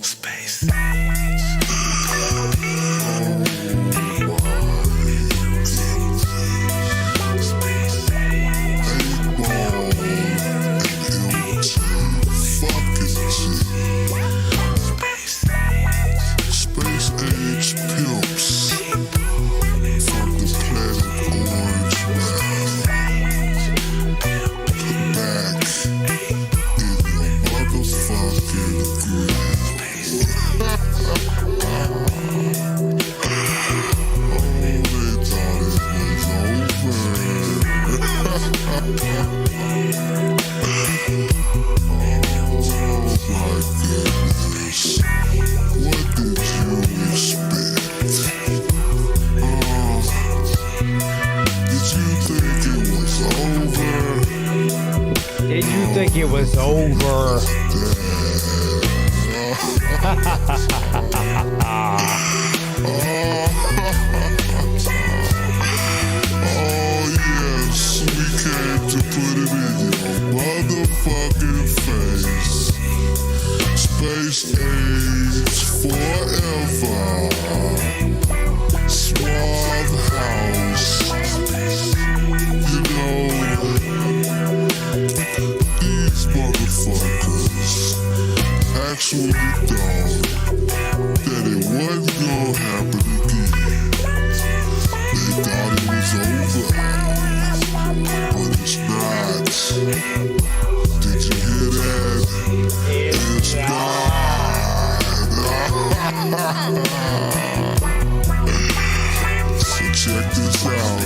Space. It was over. Oh yes, we came to put it in your motherfucking face. Space age forever. Suave house. You know, these motherfuckers actually thought that it wasn't gonna happen again. They thought it was over, but it's not. Did you hear that? It's not. So check this out.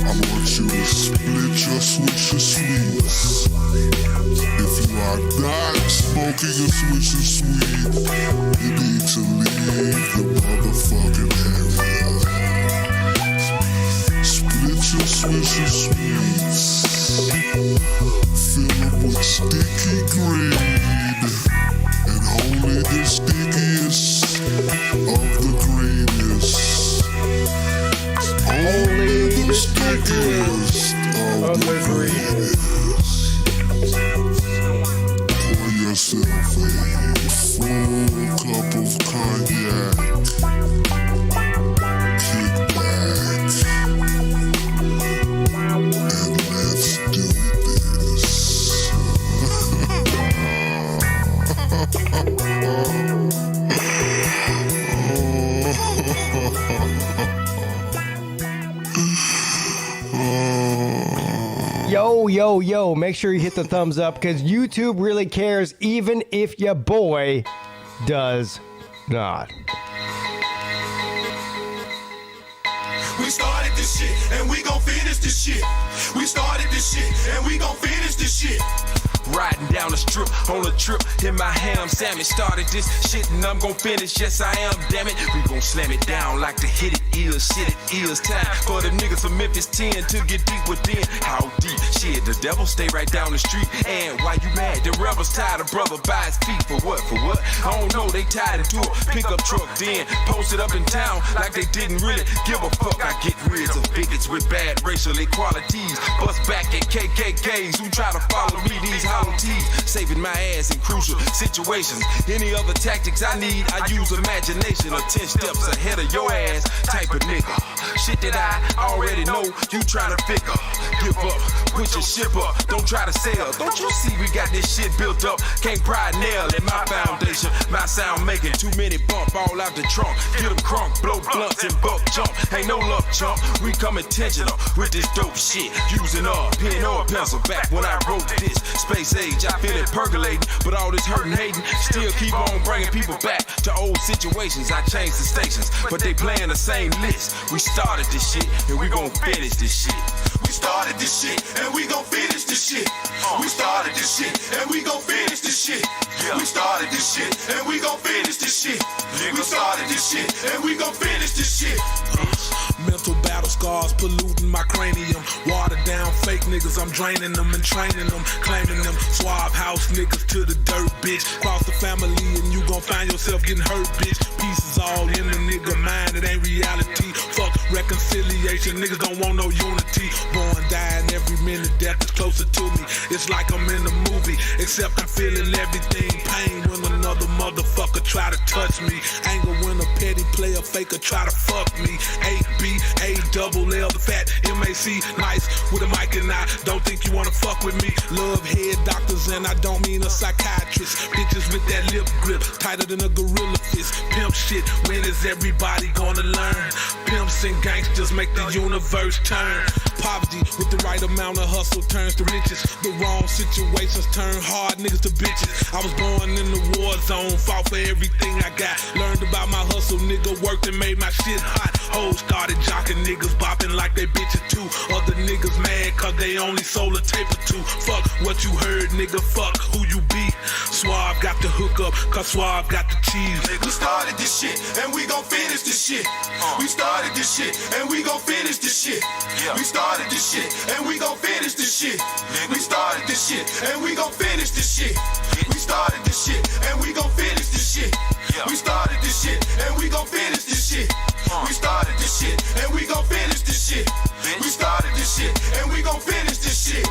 I want you to split your Swisher Sweets. If you are not smoking a Swisher Sweet, you need to leave the motherfucking area. Split your Swisher Sweets. Fill them with sticky green. And only the stickiest of the greenest. Only the stickiest of the greenest. Pour yourself a full cup of cognac. Kick back. And let's do this. Yo, make sure you hit the thumbs up because YouTube really cares even if your boy does not. We started this shit and we gon' finish this shit. We started this shit and we gon' finish this shit. Riding down the strip on a trip in my ham sandwich. Started this shit and I'm gon' finish. Yes, I am, damn it. We gon' slam it down like the hit it is. Shit, it is time for the niggas from Memphis 10 to get deep within. How deep? Shit, the devil stay right down the street. And why you mad? The rebels tied a brother by his feet. For what? For what? I don't know. They tied into a pickup truck. Then posted up in town like they didn't really give a fuck. I get rid of bigots with bad racial equalities. Bust back at KKKs who try to follow me. These hollow tees, saving my ass in crucial situations. Any other tactics I need, I use imagination. Or 10 steps ahead of your ass type of nigga. Shit that I already know, you tryna figure. Give up, put your ship up, don't try to sell. Don't you see we got this shit built up? Can't pry a nail in my foundation. My sound making too many bump all out the trunk. Get them crunk, blow blunts and buck jump. Ain't no luck chump, we come intentional with this dope shit. Using a pen or a pencil back when I wrote this. Space age, I feel it percolating, but all this hurting, hating still keep on bringing people back to old situations. I changed the stations, but they playing the same list. We started this shit, and we gon' finish this shit. We started this shit, and we gon' finish this shit. We started this shit, and we gon' finish this shit. We started this shit, and we gon' finish this shit. We started this shit, and we gon' finish this shit. Mental battle scars polluting my cranium. Watered down fake niggas, I'm draining them and training them. Claiming them swab house niggas to the dirt, bitch. Cross the family and you gon' find yourself getting hurt, bitch. Pieces all in the nigga mind, it ain't reality. Fuck reconciliation. Niggas don't want no unity. Born, dying every minute, death is closer to me. It's like I'm in a movie, except I'm feeling everything. Pain when another motherfucker try to touch me. Anger when a petty player faker try to fuck me. A-B-A-double-L, the fat M-A-C, nice with a mic, and I don't think you wanna fuck with me. Love head doctors and I don't mean a psychiatrist. Bitches with that lip grip, tighter than a gorilla fist. Pimp shit, when is everybody gonna learn? Pimps and gangsters make the universe turn. Poverty with the right amount of hustle turns to riches. The wrong situations turn hard niggas to bitches. I was born in the war zone, fought for everything I got. Learned about my hustle, nigga worked and made my shit hot. Hoes started jocking, niggas bopping like they bitches too. Other niggas mad cause they only sold a tape or two. Fuck what you heard, nigga, fuck who you be. Suave got the hook up, cause Suave got the cheese. We started this shit, and we gon' finish this shit. We started this shit, and we gon' finish this shit. We started this shit, and we gon' finish this shit. We started this shit, and we gon' finish this shit. We started this shit, and we gon' finish this shit. We started this shit, and we gon' finish this shit. We started this shit, and we gon' finish this shit. We started this shit, and we gon' finish this shit.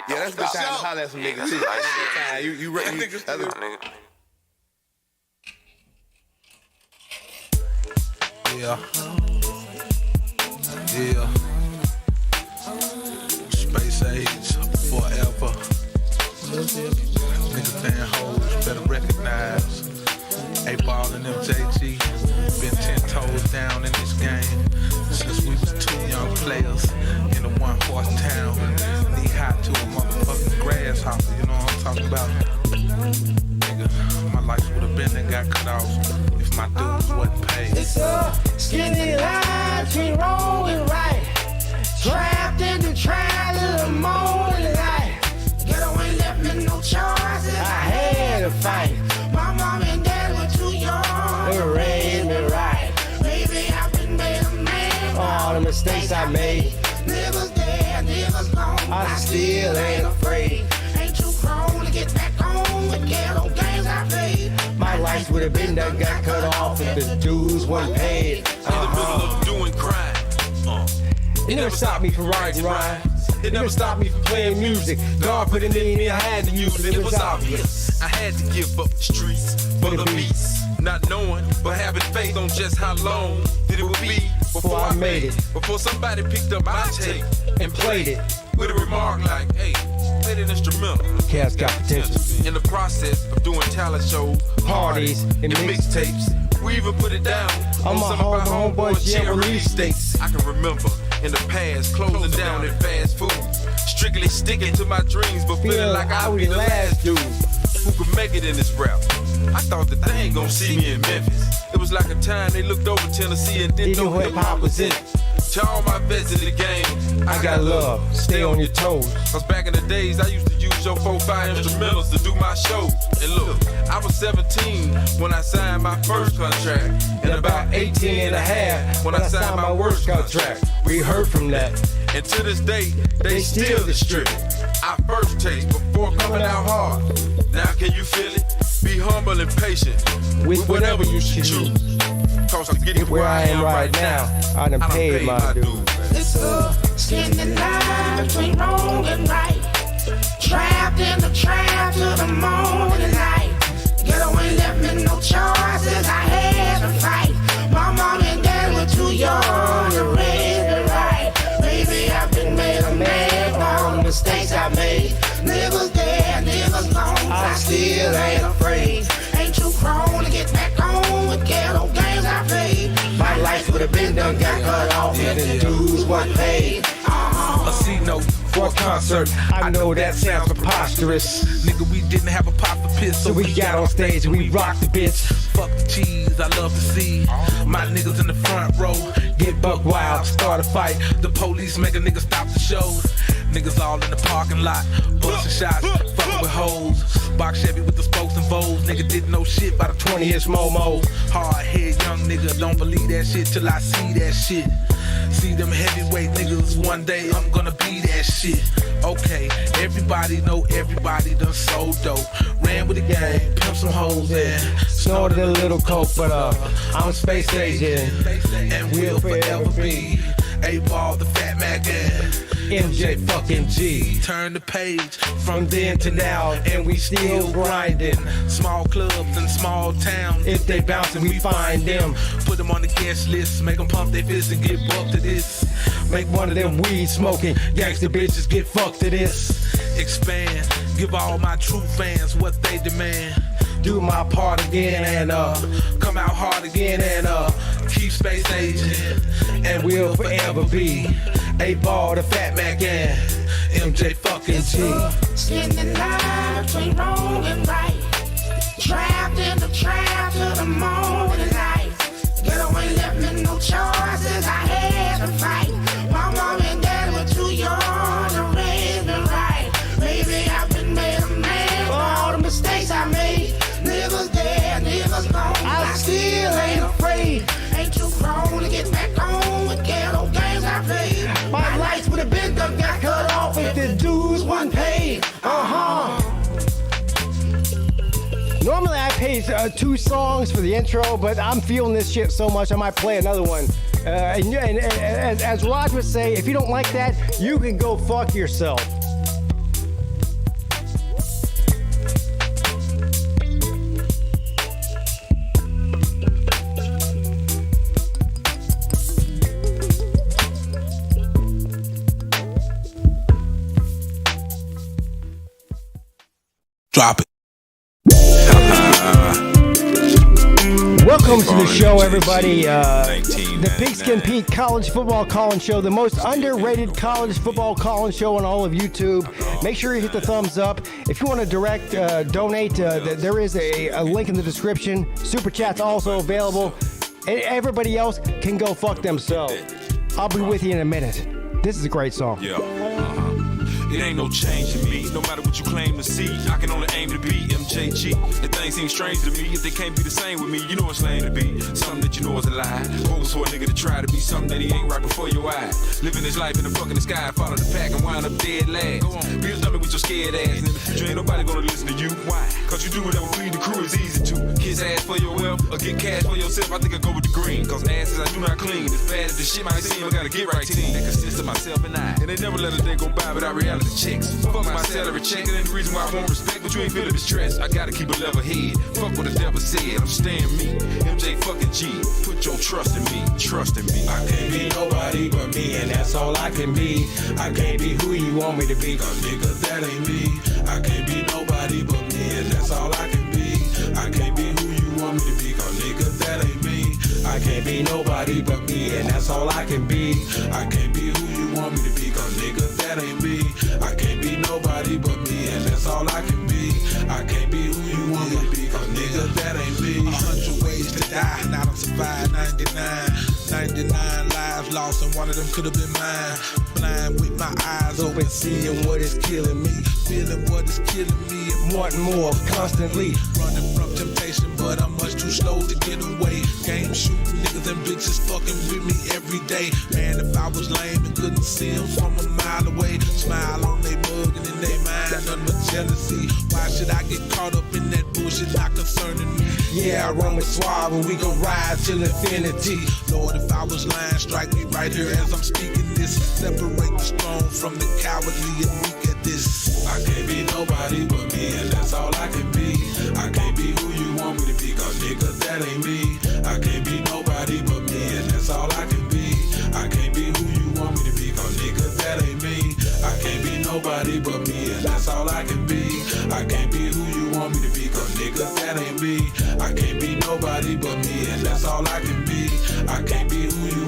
Yeah, that's good time to holler at some niggas too. You ready? Yeah. Space age forever. Niggas fan hoes better recognize. A-Ball and MJG been 10 toes down in this game since we was two young players in a one-horse town. Knee high to a motherfucking grasshopper, you know what I'm talking about? Nigga, my life would have been that got cut off if my dudes wasn't paid. It's a skinny line between wrong and right. Trapped in the trial of the morning light. Ghetto ain't left me no choices. I had to fight. My mom and dad were too young to raise me right. Maybe I've been made a man for all the mistakes I made. Niggas dead, niggas gone. I still ain't afraid. Ain't too grown to get back on with ghetto games I played. My life would have been that got cut off if the dues weren't paid. In the middle of doing crime. It never stopped me from writing rhymes. It never stopped me from playing music. God put it in me, I had to use it. It was obvious. I had to give up the streets for the beats. Not knowing, but having faith on just how long that it would be before I made it. Before somebody picked up my tape and played it with a remark like, hey, play that instrumental. Cats got potential. In the process of doing talent shows, parties, and mixtapes, we even put it down on some of our homeboys' yeah, release dates. I can remember in the past closing down at fast food, strictly sticking to my dreams, but feeling like I would be the last dude who could make it in this rap. I thought that they ain't gonna see me in Memphis. It was like a time they looked over Tennessee and didn't know hip-hop was in it. To all my vets in the game, I got love, stay on your toes. Cause back in the days, I used to use your 4-5 instrumentals to do my shows. And look, I was 17 when I signed my first contract, and about 18 and a half when I signed my worst contract. We heard from that. And to this day, they still distribute our first taste before coming out hard. Now can you feel it? Be humble and patient with whatever you should choose. Cause to get where I am right now, I done paid my dues. It's a skinny line between wrong and right. Trapped in the trap till the morning light. Ghetto ain't left me no choices. I had to fight. My mom and dad were too young to raise me right. Maybe I've been made a man for all the mistakes I made. Niggas dead, niggas gone. I still ain't afraid. have been done got cut off and the dues weren't paid. A C note for a concert. I know that sounds preposterous. Nigga, we didn't have a pot for piss, So we got on stage and we rocked the bitch. Fuck the cheese, I love to see my niggas in the front row get buck wild, start a fight. The police make a nigga stop the show. Niggas all in the parking lot, busting shots, fucking with hoes. Box Chevy with the spokes and foes. Nigga didn't know shit about a 20-inch Momo. Hard head young nigga, don't believe that shit till I see that shit. See them heavyweight niggas, one day I'm gonna be that shit. Okay, everybody know everybody done so dope. Ran with the gang, pimp some hoes and Snorted a little coke, but I'm space agent. and will forever be A-Ball, the Fat Mac, and MJ fucking G. turn the page from then to now, and we still grinding. Small clubs and small towns, If they bouncing, we find them. put them on the guest list, make them pump their fists and get bucked to this. Make one of them weed smoking gangster bitches get fucked to this. Expand, give all my true fans what they demand. Do my part again and Come out hard again and keep space aging, and we'll forever be A-Ball, the Fat Mac, and MJ fucking G. Skinny line between wrong and right. Trapped in the trap till the morning light. Ghetto ain't left me no choices, I had to fight. My mom and dad were too young to raise me right. Maybe I've been made a man for all the mistakes I made. Niggas dead, niggas gone, I still ain't afraid. Ain't too grown to get back on with ghetto games I played. My lights would have been done, got cut off if the dues wasn't paid. normally I pay 2 songs for the intro, but I'm feeling this shit so much I might play another one. And as Raj would say, if you don't like that, you can go fuck yourself. Drop it. Welcome to the show, everybody. The PigskinPeete College Football Calling Show, the most underrated college football calling show on all of YouTube. Make sure you hit the thumbs up. If you want to direct donate, there is a link in the description. Super Chat's also available. And everybody else can go fuck themselves. I'll be with you in a minute. This is a great song. Yeah. It ain't no change in me, no matter what you claim to see. I can only aim to be MJG. If things seem strange to me, if they can't be the same with me, you know it's lame to be something that you know is a lie. Focus for a nigga to try to be something that he ain't right before your eyes. Living his life in the fucking sky, follow the pack and wind up dead last. Go on, be a dummy with your scared ass. And in the future, ain't nobody gonna listen to you. Why? Cause you do whatever please the crew is easy to. Kiss ass for your wealth or get cash for yourself. I think I go with the green. Cause asses I do not clean. As bad as the shit might seem, I gotta get right team. That consists of myself and I. And they never let a day go by without reality checks. Fuck my salary check, it ain't the reason why I want respect, but you ain't feeling the stress. I gotta keep a level head. Fuck what the devil said, I'm staying me. MJ fucking G, put your trust in me, trust in me. I can't be nobody but me, and that's all I can be. I can't be who you want me to be, cause nigga, that ain't me. I can't be nobody but me, and that's all I can be. I can't be who you want me to be, cause nigga, that ain't me. I can't be nobody but me, and that's all I can be. I can't be who you want me to be, cause nigga, that ain't me. I can't be nobody but me, and that's all I can be. I can't be who you want me to be, cause nigga, that ain't me. 100 ways to die, and I done survived 99 lives lost, and one of them could have been mine. Blind with my eyes open, seeing what is killing me, feeling what is killing me, and Wanting more constantly. running from temptation, but I'm much too slow to get away. Game shooting niggas and bitches fucking with me every day. Man, if I was lame and couldn't see them from a mile away, smile on they mug and in they mind, none but jealousy. Why should I get caught up in that bullshit not concerning me? Yeah, I run with Suave and we gon' ride till infinity. Lord, if I was lying, strike me right here as I'm speaking this. Separate the strong from the cowardly and weak at this. I can't be nobody but me, and that's all I can be. I can't be who you want me to be, cause nigga, that ain't me. I can't be nobody but me, and that's all I can be. I can't be who you want me to be, cause nigga, that ain't me. I can't be nobody but me, and that's all I can be. I can't be who you want me to be, cause nigga, that ain't me. I can't be nobody but me, and that's all I can be. I can't be who you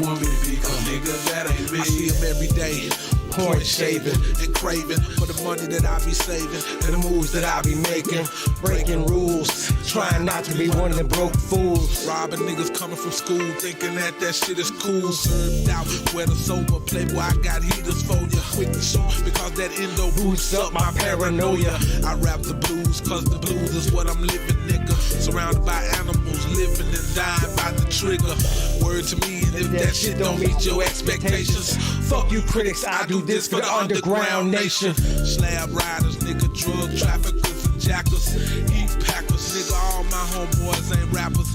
nigga, that ain't me. I see him every day, point shaving and craving for the money that I be saving and the moves that I be making. Breaking rules, trying not to be one of the broke fools. Robbing niggas coming from school, thinking that shit is cool. Served out, where the sober playboy, I got heaters for ya. Quick to shoot, because that endo boosts up my paranoia. I rap the blues, cause the blues is what I'm living, nigga. Surrounded by animals, living and dying by the trigger. Word to me, and if that shit don't meet your expectations, fuck you critics, I do this for the underground nation. Slab riders, nigga, drug traffickers and jackers, eat packers, nigga, all my homeboys ain't rappers.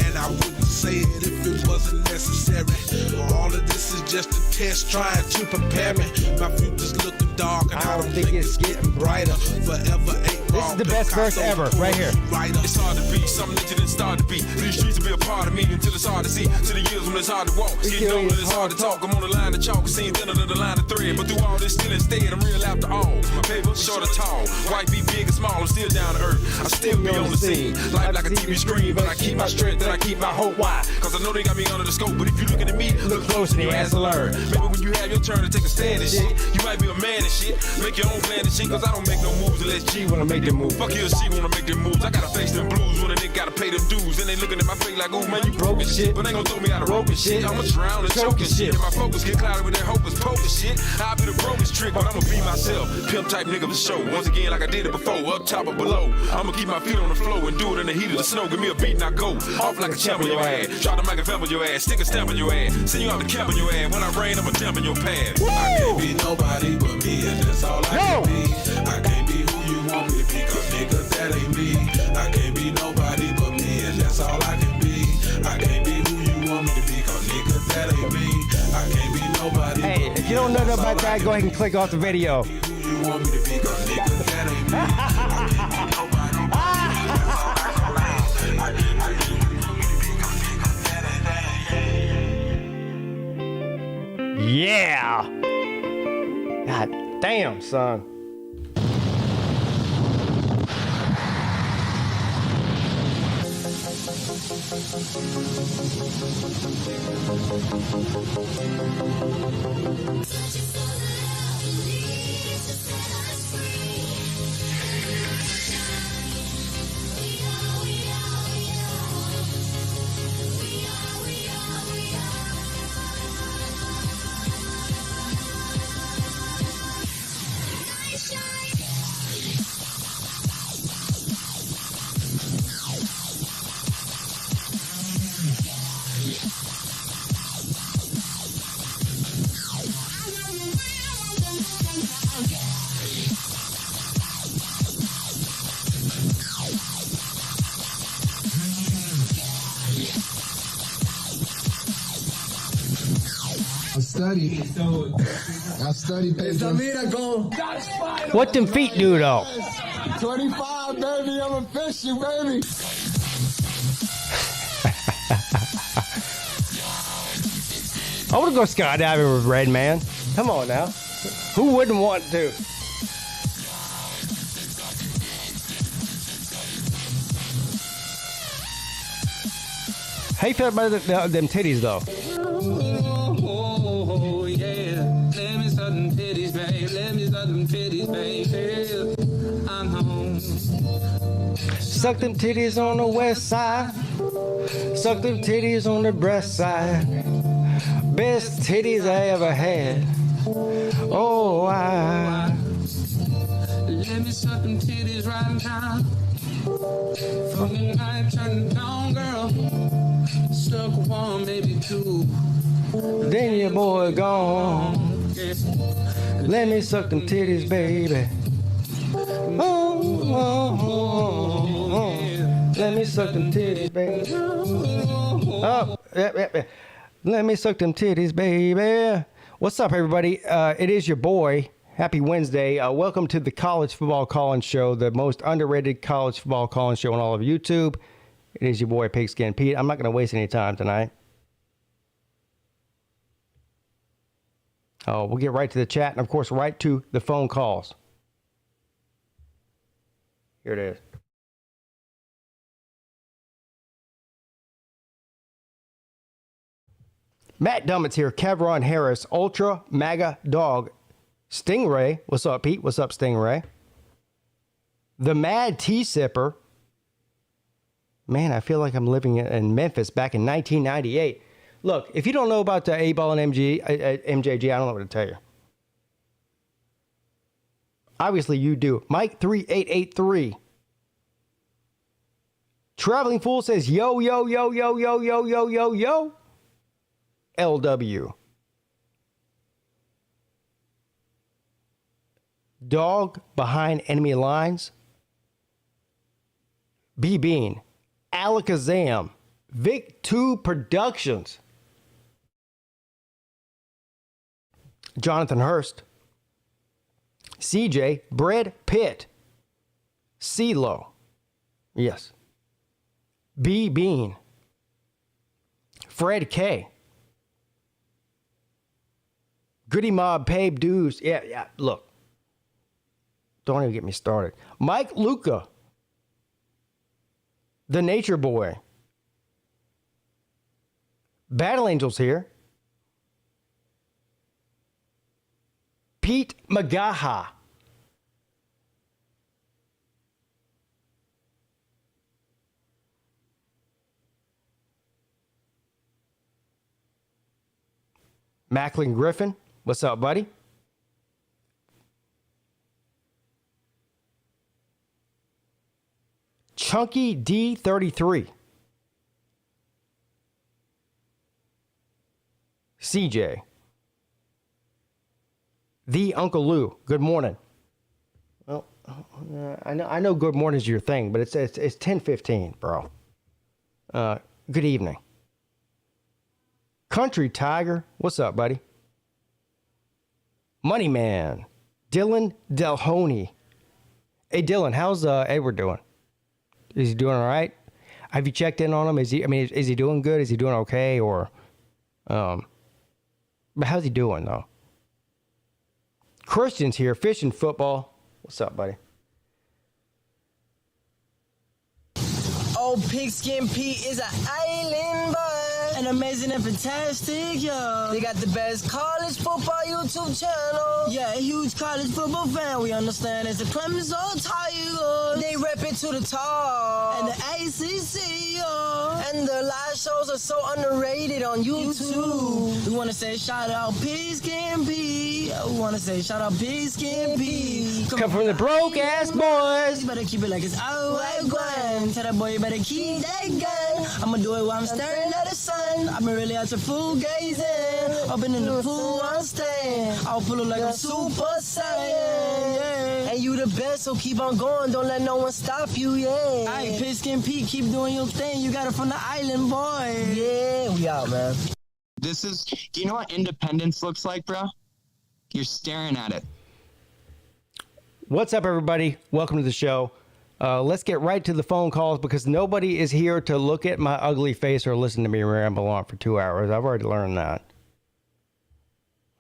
And I wouldn't say it if it wasn't necessary. All of this is just a test trying to prepare me. My future's looking dark and I don't think it's getting brighter. Forever ain't This is the best verse ever, right here. It's hard to be something that you didn't start to be. These streets will be a part of me until it's hard to see. To the years when it's hard to walk, you know that it's hard to talk. I'm on the line of chalk, seen thinner than the line of thread. But through all this still instead, I'm real after all. My paper, short or tall, white be big or small, I'm still down to earth. I still be on the scene, life like a TV screen. But I keep my strength and I keep my hope. Why? Cause I know they got me under the scope. But if you looking at me, look close and your ass will learn. Maybe when you have your turn to take a stand and shit, you might be a man and shit. Make your own plan and shit, cause I don't make no moves unless G wanna make them moves. Fuck you, she wanna make them moves. I gotta face them blues when a nigga gotta pay them dues. And they looking at my face like, ooh man, you broke and shit. But they gon' throw me out of rope and shit. I'ma drown and choke and shit. And my focus get clouded with that hopeless poker shit. I'll be the brokest trick, but I'ma be myself. Pimp type nigga for show. Once again, like I did it before, up top or below. I'ma keep my feet on the floor and do it in the heat of the snow. Give me a beat and I go off like a champ on your ass. Drop the mic and on your ass. Stick a stamp on your ass. Send you out the camp on your ass. When I rain, I'ma dump in your pad. I can't be nobody but me, and that's all I can be. I can't be who you want me to be, cause nigga, that ain't me. I can't be nobody but me, and that's all I can be. I can't be who you want me to be, cause nigga, that ain't me. I can't be nobody but me. If you don't know about that, go ahead and click off the video. Who you want me to be, cause nigga, that ain't me. I can't be nobody but me, that's all I can be. I can't be who you want me to be, cause nigga, that ain't me. Yeah. God damn, son. I study Pedro. What them feet do though? 25, baby. I'm a fishy, baby. I want to go skydiving with Red Man. Come on now. Who wouldn't want to? How you feel about them titties though? Oh, yeah. Let me suck them titties, babe. Let me suck them titties, babe. Yeah. I'm home. Suck them titties on the west side. Suck them titties on the breast side. Best titties I ever had. Oh, Let me suck them titties right now. From the night turning down, girl. Suck one, maybe two. Then your boy gone. Let me suck them titties, baby. Oh. Let me suck them titties, baby. Oh, yeah. Let me suck them titties, baby. What's up, everybody? It is your boy. Happy Wednesday. Welcome to the College Football Call-In Show, the most underrated college football call-in show on all of YouTube. It is your boy, PigskinPeete. I'm not going to waste any time tonight. Oh, we'll get right to the chat and, of course, right to the phone calls. Here it is. Matt Dummett's here. Kevron Harris, Ultra MAGA Dog. Stingray. What's up, Pete? What's up, Stingray? The Mad Tea Sipper. Man, I feel like I'm living in Memphis back in 1998. Look, if you don't know about the A-Ball and MJG, I don't know what to tell you. Obviously, you do. Mike 3883. Traveling Fool says, yo, yo, yo, yo, yo, yo, yo, yo, yo. LW. Dog behind enemy lines. B Bean. Alakazam. Vic 2 Productions. Jonathan Hurst. CJ. Brad Pitt. CeeLo. Yes. B Bean. Fred K. Goody Mob, Pabe Dues. Yeah, look. Don't even get me started. Mike Luca. The Nature Boy. Battle Angels here. Pete Magaha. Macklin Griffin. What's up, buddy? Chunky D33. CJ. The Uncle Lou. Good morning. Well, I know good morning is your thing, but it's 10:15, bro. Good evening. Country Tiger. What's up, buddy? Money Man. Dylan Delhoney. Hey, Dylan, how's Edward doing? Is he doing all right? Have you checked in on him? Is he doing good? Is he doing okay? Or, but how's he doing though? Christian's here, fishing football. What's up, buddy? Oh, PigskinPeete is an island boy, an amazing and fantastic, yo. They got the best college football YouTube channel. Yeah, a huge college football fan. We understand it's the Clemson Tigers. They rep it to the top. And the ACC, yo. And the live shows are so underrated on YouTube. We want to say shout out PigskinPeete. We want to say shout out PigskinPeete. Come from the broke ass boys. You better keep it like it's always going. Tell that boy you better keep that gun. I'ma do it while I'm staring at the sun. I'm really out to full gazing. Open in the pool, I'm staying. I'll pull it like a super saiyan. Yeah. And you the best, so keep on going. Don't let no one stop you, yeah. Alright, PigskinPeete, keep doing your thing. You got it from the island, boy. Yeah, we out, man. Do you know what independence looks like, bro? You're staring at it. What's up, everybody? Welcome to the show. Let's get right to the phone calls because nobody is here to look at my ugly face or listen to me ramble on for 2 hours. I've already learned that.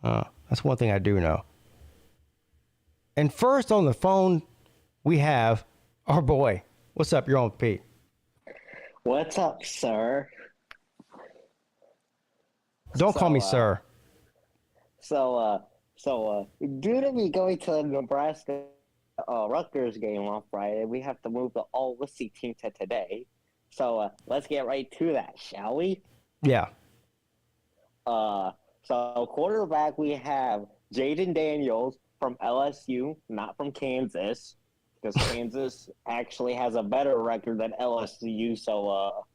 That's one thing I do know. And first on the phone, we have our boy. What's up? You're on with Pete. What's up, sir? Don't call me sir. So, due to me going to the Nebraska Rutgers game on Friday, we have to move the all-Wissy team to today. So, let's get right to that, shall we? Yeah. So quarterback, we have Jaden Daniels from LSU, not from Kansas, because Kansas actually has a better record than LSU. So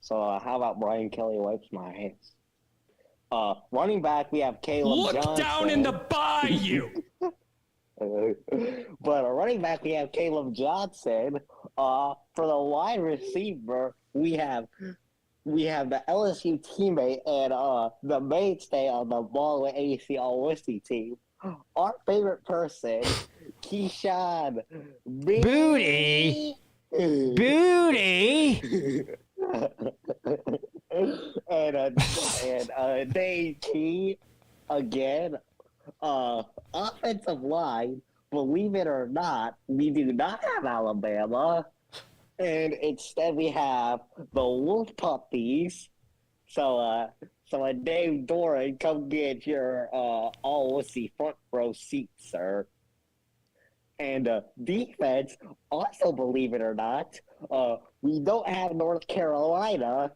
how about Brian Kelly wipes my hands? Running back, we have Caleb Johnson. Look down in the bayou. But running back, we have Caleb Johnson. For the wide receiver, we have the LSU teammate and the mainstay on the Ball and ACC All-Wissy team. Our favorite person, Keyshawn Booty. and Dave Key again. Offensive line, believe it or not, we do not have Alabama. And instead we have the Wolf Puppies. So So Dave Doran, come get your all-wussy front row seat, sir. And defense, also believe it or not, we don't have North Carolina,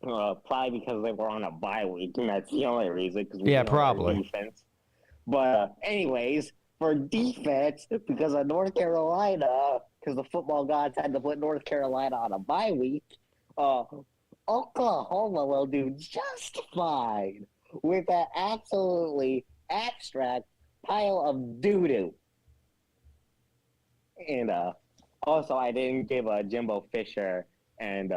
probably because they were on a bye week, and that's the only reason. Probably. Defense. But anyways, for defense, because of North Carolina, because the football gods had to put North Carolina on a bye week, Oklahoma will do just fine with that absolutely abstract pile of doo-doo. And also, I didn't give Jimbo Fisher and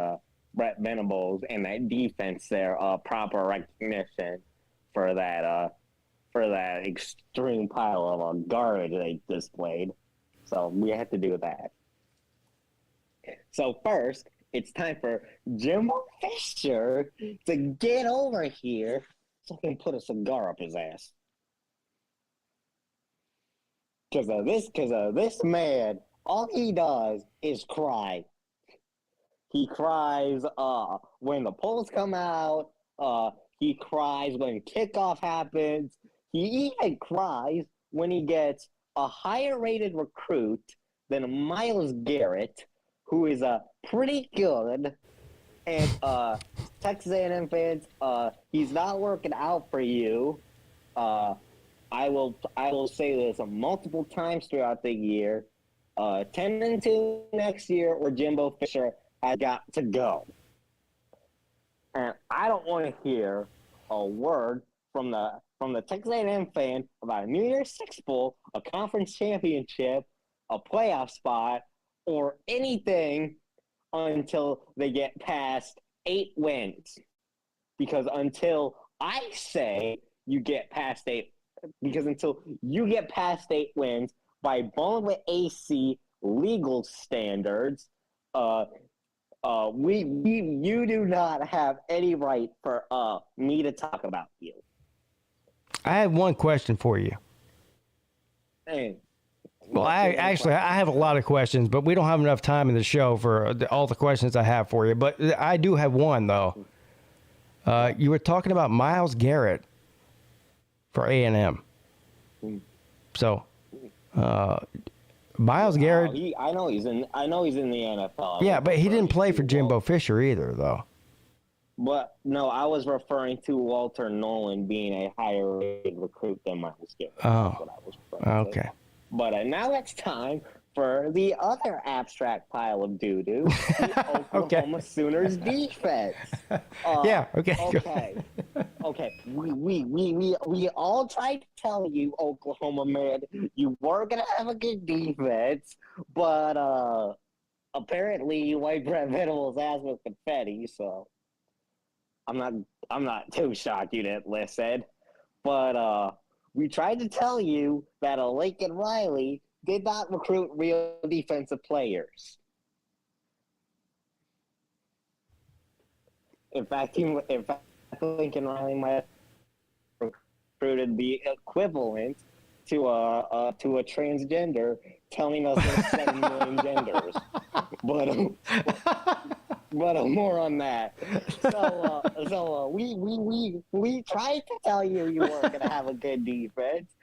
Brett Venables and that defense their proper recognition for that extreme pile of garbage they displayed. So we have to do that. So first, it's time for Jimbo Fisher to get over here so I can put a cigar up his ass. Because of this man, all he does is cry. He cries when the polls come out. He cries when kickoff happens. He even cries when he gets a higher-rated recruit than Myles Garrett, who is pretty good. And Texas A&M fans, he's not working out for you. I will say this multiple times throughout the year. 10-2 next year, or Jimbo Fisher has got to go. And I don't want to hear a word from the Texas A&M fan about a New Year's Six Bowl, a conference championship, a playoff spot, or anything until they get past 8 wins. Because until I say you get past 8, because until you get past 8 wins by bone with AC legal standards, you do not have any right for me to talk about you. I have one question for you. Hey. Well, I have a lot of questions, but we don't have enough time in the show for all the questions I have for you. But I do have one, though. You were talking about Myles Garrett for A&M. So, Myles Garrett. I know he's in the NFL. Yeah, but he didn't play for Jimbo Fisher either, though. But no, I was referring to Walter Nolan being a higher rated recruit than Myles Garrett. Oh, okay. But now it's time for the other abstract pile of doo-doo, the Oklahoma Sooners defense. Yeah, okay. Okay. We all tried to tell you, Oklahoma man, you were going to have a good defense, but apparently you wiped Brett Venables' ass with confetti, so I'm not too shocked you didn't listen. But we tried to tell you that Lincoln Riley did not recruit real defensive players. In fact, Lincoln Riley might have recruited the equivalent to a transgender, telling us there's 7 million genders. But more on that. So we tried to tell you weren't gonna have a good defense.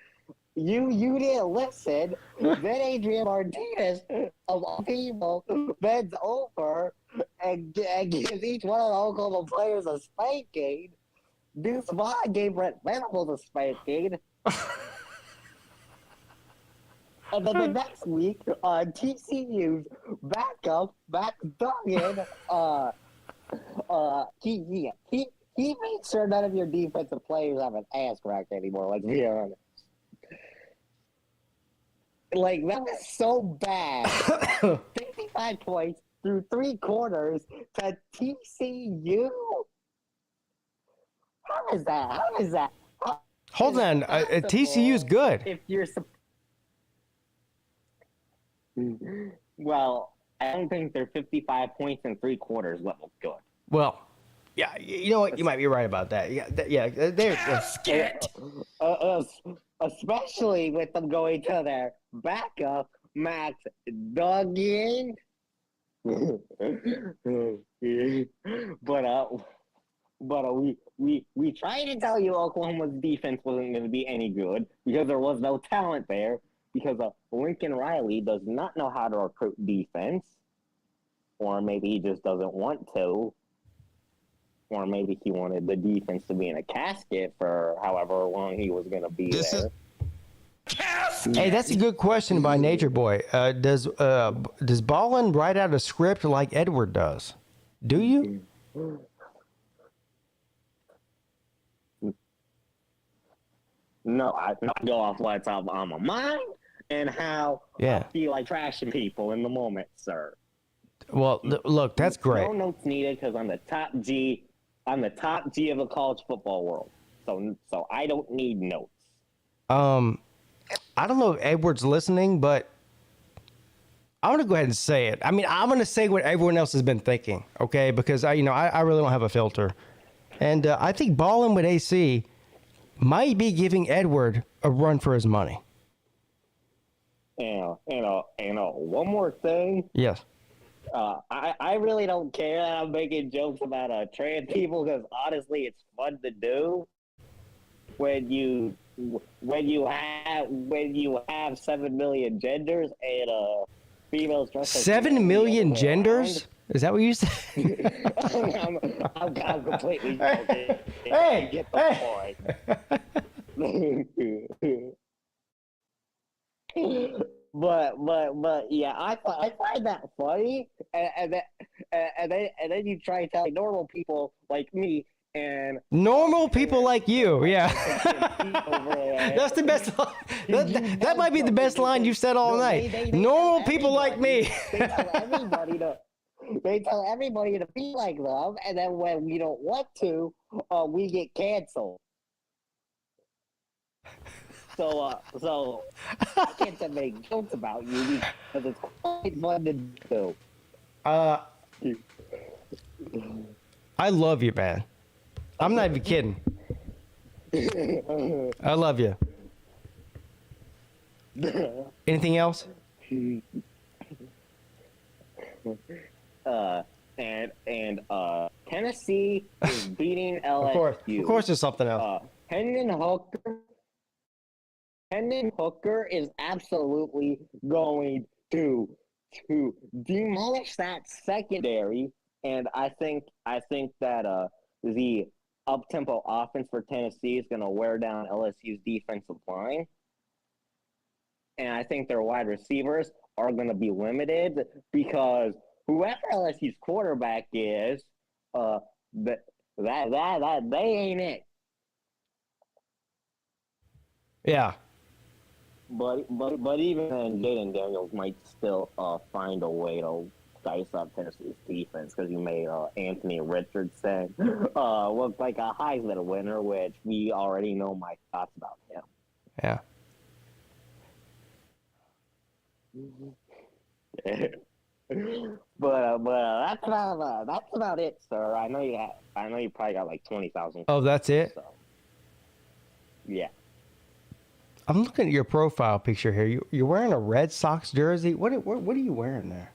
You didn't listen. Then Adrian Martinez of all people bends over and gives each one of the Oklahoma players a spanking. Deuce Vaughn gave Brett Venables a spanking. And then the next week, TCU's backup, Max Duggan, he made sure none of your defensive players have an ass crack anymore. Let's be honest. Like, that was so bad. 55 points through 3 quarters to TCU. How is that? Hold on. TCU's good. If you're Well, I don't think they're 55 points in 3 quarters level good. Well, yeah, you know what? You might be right about that. Yeah, they're scared. Especially with them going to their backup, Max Duggan. But we tried to tell you Oklahoma's defense wasn't going to be any good because there was no talent there, because Lincoln Riley does not know how to recruit defense, or maybe he just doesn't want to, or maybe he wanted the defense to be in a casket for however long he was going to be there. Hey, that's a good question by Nature Boy. Does Ballin write out a script like Edward does? Do you? No, I go off what's on my mind and how I feel like trashing people in the moment, sir. Well, look, that's great. No notes needed because I'm the top G. I'm the top G of the college football world. So I don't need notes. I don't know if Edward's listening, but I'm going to go ahead and say it. I mean, I'm going to say what everyone else has been thinking, okay? Because I really don't have a filter. And I think Ballin with AC might be giving Edward a run for his money. And one more thing. Yes. I really don't care that I'm making jokes about trans people, because honestly, it's fun to do when you have 7 million genders and females dressed like 7 million genders? Is that what you said? I'm completely joking. Hey, get the point. But yeah, I find that funny, and then you try to tell normal people like me and normal people like you, yeah. That's the best. That might be the best line you've said all night. Normal people like me. They tell everybody to be like them, and then when we don't want to, we get canceled. So I can't make jokes about you because it's quite fun to do. I love you, man. I'm not even kidding. I love you. Anything else? And Tennessee is beating LSU. Of course, there's something else. Hendon Hooker is absolutely going to demolish that secondary, and I think that the up-tempo offense for Tennessee is going to wear down LSU's defensive line, and I think their wide receivers are going to be limited because whoever LSU's quarterback is, that they ain't it. Yeah. But even then, Jaden Daniels might still find a way to dice up Tennessee's defense, because he made Anthony Richardson look like a Heisman winner, which we already know my thoughts about him. Yeah. But that's about it, sir. I know you probably got like 20,000. Oh, that's it? So, yeah. I'm looking at your profile picture here. You're wearing a Red Sox jersey. What are you wearing there?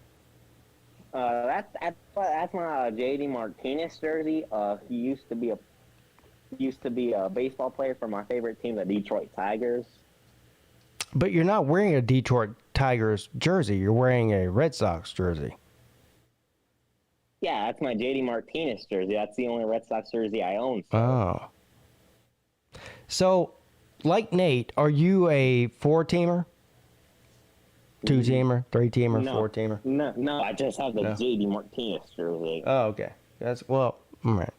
That's my J.D. Martinez jersey. He used to be a baseball player for my favorite team, the Detroit Tigers. But you're not wearing a Detroit Tigers jersey. You're wearing a Red Sox jersey. Yeah, that's my J.D. Martinez jersey. That's the only Red Sox jersey I own. Oh. So, like Nate, are you a 4-teamer? 2-teamer, 3-teamer, 4-teamer? No, I just have the J.D. Martinez jersey. Oh, okay. All right.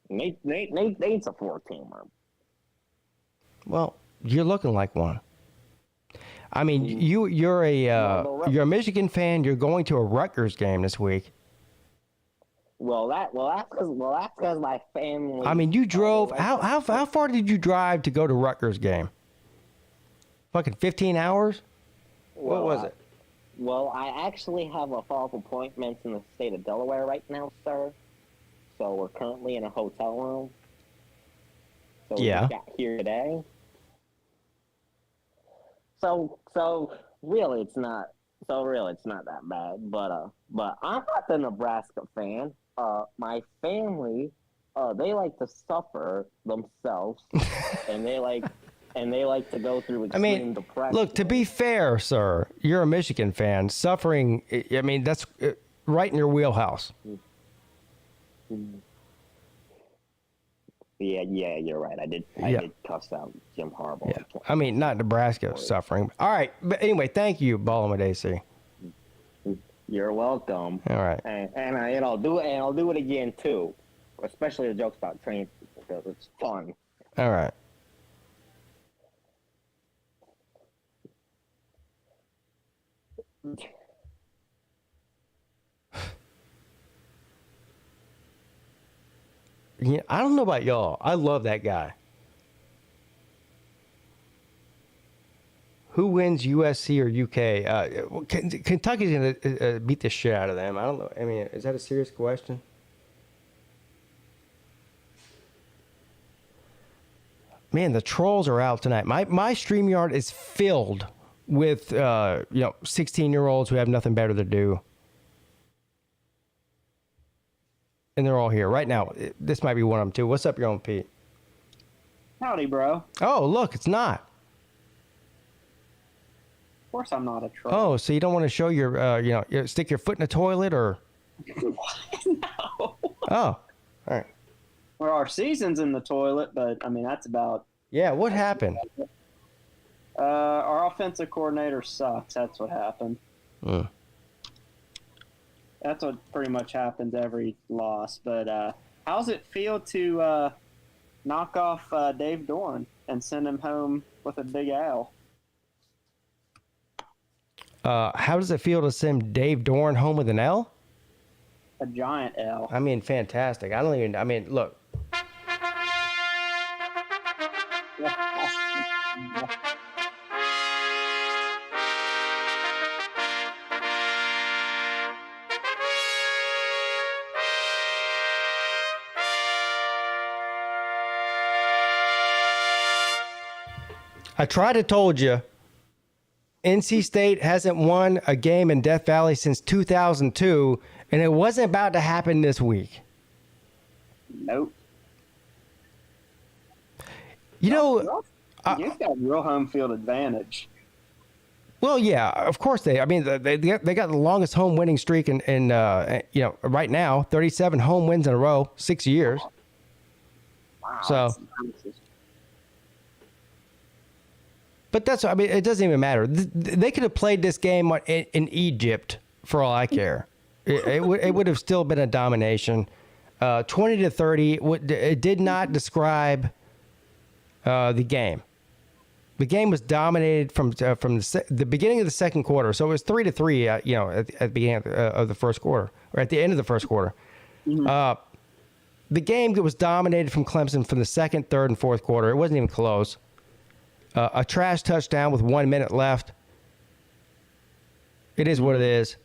Nate's a 4-teamer. Well, you're looking like one. I mean, you're a Michigan fan. You're going to a Rutgers game this week. Well, that's because my family. I mean, you drove. How far did you drive to go to Rutgers game? Fucking 15 hours. What was it? Well, I actually have a follow-up appointments in the state of Delaware right now, sir. So we're currently in a hotel room. So we got here today. So really, it's not So really, it's not that bad. But I'm not the Nebraska fan. My family, they like to suffer themselves, and they like to go through extreme depression. Look, to be fair, sir, you're a Michigan fan. Suffering, I mean, that's right in your wheelhouse. Yeah, you're right. I did cuss out Jim Harbaugh. Yeah. I mean, not Nebraska suffering. All right, but anyway, thank you, Ballin' AC. You're welcome. All right. And I'll do it, and I'll do it again too, especially the jokes about training people because it's fun. All right. Yeah, I don't know about y'all. I love that guy. Who wins, USC or UK? Kentucky's going to beat the shit out of them. I don't know. I mean, is that a serious question? Man, the trolls are out tonight. My StreamYard is filled with 16-year-olds who have nothing better to do. And they're all here right now. This might be one of them too. What's up, your own Pete? Howdy, bro. Oh, look, it's not. Of course, I'm not a troll. Oh, so you don't want to show your, stick your foot in the toilet or? No. Oh, all right. Well, our season's in the toilet, but I mean that's about. Yeah, what happened? Our offensive coordinator sucks. That's what happened. That's what pretty much happens every loss. But how's it feel to knock off Dave Dorn and send him home with a big L? How does it feel to send Dave Dorn home with an L? A giant L. I mean, fantastic. Look. I tried to told you, NC State hasn't won a game in Death Valley since 2002, and it wasn't about to happen this week. Nope. You've got real home field advantage. Well, yeah, of course they got the longest home winning streak in right now, 37 home wins in a row, 6 years. Wow. So. But it doesn't even matter. They could have played this game in Egypt for all I care. It would have still been a domination. 20-30. It did not describe the game. The game was dominated from the beginning of the second quarter. So it was 3-3. At the beginning of the first quarter, or at the end of the first quarter. Mm-hmm. The game was dominated from Clemson from the second, third, and fourth quarter. It wasn't even close. A trash touchdown with 1 minute left. It is what it is.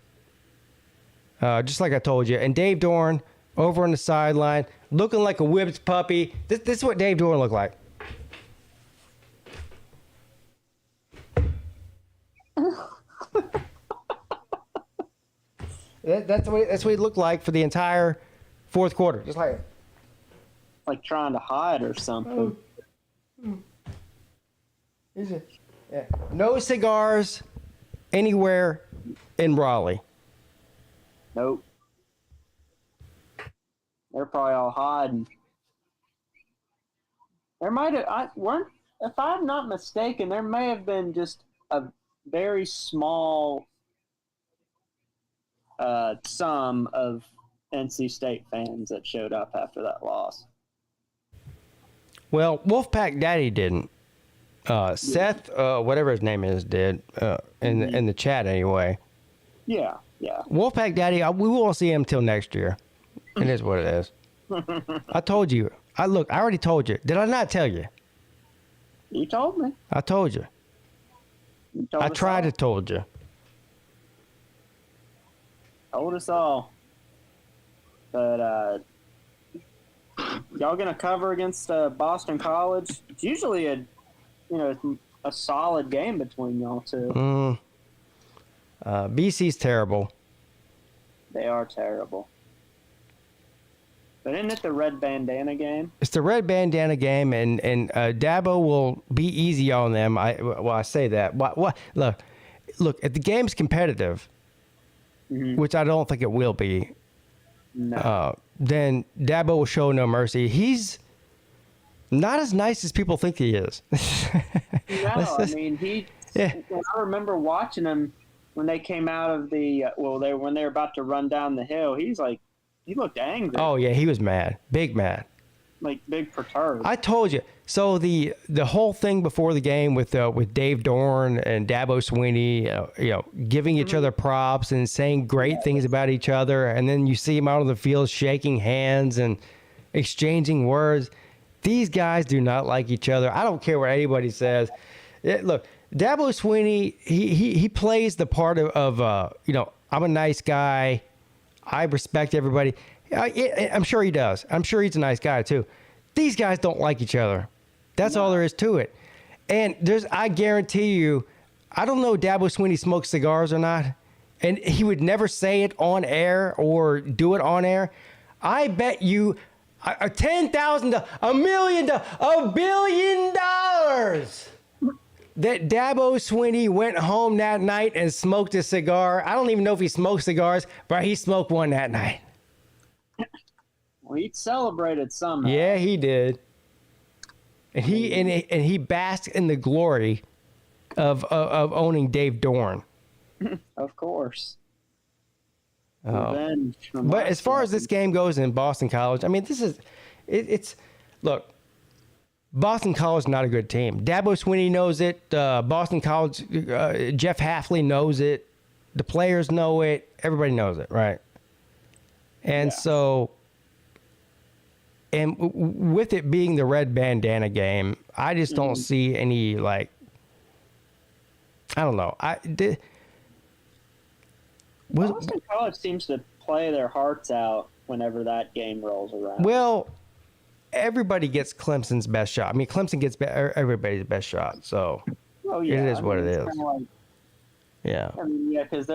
Just like I told you. And Dave Dorn over on the sideline, looking like a whipped puppy. This is what Dave Dorn looked like. That's what he looked like for the entire fourth quarter. Just like trying to hide or something. Yeah. No cigars anywhere in Raleigh. Nope. They're probably all hiding. There might have, if I'm not mistaken, there may have been just a very small sum of NC State fans that showed up after that loss. Well, Wolfpack Daddy didn't. Seth, whatever his name is, did in the chat anyway. Yeah. Wolfpack Daddy, we won't see him till next year. It is what it is. I told you. I already told you. Did I not tell you? You told me. I told you. I tried to told you. Told us all. But y'all gonna cover against Boston College? It's usually a solid game between y'all two. BC's terrible. They are terrible. But isn't it the red bandana game? It's the red bandana game, and Dabo will be easy on them. I say that. What? Look. If the game's competitive, which I don't think it will be, then Dabo will show no mercy. He's not as nice as people think he is. No, I mean I remember watching him when they came out of the when they were about to run down the hill. He looked angry. Oh yeah, he was mad, big mad, like big perturbed. I told you. So the whole thing before the game with Dave Dorn and Dabo Swinney, giving each other props and saying great things about each other, and then you see them out on the field shaking hands and exchanging words. These guys do not like each other. I don't care what anybody says. Look, Dabo Swinney, he plays the part of I'm a nice guy. I respect everybody. I'm sure he does. I'm sure he's a nice guy too. These guys don't like each other. That's all there is to it. And I guarantee you, I don't know if Dabo Swinney smokes cigars or not, and he would never say it on air or do it on air. I bet you $10,000, $1 million, $1 billion that Dabo Swinney went home that night and smoked a cigar. I don't even know if he smoked cigars, but he smoked one that night. Well, he celebrated somehow. Yeah, he did. And he basked in the glory of owning Dave Dorn. Of course. But as far as this game goes in Boston College, I mean, it's look, Boston College is not a good team. Dabo Swinney knows it. Boston College, Jeff Hafley knows it. The players know it. Everybody knows it, right? And so, and with it being the red bandana game, I just don't see any, I don't know. Boston College seems to play their hearts out whenever that game rolls around. Well, everybody gets Clemson's best shot. I mean, Clemson gets everybody's best shot. So it is what it is. Yeah. I mean, because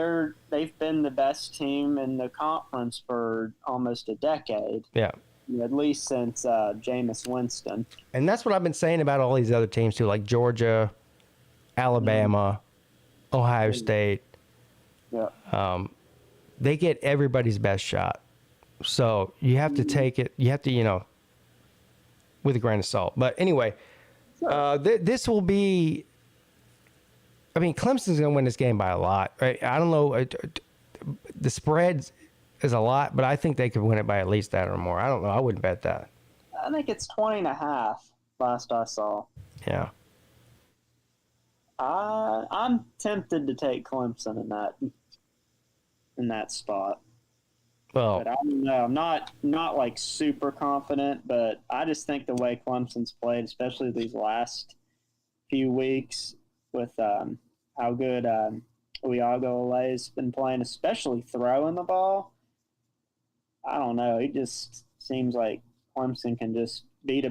they've been the best team in the conference for almost a decade. Yeah. At least since Jameis Winston. And that's what I've been saying about all these other teams too, like Georgia, Alabama, Ohio State. Yeah. They get everybody's best shot. So you have to take it. You have to, with a grain of salt. But anyway, this will be. I mean, Clemson's going to win this game by a lot. Right? I don't know. The spread is a lot, but I think they could win it by at least that or more. I don't know. I wouldn't bet that. I think it's 20.5 last I saw. Yeah. I'm tempted to take Clemson in that spot. Well, but I don't know. I'm not like super confident, but I just think the way Clemson's played, especially these last few weeks, with how good Uiagalelei's been playing, especially throwing the ball. I don't know. It just seems like Clemson can just beat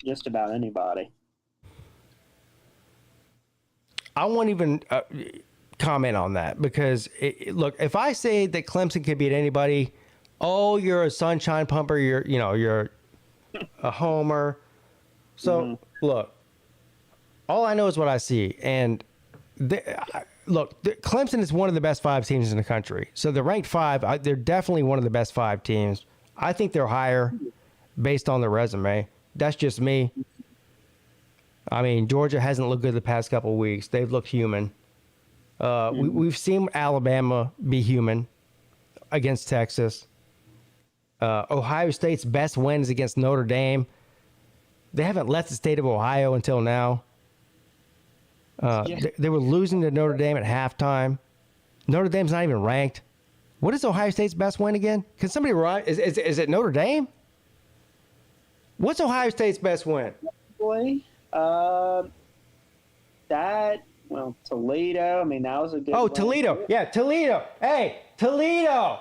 just about anybody. I won't even comment on that because, look, if I say that Clemson can beat anybody, you're a sunshine pumper, you're a homer. So, look, all I know is what I see. And, Clemson is one of the best 5 teams in the country. So they're ranked 5. They're definitely one of the best 5 teams. I think they're higher based on their resume. That's just me. I mean, Georgia hasn't looked good the past couple of weeks. They've looked human. We've seen Alabama be human against Texas. Ohio State's best win is against Notre Dame. They haven't left the state of Ohio until now. They were losing to Notre Dame at halftime. Notre Dame's not even ranked. What is Ohio State's best win again? Can somebody write? Is it Notre Dame? What's Ohio State's best win? Boy, Toledo. I mean, that was a good win. Toledo. Yeah, Toledo. Hey, Toledo.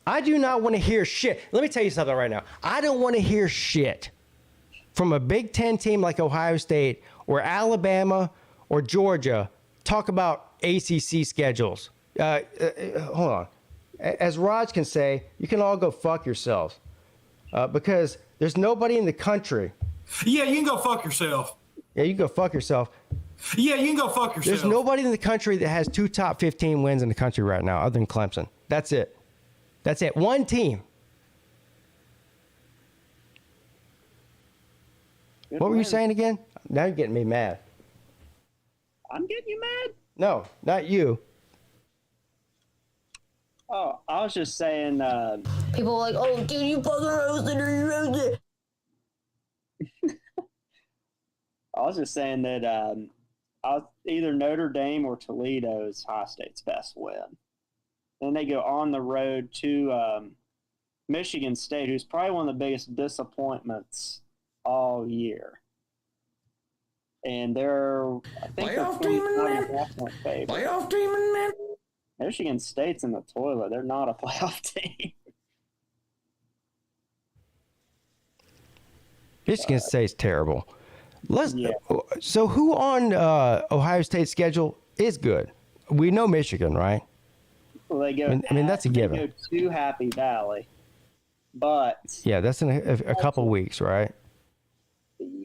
I do not want to hear shit. Let me tell you something right now. I don't want to hear shit from a Big Ten team like Ohio State or Alabama or Georgia talk about ACC schedules. Hold on. As Raj can say, you can all go fuck yourselves because there's nobody in the country. Yeah, you can go fuck yourself. Yeah, you can go fuck yourself. Yeah, you can go fuck yourself. There's nobody in the country that has 2 top 15 wins in the country right now other than Clemson. That's it. That's it. One team. Good What were you win. saying again? Now you're getting me mad. I'm getting you mad? No, not you. Oh, I was just saying. People are like, oh, dude, you fucking roasted or you roasted. I was just saying that either Notre Dame or Toledo is Ohio State's best win. Then they go on the road to Michigan State, who's probably one of the biggest disappointments all year. And they're, I think, Playoff demon, man. Playoff demon, man. Michigan State's in the toilet. They're not a playoff team. Michigan State's terrible. So who on Ohio State's schedule is good? We know Michigan, right? Well, they go. I mean that's a given. They go to Happy Valley, but Yeah, that's in a couple weeks, right?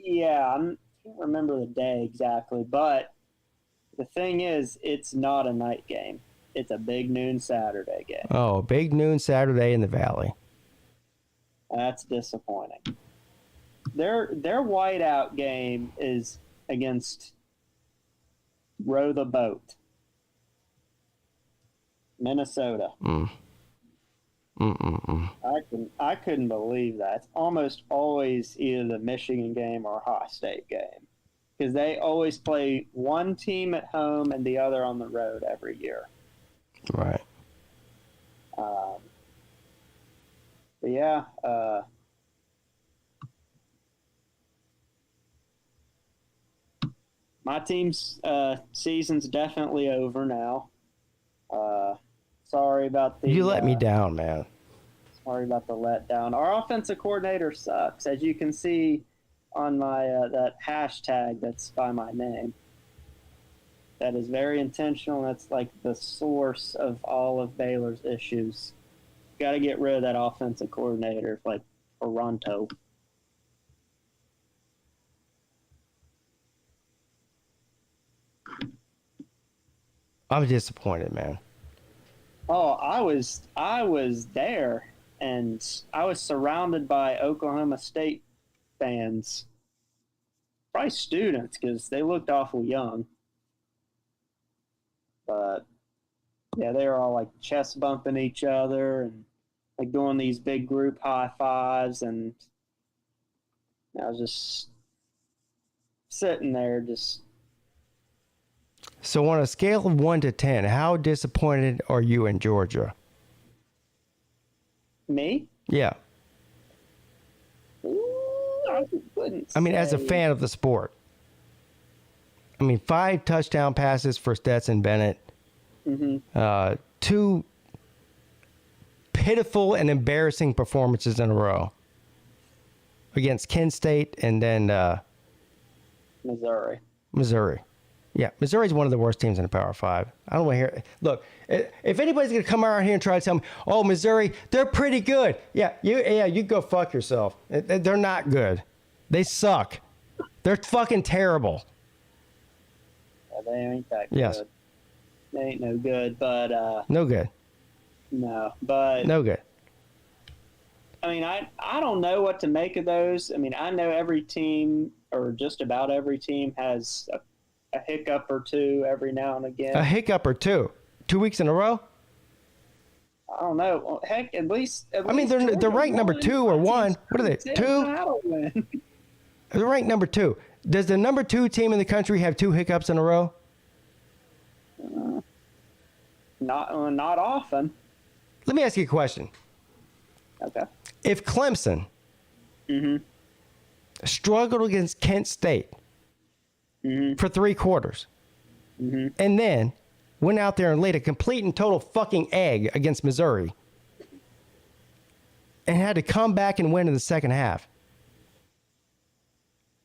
yeah, I can't remember the day exactly. But the thing is, it's not a night game. It's a big noon Saturday game. Oh, big noon Saturday in the Valley. That's disappointing. Their whiteout game is against Row the Boat, Minnesota. I couldn't believe that. It's almost always either the Michigan game or Ohio State game because they always play one team at home and the other on the road every year. Right. But yeah. My team's season's definitely over now. Sorry about the... You let me down, man. Sorry about the letdown. Our offensive coordinator sucks, as you can see on my that hashtag that's by my name. That is very intentional. That's like the source of all of Baylor's issues. Got to get rid of that offensive coordinator, like Toronto. I'm disappointed, man. Oh, I was there, and I was surrounded by Oklahoma State fans, probably students, because they looked awful young. But yeah, they were all like chest bumping each other and like doing these big group high fives, and I was just sitting there, just. So on a scale of 1 to 10, how disappointed are you in Georgia? Me? Yeah. I mean, as a fan of the sport. I mean, 5 touchdown passes for Stetson Bennett. Mm-hmm. 2 pitiful and embarrassing performances in a row against Kent State and then Missouri. Yeah, Missouri's one of the worst teams in the Power 5. I don't want to hear it. Look, if anybody's going to come around here and try to tell me, oh, Missouri, they're pretty good. Yeah, you go fuck yourself. They're not good. They suck. They're fucking terrible. They ain't that good. Yes. They ain't no good, but... no good. No, but... No good. I mean, I don't know what to make of those. I mean, I know every team, or just about every team, has a hiccup or two every now and again. A hiccup or two? 2 weeks in a row? I don't know. Well, heck, at least I mean, they're ranked number 2 or 1. What are they? 2? They're ranked number 2. Does the number 2 team in the country have 2 hiccups in a row? Not often. Let me ask you a question. Okay. If Clemson struggled against Kent State for 3 quarters and then went out there and laid a complete and total fucking egg against Missouri and had to come back and win in the second half,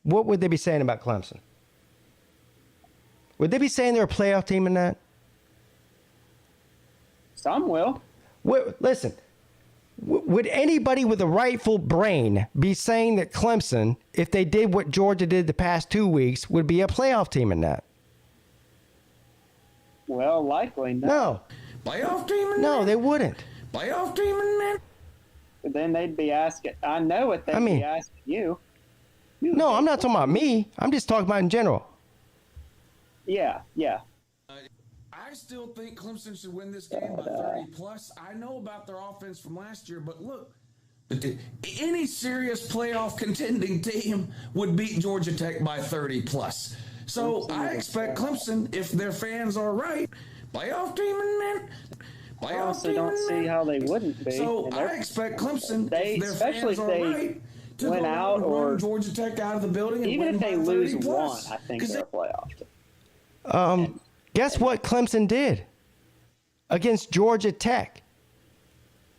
what would they be saying about Clemson? would they be saying they're a playoff team in that? Some will. Listen, would anybody with a rightful brain be saying that Clemson, if they did what Georgia did the past 2 weeks, would be a playoff team in that? Well, likely not. No. Playoff team in No, they wouldn't. Playoff team in that? But then they'd be asking. I know what they'd be asking you. No, I'm not talking about me. I'm just talking about in general. Yeah. I still think Clemson should win this game by 30 plus. I know about their offense from last year, but look, any serious playoff contending team would beat Georgia Tech by 30 plus. So I expect Clemson, if their fans are right, playoff team in that. I honestly don't see how they wouldn't be. So I expect Clemson, if their especially fans if are they right, to win go out and or run Georgia Tech out of the building. And even win if they by lose 30 one, plus. I think they're a playoff team. Guess what Clemson did against Georgia Tech?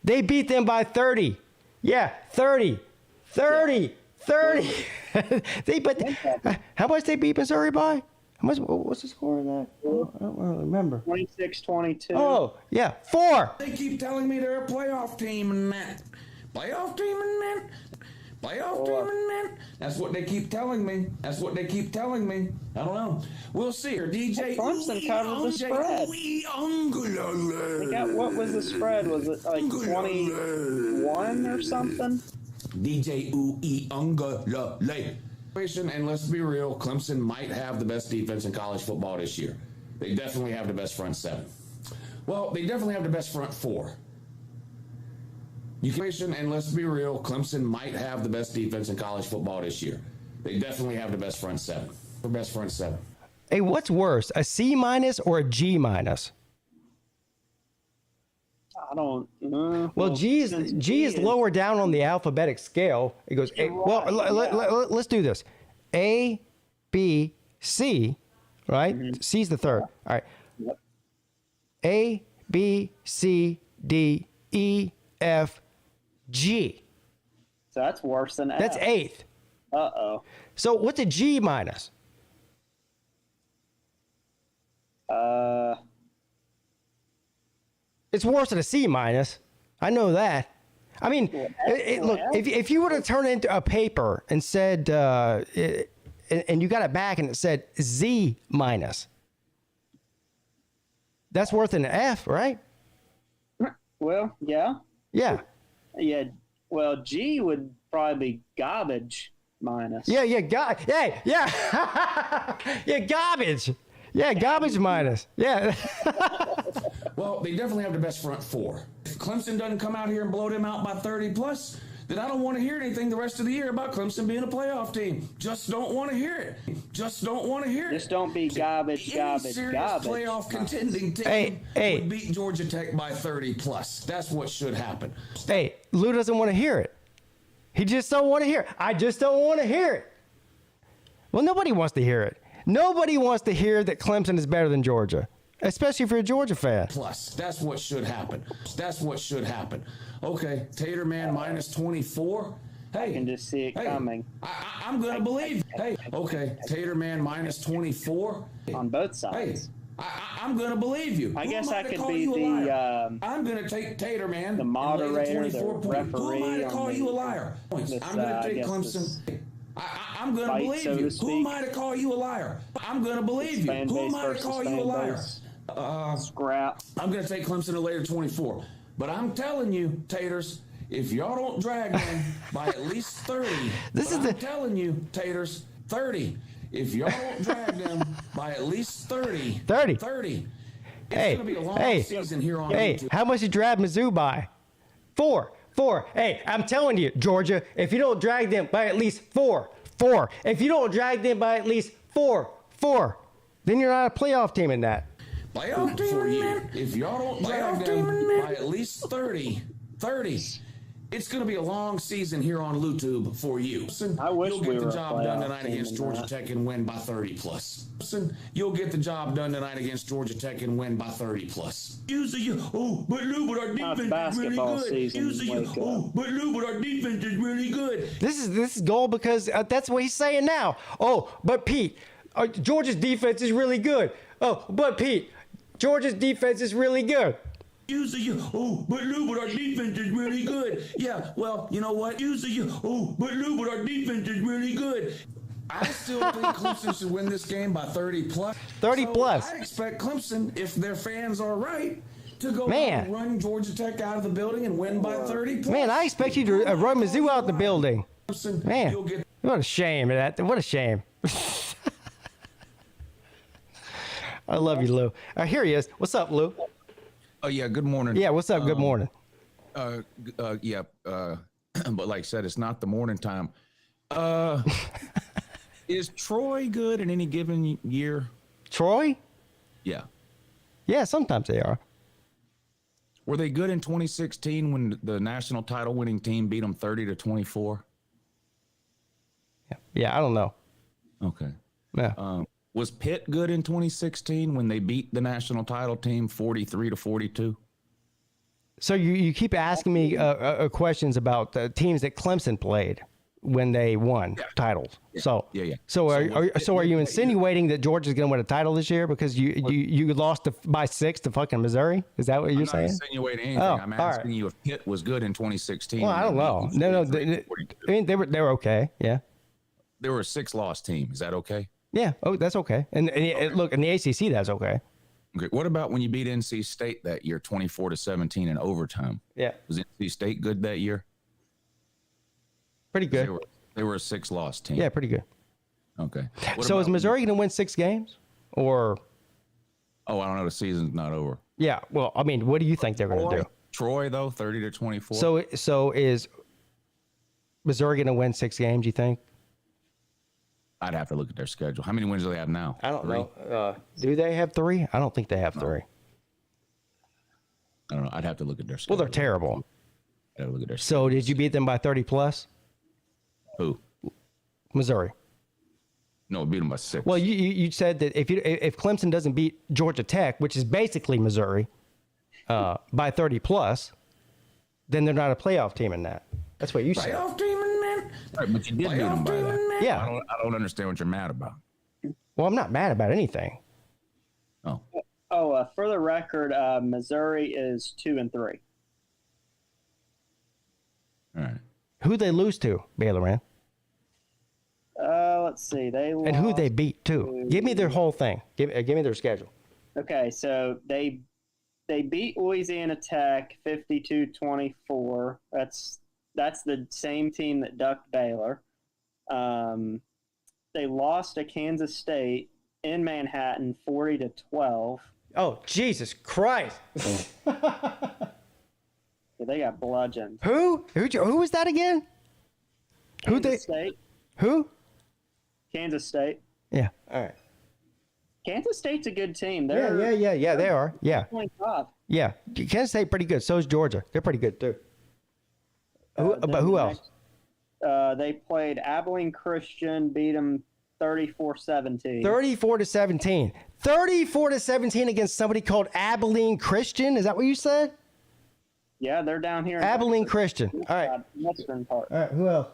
They beat them by 30. Yeah, 30. How much they beat Missouri by? What's the score in that? I don't really remember. 26-22. Oh, yeah, 4. They keep telling me they're a playoff team and that. Playoff team and that. Playoff team and that. That's what they keep telling me. I don't know. We'll see. DJ Clemson covered the spread. They got, what was the spread? Was it like 21 or something? DJ Ungulale. And let's be real, Clemson might have the best defense in college football this year. They definitely have the best front 7. Well, they definitely have the best front 4. And let's be real, Clemson might have the best defense in college football this year. They definitely have the best front 7. The best front 7. Hey, what's worse, a C- or a G-? I don't know. Well, G is lower down on the alphabetic scale. It goes, let's do this. A, B, C, right? C's the third. All right. Yep. A, B, C, D, E, F, G. So that's worse than F. That's 8th. Uh-oh. So what's a G-? It's worse than a C-. I know that. I mean, look, if you were to turn it into a paper and said, and you got it back and it said Z-, that's worth an F, right? Well, yeah. Yeah. Yeah. Well, G would probably be garbage minus. Yeah. Yeah, garbage. Yeah, garbage minus. Yeah. Well, they definitely have the best front 4. If Clemson doesn't come out here and blow them out by 30 plus, then I don't want to hear anything the rest of the year about Clemson being a playoff team. Just don't want to hear it. Just don't be garbage. Playoff contending team would beat Georgia Tech by 30 plus. That's what should happen. Hey, Lou doesn't want to hear it. He just don't want to hear it. I just don't want to hear it. Well, nobody wants to hear it. Nobody wants to hear that Clemson is better than Georgia, especially if you're a Georgia fan. Plus, that's what should happen. Okay, Tater Man minus 24. Hey, I can just see it coming. I'm going to believe. Hey, okay, Tater Man minus 24. On both sides. Hey, I'm going to believe you. I guess I could be the I'm going to take Tater Man, the moderator, the referee. Who am I to call you a liar? I'm going to take Clemson. I'm going to believe you. Who am I to call you a liar? I'm going to believe you. Who am I to call you a liar? Scrap. I'm going to take Clemson to later 24. But I'm telling you, Taters, if y'all don't drag them by at least 30, I'm telling you, Taters, 30. If y'all don't drag them by at least 30. 30. It's going to be a long season here on YouTube. How much you drag Mizzou by? 4. Hey, I'm telling you, Georgia, if you don't drag them by at least 4. If you don't drag them by at least 4, then you're not a playoff team in that. Playoff team for you. If y'all don't drag them by at least 30, it's going to be a long season here on YouTube for you. I wish you'll get the job done tonight against Georgia Tech and win by 30 plus. You'll get the job done tonight against Georgia Tech and win by 30 plus. But Lou, but our defense is really good. But Lou, but our defense is really good. This is gold because that's what he's saying now. Oh, but Pete, Georgia's defense is really good. Oh, but Pete, Georgia's defense is really good. But Lou, but our defense is really good. Yeah, well, you know what? But Lou, but our defense is really good. I still think Clemson should win this game by 30 plus. 30 plus. I expect Clemson, if their fans are right, to go out and run Georgia Tech out of the building and win by 30 plus. Man, I expect you to run Mizzou out the building. Man, what a shame. What a shame. I love you, Lou. Here he is. What's up, Lou? Oh, yeah, good morning. Yeah, what's up? Good morning. But like I said, it's not the morning time. Is Troy good in any given year? Troy? Yeah. Yeah, sometimes they are. Were they good in 2016 when the national title winning team beat them 30-24? Yeah, I don't know. Okay. Yeah. Was Pitt good in 2016 when they beat the national title team 43-42? So you keep asking me questions about the teams that Clemson played when they won titles. So are you insinuating that Georgia's going to win a title this year because you lost by 6 to fucking Missouri? Is that what you're saying? I'm not insinuating anything. I'm asking you if Pitt was good in 2016. Well, I don't know. No. I mean, they were okay. Yeah. They were a 6-loss team. Is that okay? Yeah. Oh, that's okay. And look, in the ACC, that's okay. Okay. What about when you beat NC State that year, 24-17 in overtime? Yeah. Was NC State good that year? Pretty good. They were a 6-loss team. Yeah, pretty good. Okay. So is Missouri going to win 6 games? Or? Oh, I don't know. The season's not over. Yeah. Well, I mean, what do you think they're going to do? Troy, though, 30-24. So is Missouri going to win 6 games, you think? I'd have to look at their schedule. How many wins do they have now? I don't know. Do they have 3? I don't think they have 3. I don't know. I'd have to look at their schedule. Well, they're terrible. I'd have to look at their schedule. So did you beat them by 30 plus? Who? Missouri. No, beat them by 6. Well, you said that if Clemson doesn't beat Georgia Tech, which is basically Missouri, by 30 plus, then they're not a playoff team in that. That's what you said. Playoff team in that? Right, but you did beat them by that. Yeah. I don't understand what you're mad about. Well, I'm not mad about anything. Oh. For the record, Missouri is 2-3. All right. Who'd they lose to, Baylor, man? Let's see. They lost and who they beat too. Give me their whole thing. Give me their schedule. Okay, so they beat Louisiana Tech 52-24. That's the same team that ducked Baylor. They lost to Kansas State in Manhattan 40-12. Oh, Jesus Christ. They got bludgeoned. Who was that again? Kansas State. Who? Kansas State. Yeah. All right. Kansas State's a good team. Yeah, they are. Yeah. 25. Yeah. Kansas State pretty good. So is Georgia. They're pretty good too. But who else? They played Abilene Christian, beat them 34-17. 34-17. 34-17 against somebody called Abilene Christian. Is that what you said? Yeah, they're down here. Abilene Christian. All right. Western part. All right. Who else?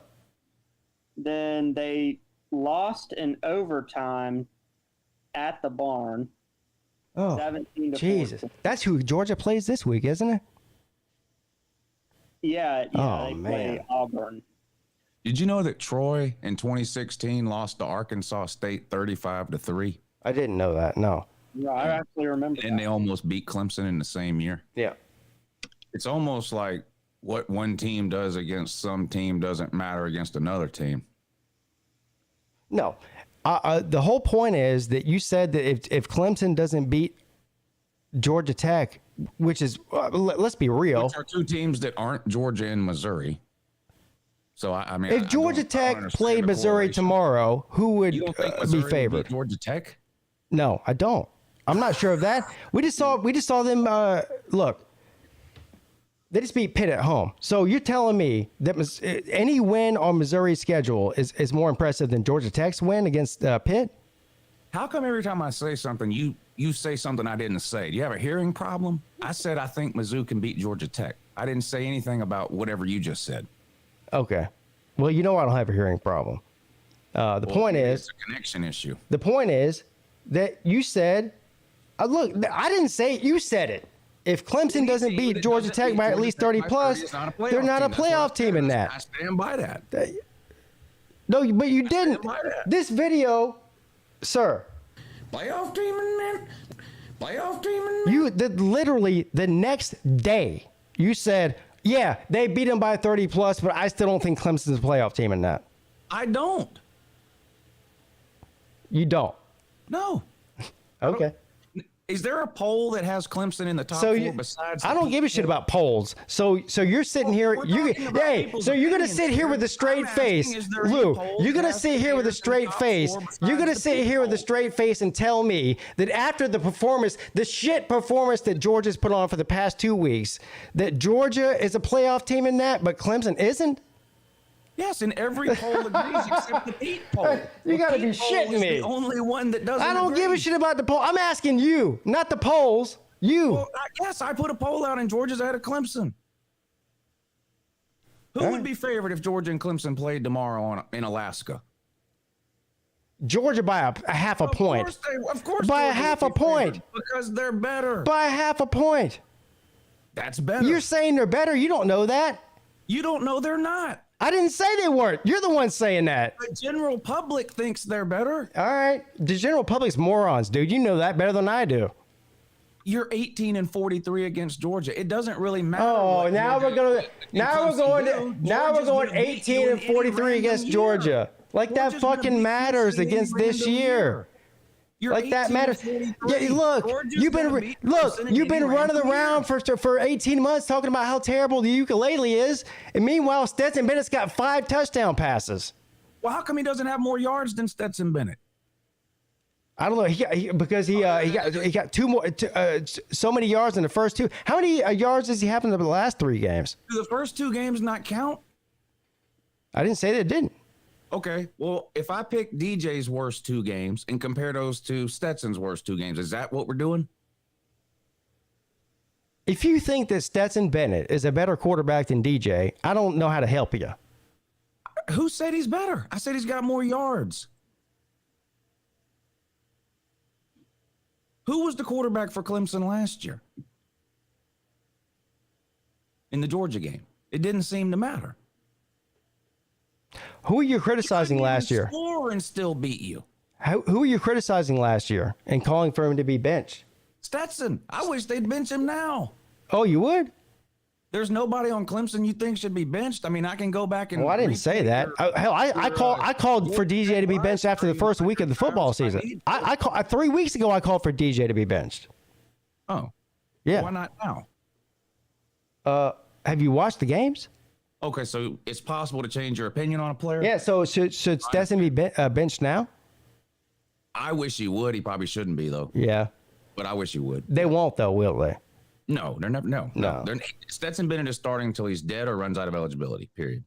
Then they lost in overtime at the barn. Oh, 17-14. Jesus. That's who Georgia plays this week, isn't it? Yeah, they play Auburn. Did you know that Troy in 2016 lost to Arkansas State 35-3? I didn't know that. No. Yeah, I actually remember. And they almost beat Clemson in the same year. Yeah. It's almost like what one team does against some team doesn't matter against another team. No. The whole point is that you said that if Clemson doesn't beat Georgia Tech, which is, let's be real. Which are 2 teams that aren't Georgia and Missouri. So, I mean. If Georgia Tech played Missouri tomorrow, who would be favored? Georgia Tech? No, I don't. I'm not sure of that. We just saw them, look. They just beat Pitt at home. So you're telling me that any win on Missouri's schedule is more impressive than Georgia Tech's win against Pitt? How come every time I say something, you say something I didn't say? Do you have a hearing problem? I said I think Mizzou can beat Georgia Tech. I didn't say anything about whatever you just said. Okay. Well, you know I don't have a hearing problem. The point is, it's a connection issue. The point is that you said, look, I didn't say it. You said it. If Clemson doesn't beat Georgia Tech by at least 30 plus, they're not a playoff team in that. I stand by that. No, but you didn't. This video, sir. Playoff team in that. Playoff team in that. You literally the next day you said, yeah, they beat them by 30 plus, but I still don't think Clemson's a playoff team in that. I don't. You don't. No. Okay. Is there a poll that has Clemson in the top four besides? I don't give a shit about polls. So you're sitting here. So you're gonna sit here with a straight face, Lou. You're gonna sit here with a straight face. You're gonna sit here with a straight face and tell me that after the performance, the shit performance that Georgia's put on for the past 2 weeks, that Georgia is a playoff team in that, but Clemson isn't. Yes, and every poll agrees except the Peete poll. You gotta be shitting me. The only one that doesn't. I don't give a shit about the poll. I'm asking you, not the polls. You. Well, yes, I put a poll out and Georgia's ahead of Clemson. Who would be favored if Georgia and Clemson played tomorrow in Alaska? Georgia by a half a point. Of course. By a half a point. Because they're better. By a half a point. That's better. You're saying they're better. You don't know that. You don't know they're not. I didn't say they weren't. You're the one saying that. The general public thinks they're better. All right. The general public's morons, dude. You know that better than I do. You're 18-43 against Georgia. It doesn't really matter. Oh, now we're going 18-43 against Georgia. Like that fucking matters against this year. Like that matters. Yeah, look, you've been running around for 18 months talking about how terrible the ukulele is, and meanwhile Stetson Bennett's got 5 touchdown passes. Well, how come he doesn't have more yards than Stetson Bennett? I don't know. Because he got 2 more, so many yards in the first 2. How many yards does he have in the last 3 games? Do the first 2 games not count? I didn't say that it didn't. Okay, well, if I pick DJ's worst 2 games and compare those to Stetson's worst 2 games, is that what we're doing? If you think that Stetson Bennett is a better quarterback than DJ, I don't know how to help you. Who said he's better? I said he's got more yards. Who was the quarterback for Clemson last year? In the Georgia game. It didn't seem to matter. Who are you criticizing last year? Score and still beat you. Who are you criticizing last year and calling for him to be benched? Stetson. I wish they'd bench him now. Oh, you would? There's nobody on Clemson you think should be benched. I mean, I can go back and. Well, I didn't say that. I called for DJ to be benched after the first week of the football season. 3 weeks ago, I called for DJ to be benched. Oh. Yeah. Why not now? Have you watched the games? Okay, so it's possible to change your opinion on a player? Yeah, so should Stetson be benched now? I wish he would. He probably shouldn't be, though. Yeah. But I wish he would. They won't, though, will they? No, they're never. No. Stetson Bennett is starting until he's dead or runs out of eligibility, period.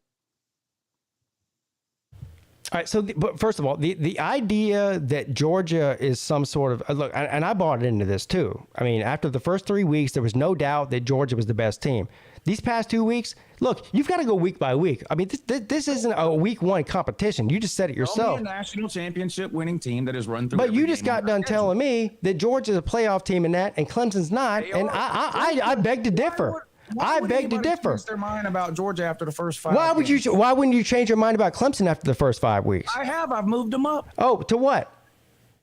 All right, but first of all, the idea that Georgia is some sort of look, and I bought into this too. I mean, after the first 3 weeks, there was no doubt that Georgia was the best team. These past 2 weeks, look, you've got to go week by week. I mean, this isn't a week 1 competition. You just said it yourself. Only a national championship winning team that has run through. But you just got done telling me that Georgia's a playoff team in that, and Clemson's not, and I beg to differ. I beg to differ. Change their mind about Georgia after the first 5 Why games? Why wouldn't you change your mind about Clemson after the first 5 weeks? I have. I've moved them up. Oh, to what?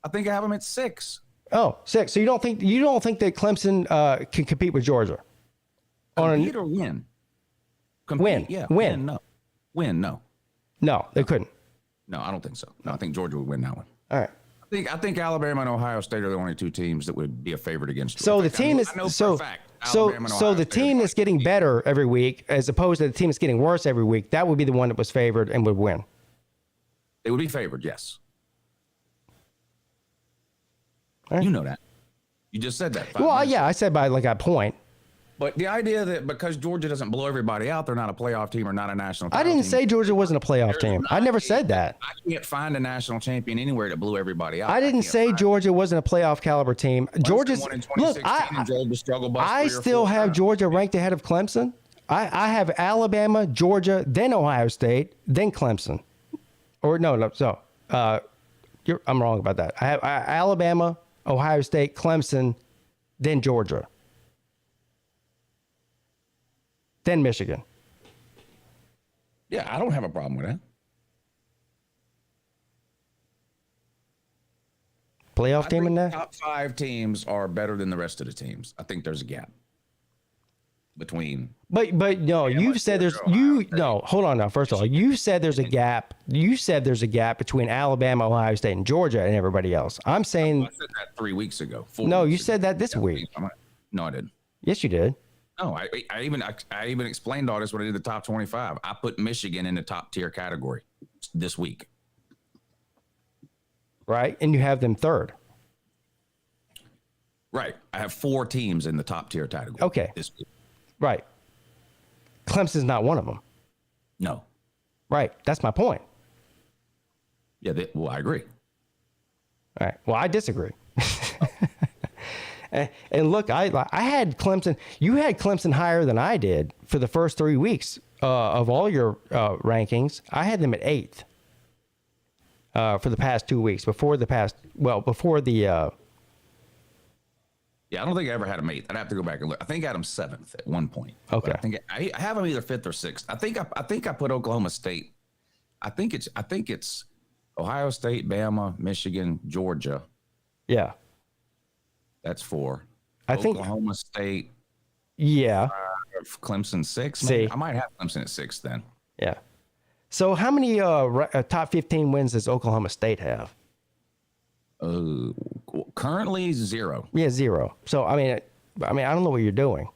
I think I have them at 6. Oh, 6. So you don't think that Clemson can compete with Georgia? Compete or win? Win. Yeah. Win. No. Win. No. No, they couldn't. No, I don't think so. No, I think Georgia would win that one. All right. I think Alabama and Ohio State are the only 2 teams that would be a favorite against Georgia. So the team is the team that's getting better every week, as opposed to the team that's getting worse every week. That would be the one that was favored and would win. They would be favored, yes. Right. You know that. You just said that. Well, yeah, I said by like a point. But the idea that because Georgia doesn't blow everybody out, they're not a playoff team or not a national title I didn't team. say Georgia wasn't a playoff team. I never said that. I can't find a national champion anywhere that blew everybody out. I didn't say Georgia wasn't a playoff caliber team. Georgia's look. I still have Georgia ranked ahead of Clemson. I have Alabama, Georgia, then Ohio State, then Clemson. Or no. So I'm wrong about that. I have Alabama, Ohio State, Clemson, then Georgia, then Michigan. Yeah, I don't have a problem with that. Playoff team in the that? Top 5 teams are better than the rest of the teams. I think there's a gap between. But no, you've said there's hold on now. First of all, you said there's a gap. You said there's a gap between Alabama, Ohio State, and Georgia, and everybody else. I'm saying. I said that 3 weeks ago. No, you said that this week. No, I didn't. Yes, you did. No, I even explained all this when I did the top 25. I put Michigan in the top tier category this week. Right, and you have them third. Right, I have 4 teams in the top tier category. Okay. This week. Right. Clemson's not one of them. No. Right, that's my point. Yeah, well, I agree. All right. Well, I disagree. And look, I had Clemson. You had Clemson higher than I did for the first 3 weeks of all your rankings. I had them at 8th for the past 2 weeks. Before the. Yeah, I don't think I ever had them 8th. I'd have to go back and look. I think I had them 7th at one point. Okay. But I think I have them either 5th or 6th. I think I put Oklahoma State. I think it's Ohio State, Bama, Michigan, Georgia. Yeah. That's 4. I think Oklahoma State. Yeah. Clemson 6. See, I might have Clemson at 6 then. Yeah. So how many top 15 wins does Oklahoma State have? Currently 0. Yeah, 0. So I mean, I don't know what you're doing.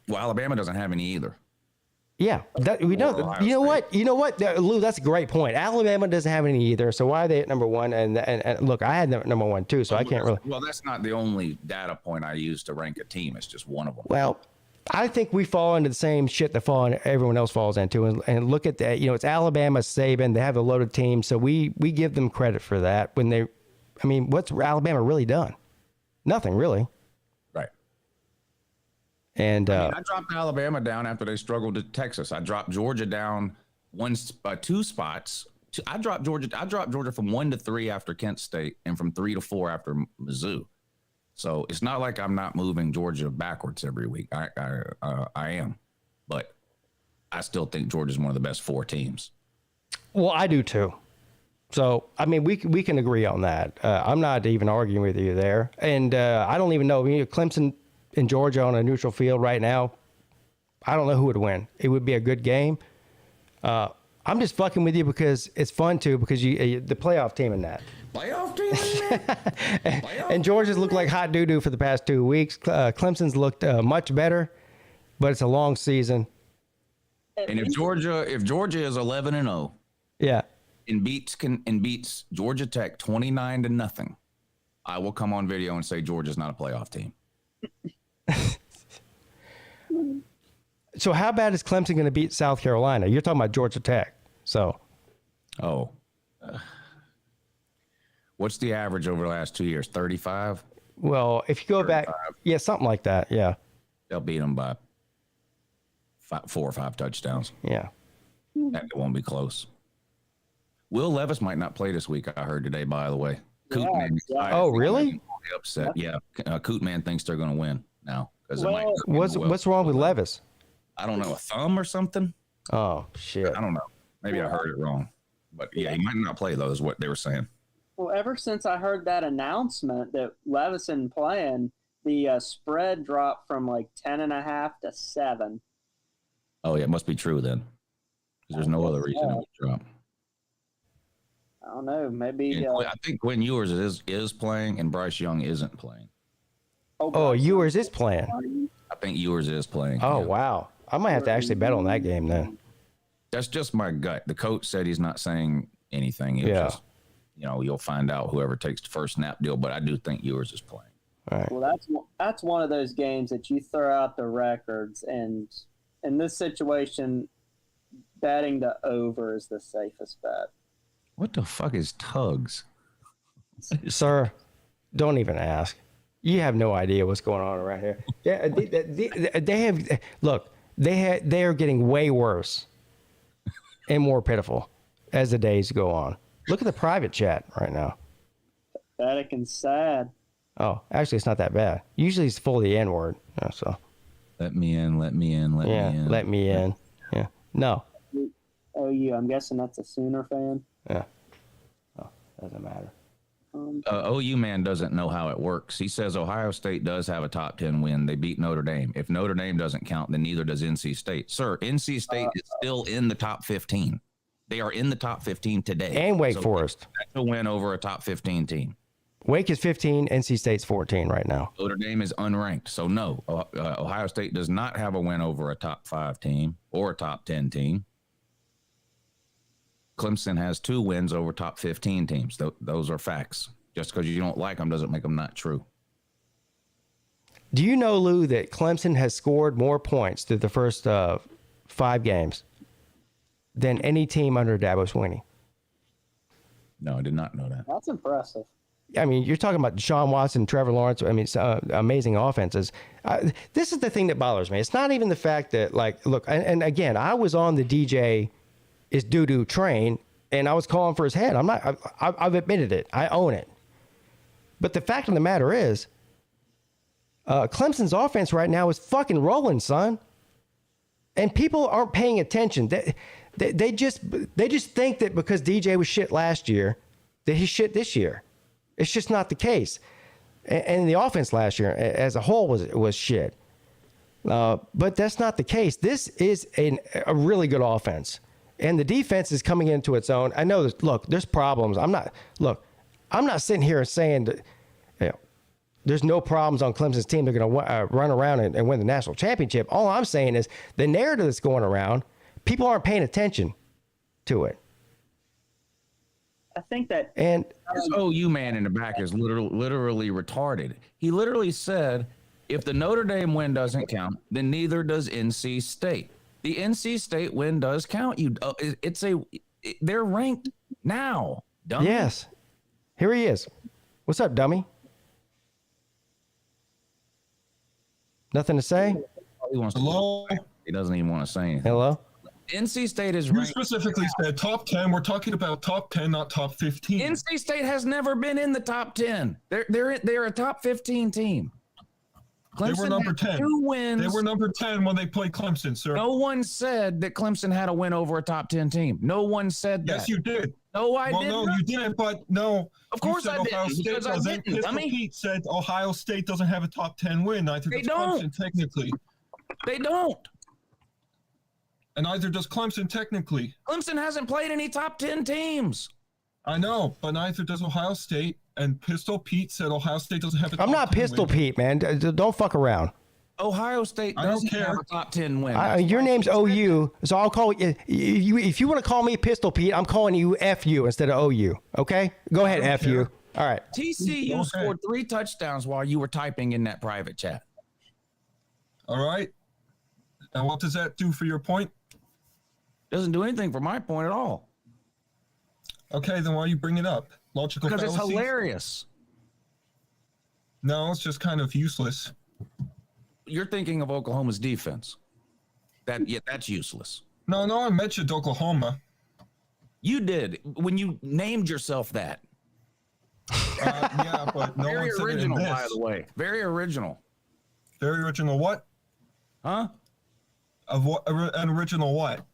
Well, Alabama doesn't have any either. Yeah, that we know. You know what, Lou? That's a great point. Alabama doesn't have any either. So why are they at number 1? And look, I had them at number 1 too. So I can't really. Well, that's not the only data point I use to rank a team. It's just one of them. Well, I think we fall into the same shit that everyone else falls into. And look at that. It's Alabama, Saban. They have a loaded team, so we give them credit for that. What's Alabama really done? Nothing really. Right. And I dropped Alabama down after they struggled at Texas. I dropped Georgia down 2 spots. I dropped Georgia from 1 to 3 after Kent State and from 3 to 4 after Mizzou. So it's not like I'm not moving Georgia backwards every week. I am, but I still think Georgia's one of the best 4 teams. Well, I do too. So, we can agree on that. I'm not even arguing with you there. And I don't even know. Clemson and Georgia on a neutral field right now, I don't know who would win. It would be a good game. I'm just fucking with you because it's fun too, because you the playoff team in that. Playoff team? And Georgia's looked like hot doo-doo for the past 2 weeks. Clemson's looked much better, but it's a long season. And if Georgia is 11-0, yeah, and beats Georgia Tech 29-0, I will come on video and say Georgia's not a playoff team. So how bad is Clemson going to beat South Carolina? You're talking about Georgia Tech. So, what's the average over the last 2 years? 35. Well, if you go 35. Back, yeah, something like that. Yeah, they'll beat them by 4 or 5 touchdowns. Yeah, that won't be close. Will Levis might not play this week. I heard today, by the way. Kootman, oh, really? Upset. Yeah, Kootman thinks they're going to win now. What's wrong with Levis? I don't know, a thumb or something. Oh shit! I don't know. Maybe I heard it wrong, but yeah, he might not play though. Is what they were saying. Well, ever since I heard that announcement that Levis isn't playing, the spread dropped from like 10.5 to 7. Oh yeah, it must be true then, because there's no other reason it would drop. I don't know. Maybe. I think Quinn Ewers is playing, and Bryce Young isn't playing. Oh, Ewers is playing. I think Ewers is playing. Oh wow! I might have to actually bet on that game then. That's just my gut. The coach said he's not saying anything. Just, you'll find out whoever takes the first snap deal. But I do think Ewers is playing. All right. Well, that's one of those games that you throw out the records, and in this situation, betting the over is the safest bet. What the fuck is Tugs? Sir, don't even ask. You have no idea what's going on around here. They have look. They are getting way worse and more pitiful as the days go on. Look at the private chat right now. Pathetic and sad. Oh, actually, it's not that bad. Usually it's full of the N-word. So. Let me in. Let me in. Let me in. Let me in. Yeah. No. OU, I'm guessing that's a Sooner fan. Yeah. Oh, doesn't matter. OU man doesn't know how it works. He says Ohio State does have a top 10 win. They beat Notre Dame. If Notre Dame doesn't count, then neither does NC State. Sir, NC State is still in the top 15. They are in the top 15 today. And Wake Forest. That's a win over a top 15 team. Wake is 15. NC State's 14 right now. Notre Dame is unranked. So, no, Ohio State does not have a win over a top 5 team or a top 10 team. Clemson has 2 wins over top 15 teams. Those are facts. Just because you don't like them doesn't make them not true. Do you know, Lou, that Clemson has scored more points through the first 5 games than any team under Dabo Swinney? No, I did not know that. That's impressive. I mean, you're talking about Deshaun Watson, Trevor Lawrence. I mean, amazing offenses. This is the thing that bothers me. It's not even the fact that, like, look, and again, I was on the DJ is doo-doo train, and I was calling for his head. I've admitted it. I own it. But the fact of the matter is, Clemson's offense right now is fucking rolling, son. And people aren't paying attention. They just think that because DJ was shit last year, that he's shit this year. It's just not the case. And the offense last year as a whole was shit. But that's not the case. This is a really good offense. And the defense is coming into its own. I know, there's problems. I'm not sitting here saying that there's no problems on Clemson's team. They're going to run around and win the national championship. All I'm saying is the narrative that's going around, people aren't paying attention to it. I think that... And this OU man in the back is literally retarded. He literally said, if the Notre Dame win doesn't count, then neither does NC State. The NC State win does count. They're ranked now. Dummy. Yes. Here he is. What's up, dummy? Nothing to say? Hello? He doesn't even want to say anything. Hello? NC State is You ranked. specifically said top 10. We're talking about top 10, not top 15. NC State has never been in the top 10. They're a top 15 team. Clemson they were number 10. 2 wins. They were number 10 when they played Clemson, sir. No one said that Clemson had a win over a top 10 team. No one said that. Yes, you did. No, I didn't. No, you didn't, but no. Of course I Ohio didn't, State because I doesn't. didn't, dummy. Peete said Ohio State doesn't have a top 10 win. Neither does Clemson, technically. They don't. And neither does Clemson, technically. Clemson hasn't played any top 10 teams. I know, but neither does Ohio State. And Pistol Pete said Ohio State doesn't have a top 10 I'm not Pistol win. Pete, man. Don't fuck around. Ohio State doesn't have a top 10 win. Your name's OU, so I'll call you. If you want to call me Pistol Pete, I'm calling you FU instead of OU. Okay? Go ahead, FU. All right. TCU scored 3 touchdowns while you were typing in that private chat. All right. And what does that do for your point? Doesn't do anything for my point at all. Okay, then why you bring it up? Logical Because fallacies? it's hilarious. No, it's just kind of useless. You're thinking of Oklahoma's defense. That's useless. No, I mentioned Oklahoma. You did when you named yourself that. Yeah, but no Very one said original, it in this. by the way. Very original. Very original what? Huh? Of what? An original what?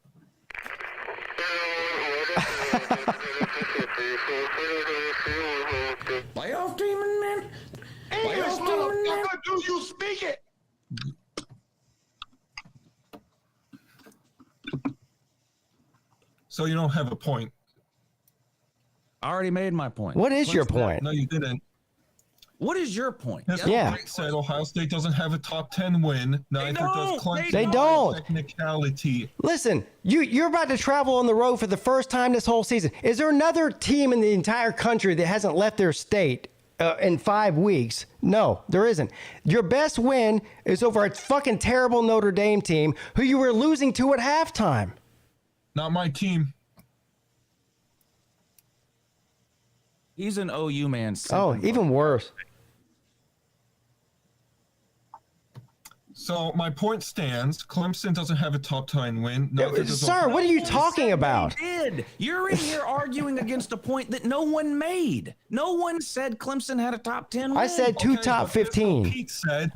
Playoff team, man. English, motherfucker, do you speak it? So you don't have a point. I already made my point. What is your point? No, you didn't. What is your point? Yeah. Said Ohio State doesn't have a top 10 win. Neither does Clemson. They don't. Technicality. Listen, you're about to travel on the road for the first time this whole season. Is there another team in the entire country that hasn't left their state in 5 weeks? No, there isn't. Your best win is over a fucking terrible Notre Dame team who you were losing to at halftime. Not my team. He's an OU man. Oh, even worse. So my point stands. Clemson doesn't have a top 10 win. Sir, what are you talking about? You're in here arguing against a point that no one made. No one said Clemson had a top 10 win. I said two top 15.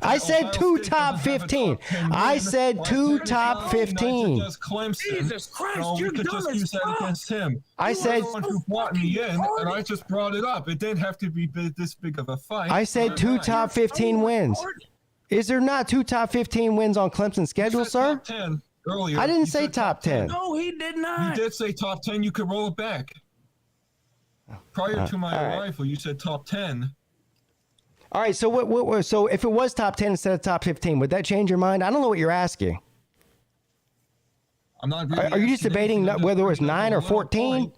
I said two top 15. I said two top 15. Jesus Christ, you're dumb as fuck. Against him. I said who brought me in, and I just brought it up. It didn't have to be this big of a fight. I said two top 15 wins. Is there not two top 15 wins on Clemson's schedule, sir? Top 10 earlier. I didn't say top 10. No, he did not. You did say top 10. You could roll it back. Prior to my arrival, you said top 10. All right. So so if it was top 10 instead of top 15, would that change your mind? I don't know what you're asking. I'm not. Really are you just debating whether it was 9 or 14?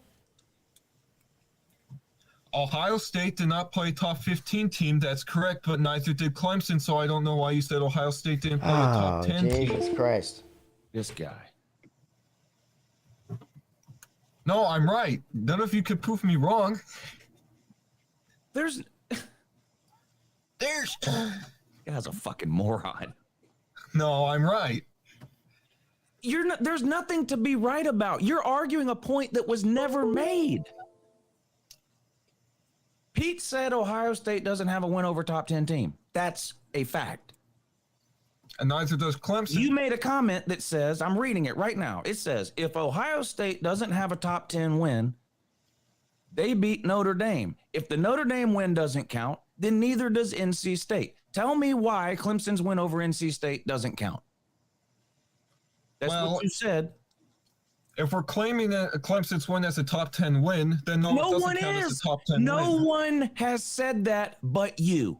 Ohio State did not play top 15 team. That's correct, but neither did Clemson. So I don't know why you said Ohio State didn't play a top 10 team. Jesus Christ! This guy. No, I'm right. None of you could prove me wrong. This guy's a fucking moron. No, I'm right. There's nothing to be right about. You're arguing a point that was never made. Pete said Ohio State doesn't have a win over top 10 team. That's a fact. And neither does Clemson. You made a comment that says, I'm reading it right now. It says, if Ohio State doesn't have a top 10 win, they beat Notre Dame. If the Notre Dame win doesn't count, then neither does NC State. Tell me why Clemson's win over NC State doesn't count. That's what you said. If we're claiming that Clemson's win as a top 10 win, then no, it doesn't count as a top 10 win. No one has said that but you.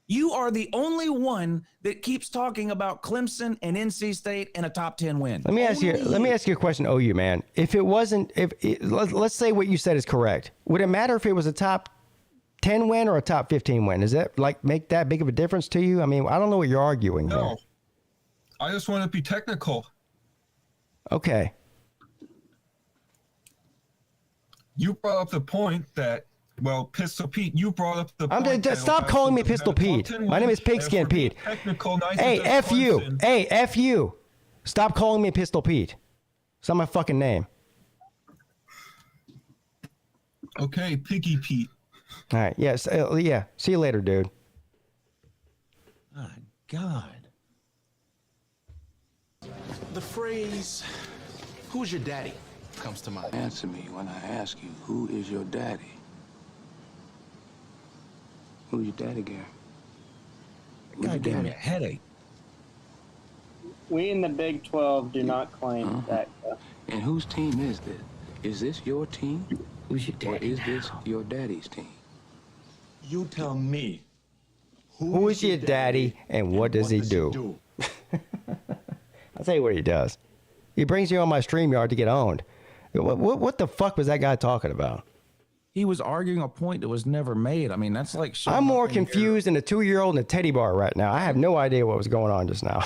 You are the only one that keeps talking about Clemson and NC State and a top 10 win. Let me ask you a question, OU man. If it wasn't, let's say what you said is correct. Would it matter if it was a top 10 win or a top 15 win? Does that make that big of a difference to you? I mean, I don't know what you're arguing here. No. I just want to be technical. Okay. You brought up the point that, Pistol Pete, you brought up the point. Stop calling me Pistol Pete. My name is Pigskin Pete. Hey, F you. Hey, F you. Stop calling me Pistol Pete. It's not my fucking name. Okay, Piggy Pete. All right. Yes. Yeah. See you later, dude. My God. The phrase, who's your daddy, comes to mind. Answer me when I ask you, who is your daddy? Who's your daddy, Gary? God gave me a headache. We in the Big 12 do not claim that. And whose team is this? Is this your team? Who's your daddy? Or is this your daddy's team? You tell me. Who is your daddy and what does he do? I'll tell you what he does. He brings you on my StreamYard to get owned. What the fuck was that guy talking about? He was arguing a point that was never made. I mean, that's like... I'm more confused than a 2-year-old in a teddy bar right now. I have no idea what was going on just now.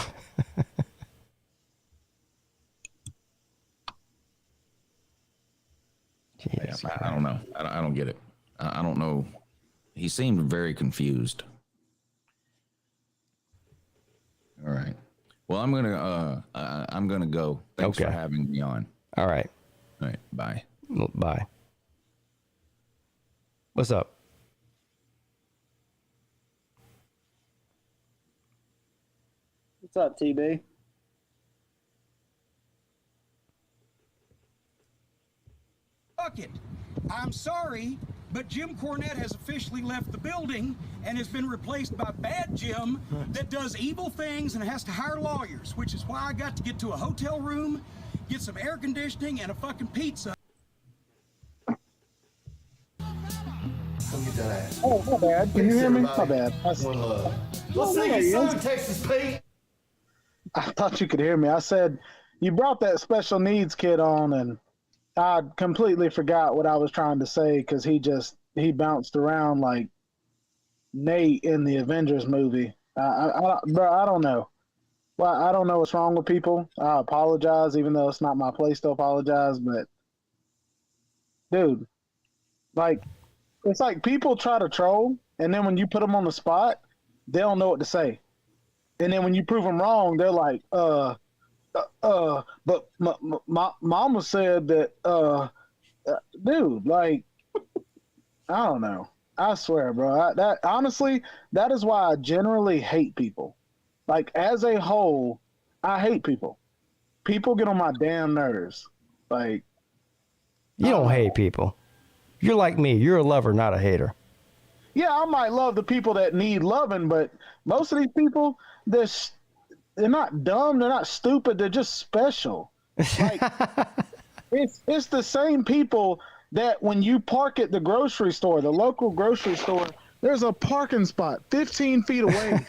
Yeah, I don't know. I don't get it. I don't know. He seemed very confused. All right. Well, I'm gonna go. Thanks for having me on. All right. All right. Bye. Bye. What's up? What's up, TB? Fuck it. I'm sorry, but Jim Cornette has officially left the building and has been replaced by Bad Jim that does evil things and has to hire lawyers, which is why I got to get to a hotel room, get some air conditioning, and a fucking pizza. Oh, my bad. Can you hear me? My bad. Let's sing a song, Texas Pete. I thought you could hear me. I said, you brought that special needs kid on, and I completely forgot what I was trying to say because he bounced around like Nate in the Avengers movie. Bro, I don't know. Well, I don't know what's wrong with people. I apologize, even though it's not my place to apologize. But, dude, like, it's like people try to troll, and then when you put them on the spot, they don't know what to say. And then when you prove them wrong, they're like, but my mama said that, dude, like, I don't know. I swear, bro. Honestly, that is why I generally hate people. Like, as a whole, I hate people. People get on my damn nerves. Like, you don't hate people. You're like me. You're a lover, not a hater. Yeah, I might love the people that need loving, but most of these people, they're not dumb. They're not stupid. They're just special. Like, it's the same people that when you park at the grocery store, the local grocery store, there's a parking spot 15 feet away,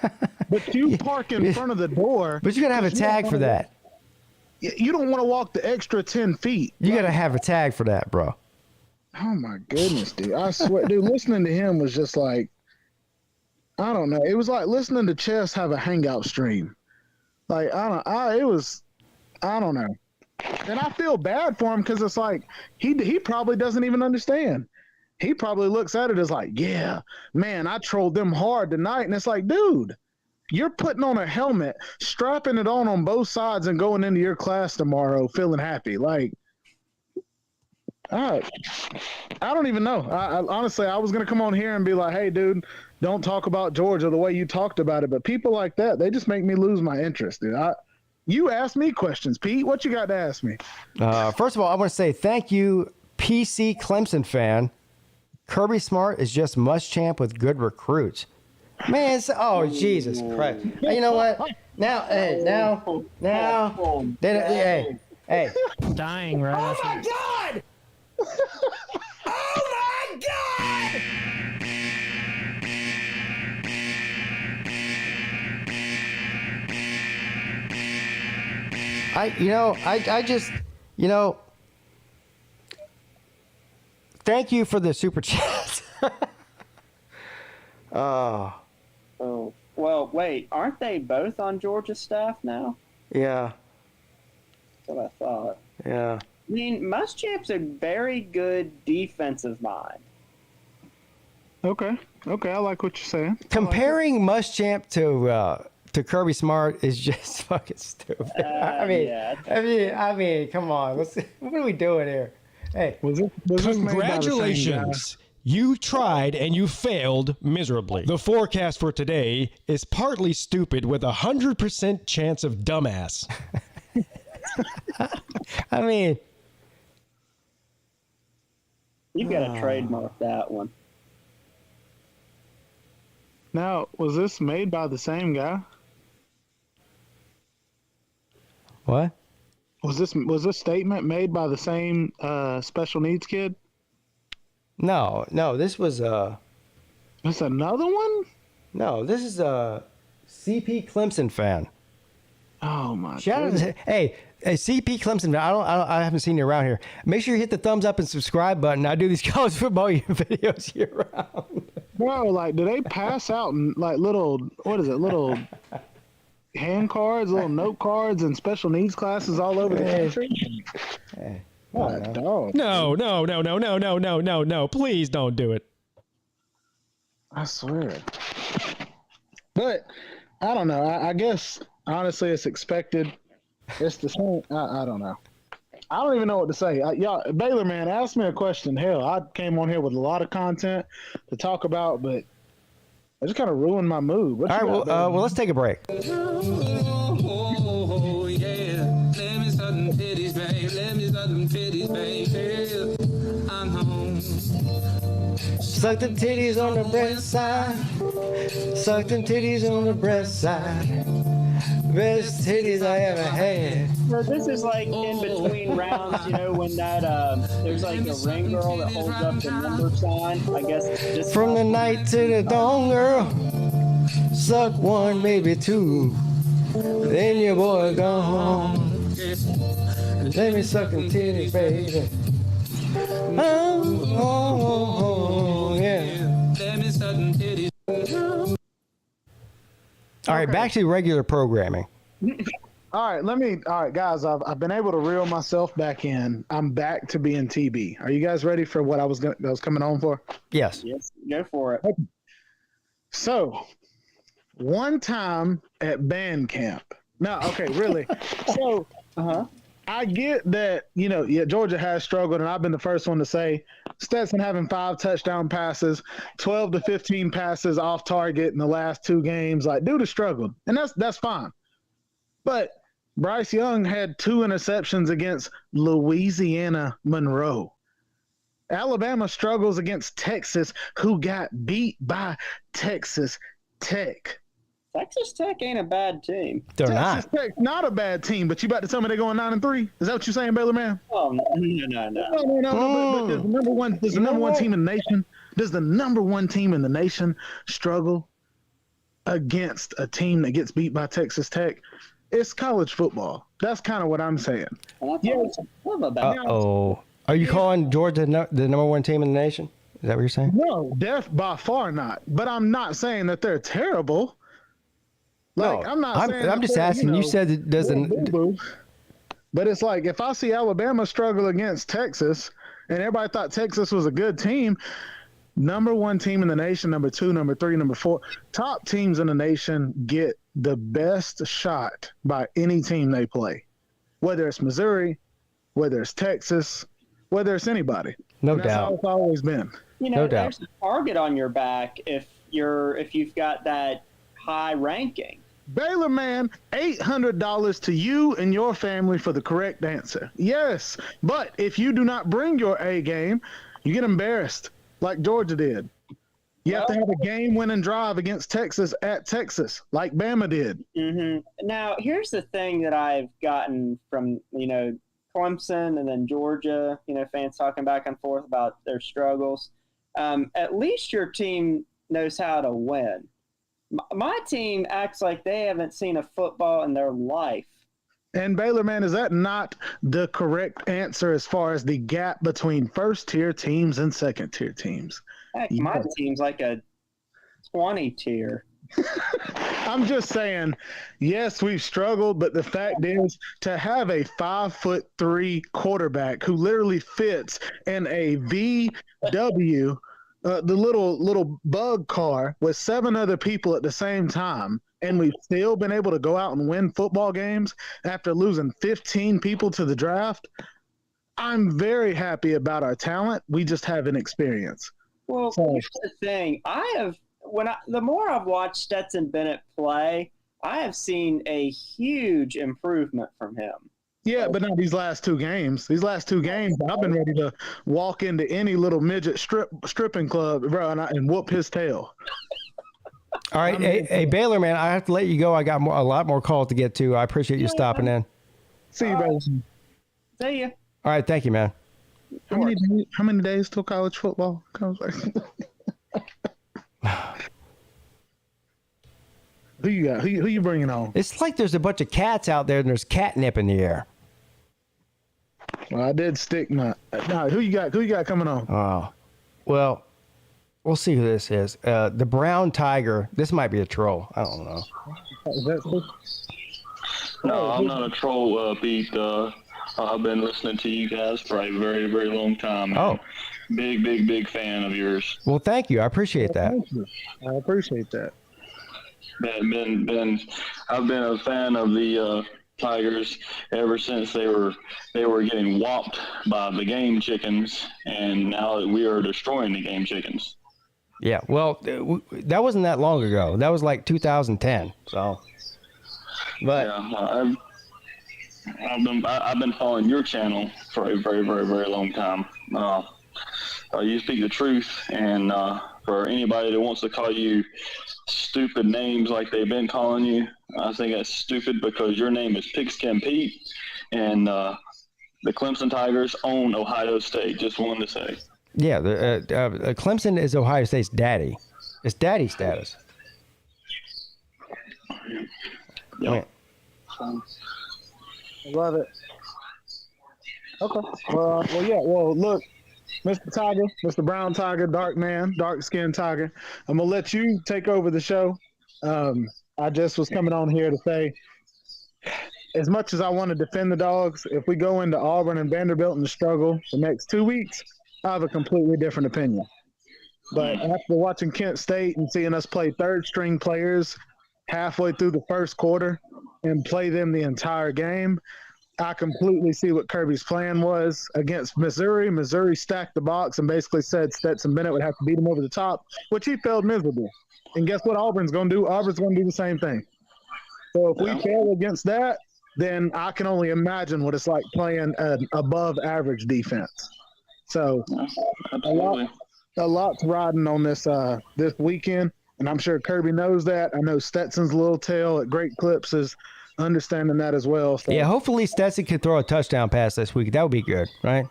but you park in front of the door. But you got to have a tag for that. You don't want to walk the extra 10 feet. You got to have a tag for that, bro. Oh, my goodness, dude. I swear, dude, listening to him was just like, I don't know. It was like listening to Chess have a hangout stream. Like, I don't know. And I feel bad for him because it's like he probably doesn't even understand. He probably looks at it as like, yeah, man, I trolled them hard tonight. And it's like, dude, you're putting on a helmet, strapping it on both sides and going into your class tomorrow feeling happy. Like, I don't even know. I honestly, I was going to come on here and be like, hey, dude, don't talk about Georgia the way you talked about it. But people like that, they just make me lose my interest, dude. You ask me questions, Pete. What you got to ask me? First of all, I want to say thank you, PC Clemson fan. Kirby Smart is just Muschamp with good recruits. Man, oh, Jesus Christ. You know what? Now, hey. Dying, right? Oh, my God! Oh, my God! Thank you for the super chat. Oh, well, wait, aren't they both on Georgia's staff now? Yeah. That's what I thought. Yeah. I mean, Muschamp's a very good defensive mind. Okay, I like what you're saying. Comparing Muschamp to Kirby Smart is just fucking stupid. I mean, come on. What are we doing here? Hey, congratulations. You tried and you failed miserably. The forecast for today is partly stupid with 100% chance of dumbass. I mean, you got to trademark that one. Now, was this made by the same guy? What? Was this statement made by the same special needs kid? No, this was This another one? No, this is a CP Clemson fan. Oh my Shout out, hey, CP Clemson. I haven't seen you around here. Make sure you hit the thumbs up and subscribe button. I do these college football videos year round. Bro, like, do they pass out like little hand cards, little note cards, and special needs classes all over the country? Hey. Dog. No. Please don't do it. I swear. But I don't know. I guess honestly, it's expected. It's the same. I don't know. I don't even know what to say. Y'all, Baylor, man, ask me a question. Hell, I came on here with a lot of content to talk about, but I just kind of ruined my mood. All right, well, let's take a break. Oh, yeah. Let me suck them titties, babe. Let me suck them titties, babe. Yeah, I'm home. Suck them titties on the breast side. Suck them titties on the breast side. Best titties I ever had. So this is like in between rounds, you know, when that there's like a ring girl that holds up the number sign. I guess just from the night to the dawn, girl. Suck one, maybe two. Then your boy gone. Let me suck them titties, baby. Oh, yeah. Let me suck them titties. All right, back to regular programming. All right, guys, I've been able to reel myself back in. I'm back to being TB. Are you guys ready for what I was coming on for? Yes. Yes, go for it. So, one time at band camp. No, okay, really. So I get that, Georgia has struggled, and I've been the first one to say Stetson having 5 touchdown passes, 12 to 15 passes off target in the last 2 games. Like, dude has struggled, and that's fine. But Bryce Young had 2 interceptions against Louisiana Monroe. Alabama struggles against Texas, who got beat by Texas Tech. Texas Tech ain't a bad team. They're Texas Tech not a bad team, but you about to tell me they're going 9-3? Is that what you're saying, Baylor man? Oh no. But does the number one team in the nation? Does the number one team in the nation struggle against a team that gets beat by Texas Tech? It's college football. That's kind of what I'm saying. Uh-oh. Are you calling Georgia the number one team in the nation? Is that what you're saying? No, by far not. But I'm not saying that they're terrible. Like, no, I'm not saying I'm just asking. You said it doesn't. But it's like, if I see Alabama struggle against Texas, and everybody thought Texas was a good team, number one team in the nation, number 2, number 3, number 4, top teams in the nation get the best shot by any team they play, whether it's Missouri, whether it's Texas, whether it's anybody. No and that's doubt. how it's always been. There's a target on your back if you've got that high ranking. Baylor man, $800 to you and your family for the correct answer. Yes, but if you do not bring your A game, you get embarrassed like Georgia did. You have to have a game-winning drive against Texas at Texas, like Bama did. Mm-hmm. Now, here's the thing that I've gotten from, Clemson and then Georgia, fans talking back and forth about their struggles. At least your team knows how to win. My team acts like they haven't seen a football in their life. And Baylor, man, is that not the correct answer as far as the gap between first-tier teams and second-tier teams? Heck, my team's like a 20 tier. I'm just saying, yes, we've struggled, but the fact is to have a 5'3" quarterback who literally fits in a VW, the little bug car with 7 other people at the same time, and we've still been able to go out and win football games after losing 15 people to the draft. I'm very happy about our talent. We just haven't experience. Well, here's the thing. The more I've watched Stetson Bennett play, I have seen a huge improvement from him. Yeah, but not these last 2 games. These last 2 games, I've been ready to walk into any little midget stripping club, bro, and whoop his tail. All right, hey, Baylor, man, I have to let you go. I got a lot more calls to get to. I appreciate you stopping in. See you, brother. See you. All right, thank you, man. How many days till college football comes back? Who you got? Who you bringing on? It's like there's a bunch of cats out there and there's catnip in the air. Well, I did stick my. No, who you got? Who you got coming on? Oh, well, we'll see who this is. The brown tiger. This might be a troll. I don't know. No, I'm not a troll, Pete. I've been listening to you guys for a very, very long time. Oh. Big fan of yours. Well, thank you. I appreciate that. Thank you. I appreciate that. I've been a fan of the Tigers ever since they were getting whopped by the game chickens, and now we are destroying the game chickens. Yeah, well, that wasn't that long ago. That was like 2010. So, but yeah, I've been following your channel for a very, very, very long time. You speak the truth, and for anybody that wants to call you stupid names like they've been calling you, I think that's stupid because your name is PigskinPeete, and the Clemson Tigers own Ohio State. Just wanted to say. Yeah, Clemson is Ohio State's daddy. It's daddy status. Yeah. I love it. Okay. Well, yeah. Well, look, Mr. Tiger, Mr. Brown Tiger, dark man, dark skinned tiger. I'm gonna let you take over the show. I just was coming on here to say, as much as I want to defend the Dogs, if we go into Auburn and Vanderbilt and struggle the next 2 weeks, I have a completely different opinion. But after watching Kent State and seeing us play third string players halfway through the first quarter and play them the entire game. I completely see what Kirby's plan was against Missouri. Missouri stacked the box and basically said Stetson Bennett would have to beat him over the top, which he failed miserably. And guess what Auburn's going to do? Auburn's going to do the same thing. So if we fail against that, then I can only imagine what it's like playing an above-average defense. So a lot's riding on this this weekend, and I'm sure Kirby knows that. I know Stetson's little tail at Great Clips is understanding that as well. So. Yeah, hopefully Stetson can throw a touchdown pass this week. That would be good, right?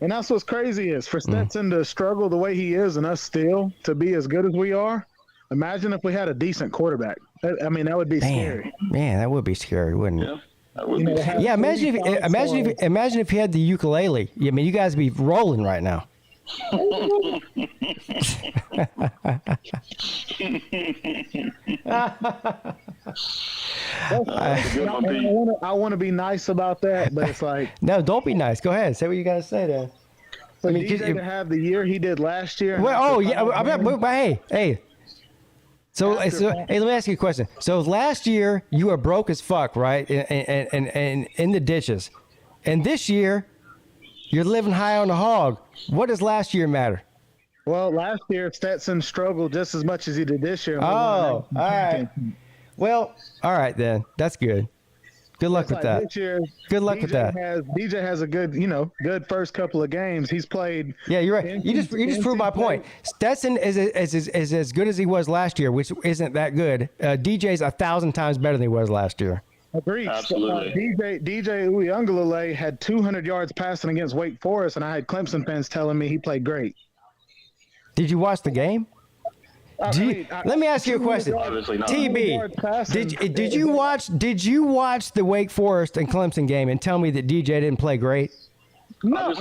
And that's what's crazy is for Stetson to struggle the way he is and us still to be as good as we are. Imagine if we had a decent quarterback. I mean, that would be scary. Man, that would be scary, wouldn't it? Yeah, that would be scary. Yeah, imagine if you had the ukulele. I mean, you guys would be rolling right now. I want to be nice about that, but it's like no, don't be nice. Go ahead, say what you got to say then. For DJ to have the year he did last year. Well, hey. So, let me ask you a question. So last year you were broke as fuck, right? And in the ditches, and this year you're living high on the hog. What does last year matter? Well, last year Stetson struggled just as much as he did this year. Oh, all right. Well, all right then. That's good. Good luck with that. This year, good luck with that. DJ has a good, good first couple of games. He's played. Yeah, you're right. You just proved my point. Stetson is as good as he was last year, which isn't that good. DJ's 1,000 times better than he was last year. Agreed. Absolutely. DJ Uiagalelei had 200 yards passing against Wake Forest, and I had Clemson fans telling me he played great. Did you watch the game? Let me ask you a question. Obviously not. TB, did you watch the Wake Forest and Clemson game and tell me that DJ didn't play great? No,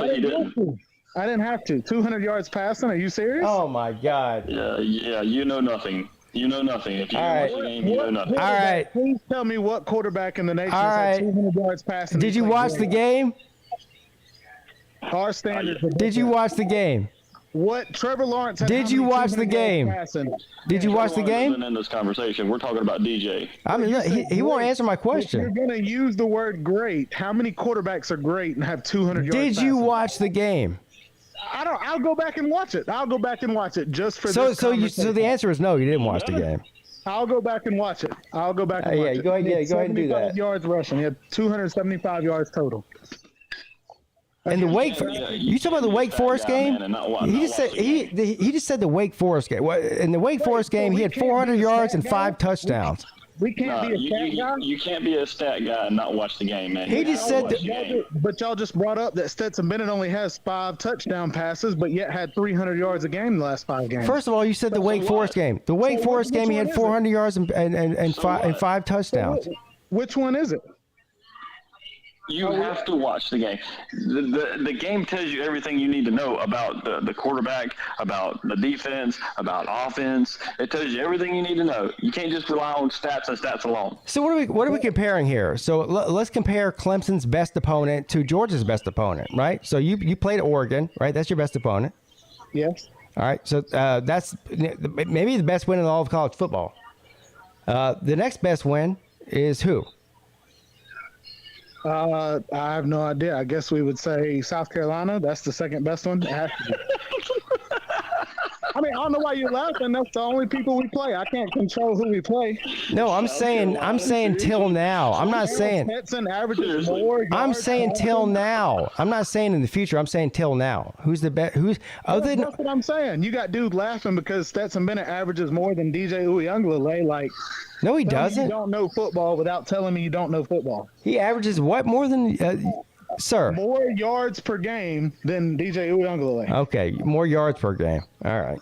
I didn't have to. 200 yards passing? Are you serious? Oh my God. Yeah, you know nothing. You know nothing. If you watch the game, you know nothing. All right. Please tell me what quarterback in the nation has had 200 yards passing. Did you watch the game? Our standards. Did you watch the game? What Trevor Lawrence had? Did you watch the game? Did you watch the game? In this conversation, we're talking about DJ. I mean, he won't answer my question. If you're going to use the word great, how many quarterbacks are great and have 200 yards? Did you watch the game? I'll go back and watch it. I'll go back and watch it just for this So the answer is no. You didn't watch the game. I'll go back and watch it. I'll go back and watch it. Go ahead and do that. Yards rushing. He had 275 yards total. And the you talking about the Wake Forest game? He just said the Wake Forest game. In the Wake Forest game, he had 400 yards and 5 touchdowns. We can't be a stat guy. You can't be a stat guy and not watch the game, man. He just said but y'all just brought up that Stetson Bennett only has 5 touchdown passes, but yet had 300 yards a game in the last 5 games. First of all, you said the Wake Forest game. The Wake Forest game, he had 400 yards and 5 touchdowns. Which one is it? You have to watch the game. The game tells you everything you need to know about the quarterback, about the defense, about offense. It tells you everything you need to know. You can't just rely on stats and stats alone. So what are we comparing here? So let's compare Clemson's best opponent to Georgia's best opponent, right? So you played Oregon, right? That's your best opponent. Yes. All right. So that's maybe the best win in all of college football. The next best win is who? I have no idea. I guess we would say South Carolina. That's the second best one. I mean, I don't know why you're laughing. That's the only people we play. I can't control who we play. No, I'm saying till now. I'm not saying. Averages more. I'm saying till now. I'm not saying in the future. I'm saying till now. Who's the best? That's what I'm saying. You got dude laughing because Stetson Bennett averages more than DJ Uiagalelei. Like, no, he doesn't. You don't know football without telling me you don't know football. He averages what more than? Sir. More yards per game than DJ Uiagalelei. Okay, more yards per game. All right.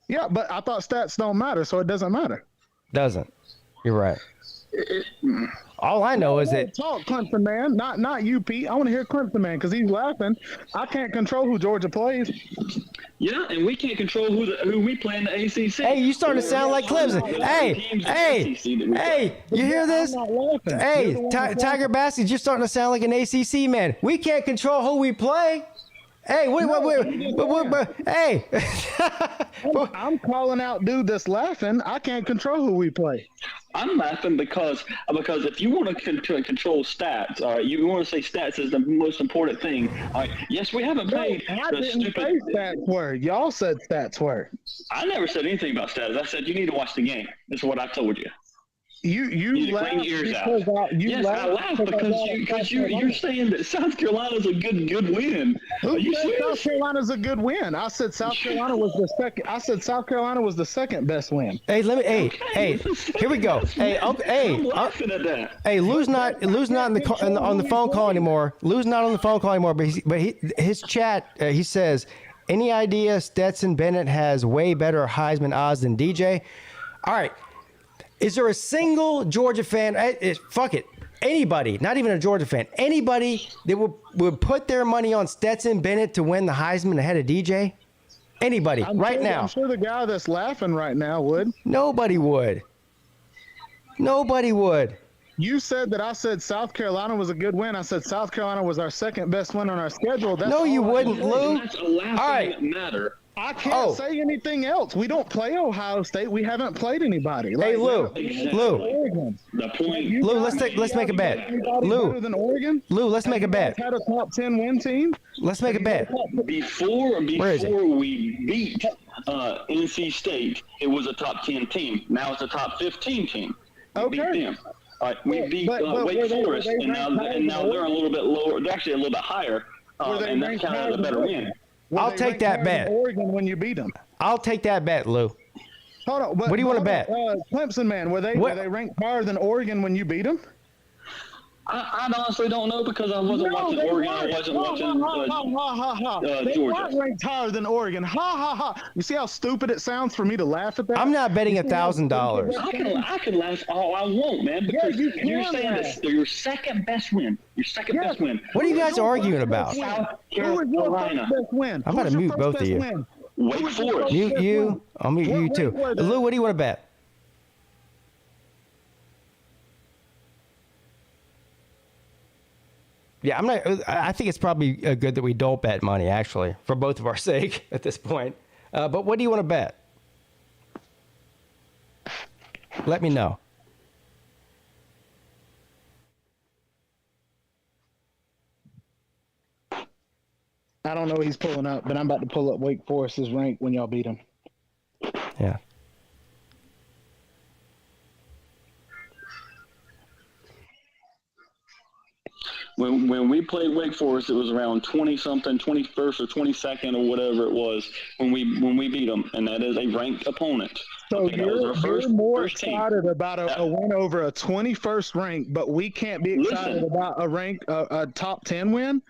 Yeah, but I thought stats don't matter, so it doesn't matter. Doesn't. You're right. All I know is that talk Clemson man, not you, Pete. I want to hear Clemson man because he's laughing. I can't control who Georgia plays. Yeah, and we can't control who we play in the ACC. Hey, you starting to sound like Clemson. Hey, you hear this? Hey, Tiger Basket, you're starting to sound like an ACC man. We can't control who we play. Hey, hey. I'm calling out dude that's laughing. I can't control who we play. I'm laughing because if you want to control stats, all right, you want to say stats is the most important thing. All right, yes, we haven't played I the didn't say stats were. Y'all said stats were. I never said anything about stats. I said you need to watch the game. That's what I told you. You laugh clean your ears because out. Yes, I laugh because you're saying that South Carolina's a good win. Who Are you said serious? South Carolina's a good win? I said South Carolina was the second. I said South Carolina was the second best win. Hey, hey, here we go. Hey, I'm laughing at that. Hey, Lou's not on the phone call anymore. Lou's not on the phone call anymore. But his chat, he says, any idea Stetson Bennett has way better Heisman odds than DJ? All right. Is there a single Georgia fan? Fuck it. Anybody, not even a Georgia fan, anybody that would put their money on Stetson Bennett to win the Heisman ahead of DJ? Anybody, now. I'm sure the guy that's laughing right now would. Nobody would. Nobody would. You said that I said South Carolina was a good win. I said South Carolina was our second best win on our schedule. No, you wouldn't, Lou. That's a laughing matter. I can't say anything else. We don't play Ohio State. We haven't played anybody. Hey, Lou. The point. Lou, let's make a bet. Better than Oregon? Lou, let's make a bet. Had a top 10 win team. Let's make a bet. Before we beat NC State, it was a top 10 team. Now it's a top 15 team. We beat them. All right, we beat Wake Forest, and now they're a little bit lower. They're actually a little bit higher, and that's kind of a better win. I'll take that bet. Oregon when you beat them. I'll take that bet, Lou. Hold on. What do you want to bet? Clemson, man, were they ranked higher than Oregon when you beat them? I honestly don't know because I wasn't watching Oregon. I wasn't watching They Georgia. weren't ranked higher than Oregon. Ha, ha, ha. You see how stupid it sounds for me to laugh at that? I'm not betting $1,000. I can laugh all I want, man, because you're saying that your second best win. Your second best win. What are you guys arguing about? South Who was your first Carolina. best win? I'm about to mute both of you. Wake Forest. Mute you. I'll mute you too. Lou, what do you want to bet? Yeah, I think it's probably good that we don't bet money, actually, for both of our sake at this point. But what do you want to bet? Let me know. I don't know what he's pulling up, but I'm about to pull up Wake Forest's rank when y'all beat them. Yeah. When we played Wake Forest, it was around 20-something, 21st or 22nd or whatever it was when we beat them, and that is a ranked opponent. So Okay, you're more excited about a win over a 21st rank, but we can't be excited about a top 10 win?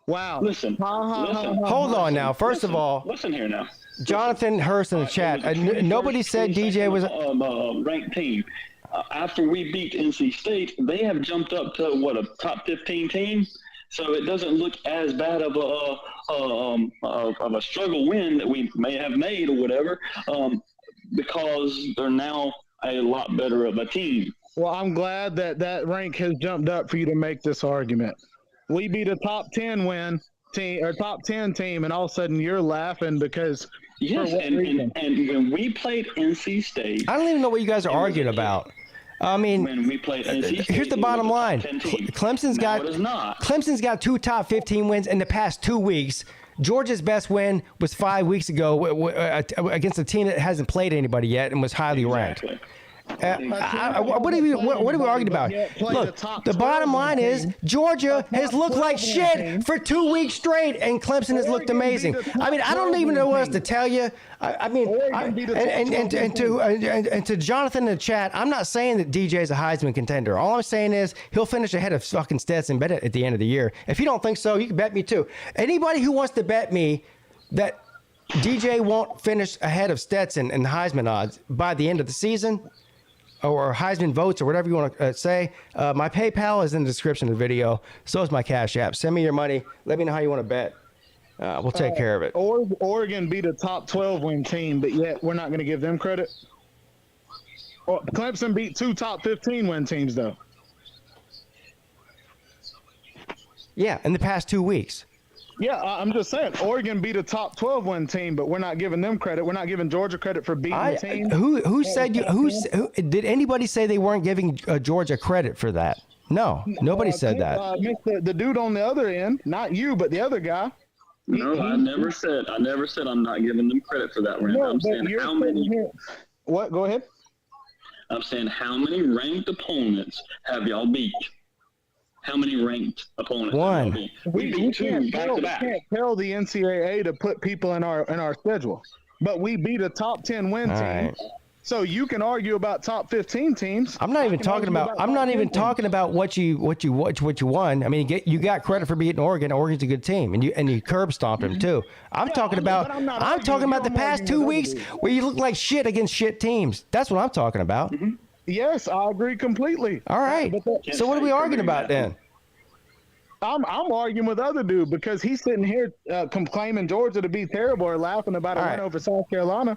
Wow. Listen. Hold on now. First of all, listen here now. Jonathan Hurst in the chat. Nobody said DJ was a ranked team. After we beat NC State, they have jumped up to a top 15 team. So it doesn't look as bad of a struggle win that we may have made or whatever, because they're now a lot better of a team. Well, I'm glad that rank has jumped up for you to make this argument. We beat a top 10 win team or top 10 team, and all of a sudden you're laughing because yes, and when we played NC State, I don't even know what you guys are arguing about. I mean, when we played NC State, here's the bottom line: Clemson's got 2 top 15 wins in the past 2 weeks. Georgia's best win was 5 weeks ago against a team that hasn't played anybody yet and was highly ranked. What are we arguing about? Look, the bottom line is Georgia has looked like shit for 2 weeks straight, and Clemson has looked amazing. I mean, I don't even know what else to tell you. And to Jonathan in the chat, I'm not saying that DJ's a Heisman contender. All I'm saying is he'll finish ahead of fucking Stetson Bennett at the end of the year. If you don't think so, you can bet me too. Anybody who wants to bet me that DJ won't finish ahead of Stetson in the Heisman odds by the end of the season, or Heisman votes, or whatever you want to say, my PayPal is in the description of the video. So is my Cash App. Send me your money. Let me know how you want to bet. We'll take care of it. Oregon beat a top 12 win team, but yet we're not going to give them credit. Clemson beat 2 top 15 win teams, though. Yeah, in the past 2 weeks. Yeah, I'm just saying. Oregon beat a top 12 win team, but we're not giving them credit. We're not giving Georgia credit for beating the team. Who said you? Who did anybody say they weren't giving Georgia credit for that? No, nobody said that. The dude on the other end, not you, but the other guy. No, I never said I'm not giving them credit for that. No, I'm saying how many. What? Go ahead. I'm saying how many ranked opponents have y'all beat? How many ranked opponents? One. We can't tell the NCAA to put people in our schedule, but we beat a top 10 win team. Right. So you can argue about top 15 teams. I'm not even talking about. I'm not even talking about what you won. I mean, you got credit for beating Oregon. Oregon's a good team, and you curb stomped them too. I'm talking about the past 2 weeks where you look like shit against shit teams. That's what I'm talking about. Mm-hmm. Yes, I agree completely. All right. So what are we arguing about then? I'm arguing with other dude because he's sitting here claiming Georgia to be terrible or laughing about a win over South Carolina.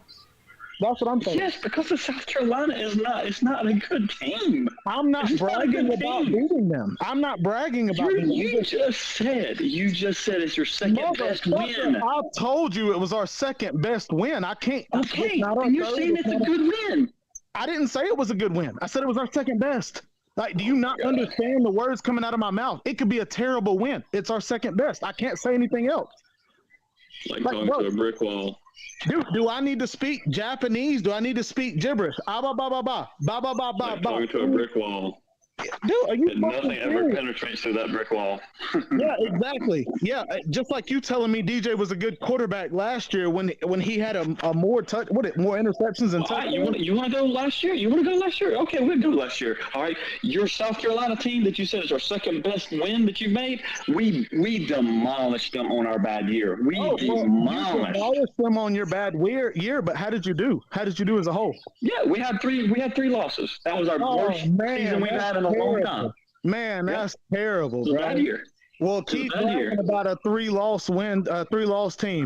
That's what I'm saying. Yes, because the South Carolina is not a good team. I'm not bragging about beating them. I'm not bragging about beating them. You just said it's your second best win. I told you it was our second best win. I can't. Okay, and you're saying it's a good win. I didn't say it was a good win. I said it was our second best. Like, do you not understand the words coming out of my mouth? It could be a terrible win. It's our second best. I can't say anything else. Like talking to a brick wall. Dude, do I need to speak Japanese? Do I need to speak gibberish? Talking to a brick wall. Dude, are you and nothing ever penetrates through that brick wall. Yeah, exactly. Yeah, just like you telling me DJ was a good quarterback last year when he had a more more interceptions than touchdowns. You want to go last year? You want to go last year? Okay, we'll go last year. All right, your South Carolina team that you said is our second best win that you've made, we demolished them on our bad year. You demolished them on your bad year, but how did you do? How did you do as a whole? Yeah, we had three losses. That was our worst season we've had in a long time. Man, that's terrible, bro. Bad year. Well, keep bragging about a three-loss team.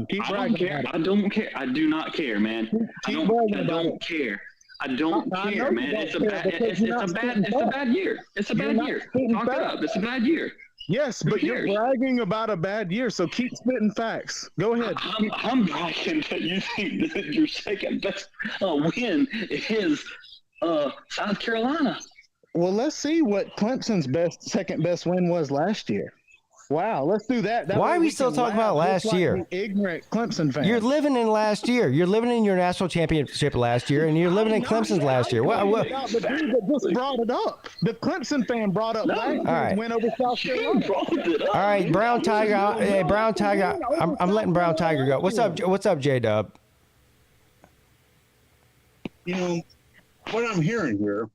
Keep bragging. I don't care. I do not care, man. I don't care. I don't care, man. It's a bad year. It's a bad year. Talk it up. It's a bad year. Yes, but you're bragging about a bad year, so keep spitting facts. Go ahead. I'm bragging that you think that your second best win is South Carolina. Well, let's see what Clemson's second best win was last year. Wow, let's do that. Why are we still talking about last year? Ignorant Clemson fans. You're living in last year. You're living in your national championship last year, and you're living in Clemson's last year. The dude that just brought it up. The Clemson fan brought up last year's win over South Carolina. All right, Brown Tiger. Hey, Brown Tiger. I'm letting Brown Tiger go. What's up, J-Dub? You know, what I'm hearing here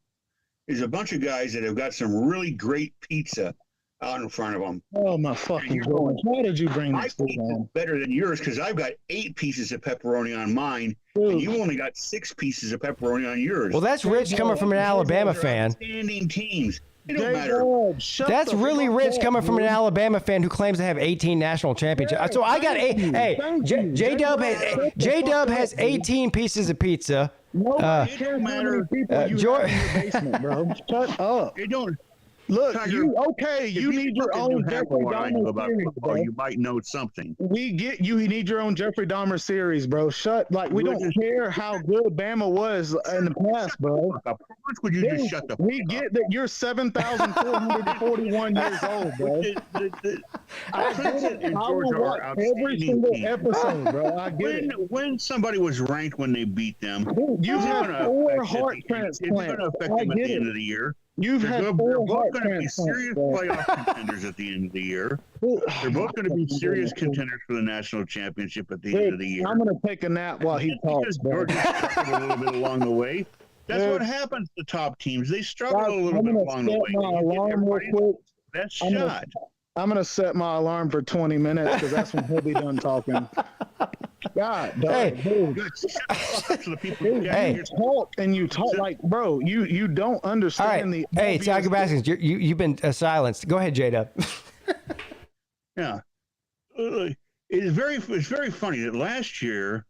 is a bunch of guys that have got some really great pizza out in front of them. Oh, my fucking God. Why did you bring this on? Better than yours because I've got 8 pieces of pepperoni on mine, and you only got 6 pieces of pepperoni on yours. Well, that's rich coming from an Alabama fan. Outstanding teams. It don't matter. That's really rich coming from an Alabama fan who claims to have 18 national championships. So I got 8. Hey, J-Dub has 18 pieces of pizza. No, it don't matter. George, in your basement, bro. Shut up. It don't. Look, Tiger, you need your own Jeffrey Dahmer about series, football, bro. you might know something. We get you need your own Jeffrey Dahmer series, bro. We don't care how good Bama was in the past, bro. How much would you just shut the fuck We get that you're 7,441 years old, bro. I get it. I will watch every single episode, bro. I get it. When somebody was ranked when they beat them, you had 4 heart transplants. It's going to affect them at the end of the year. You've had 4 They're both heart going to be serious playoff contenders at the end of the year. They're both going to be serious contenders for the national championship at the end of the year. I'm going to take a nap while he talks, bro. Georgia struggled a little bit along the way. That's what happens to top teams. They struggle a little bit along the way. That's shot. I'm going to set my alarm for 20 minutes because that's when he'll be done talking. God, dude. You talk and you talk like, bro, you don't understand the. Hey, Tiger Baskins, you've been silenced. Go ahead, J-Dub. Yeah. It's very funny that last year,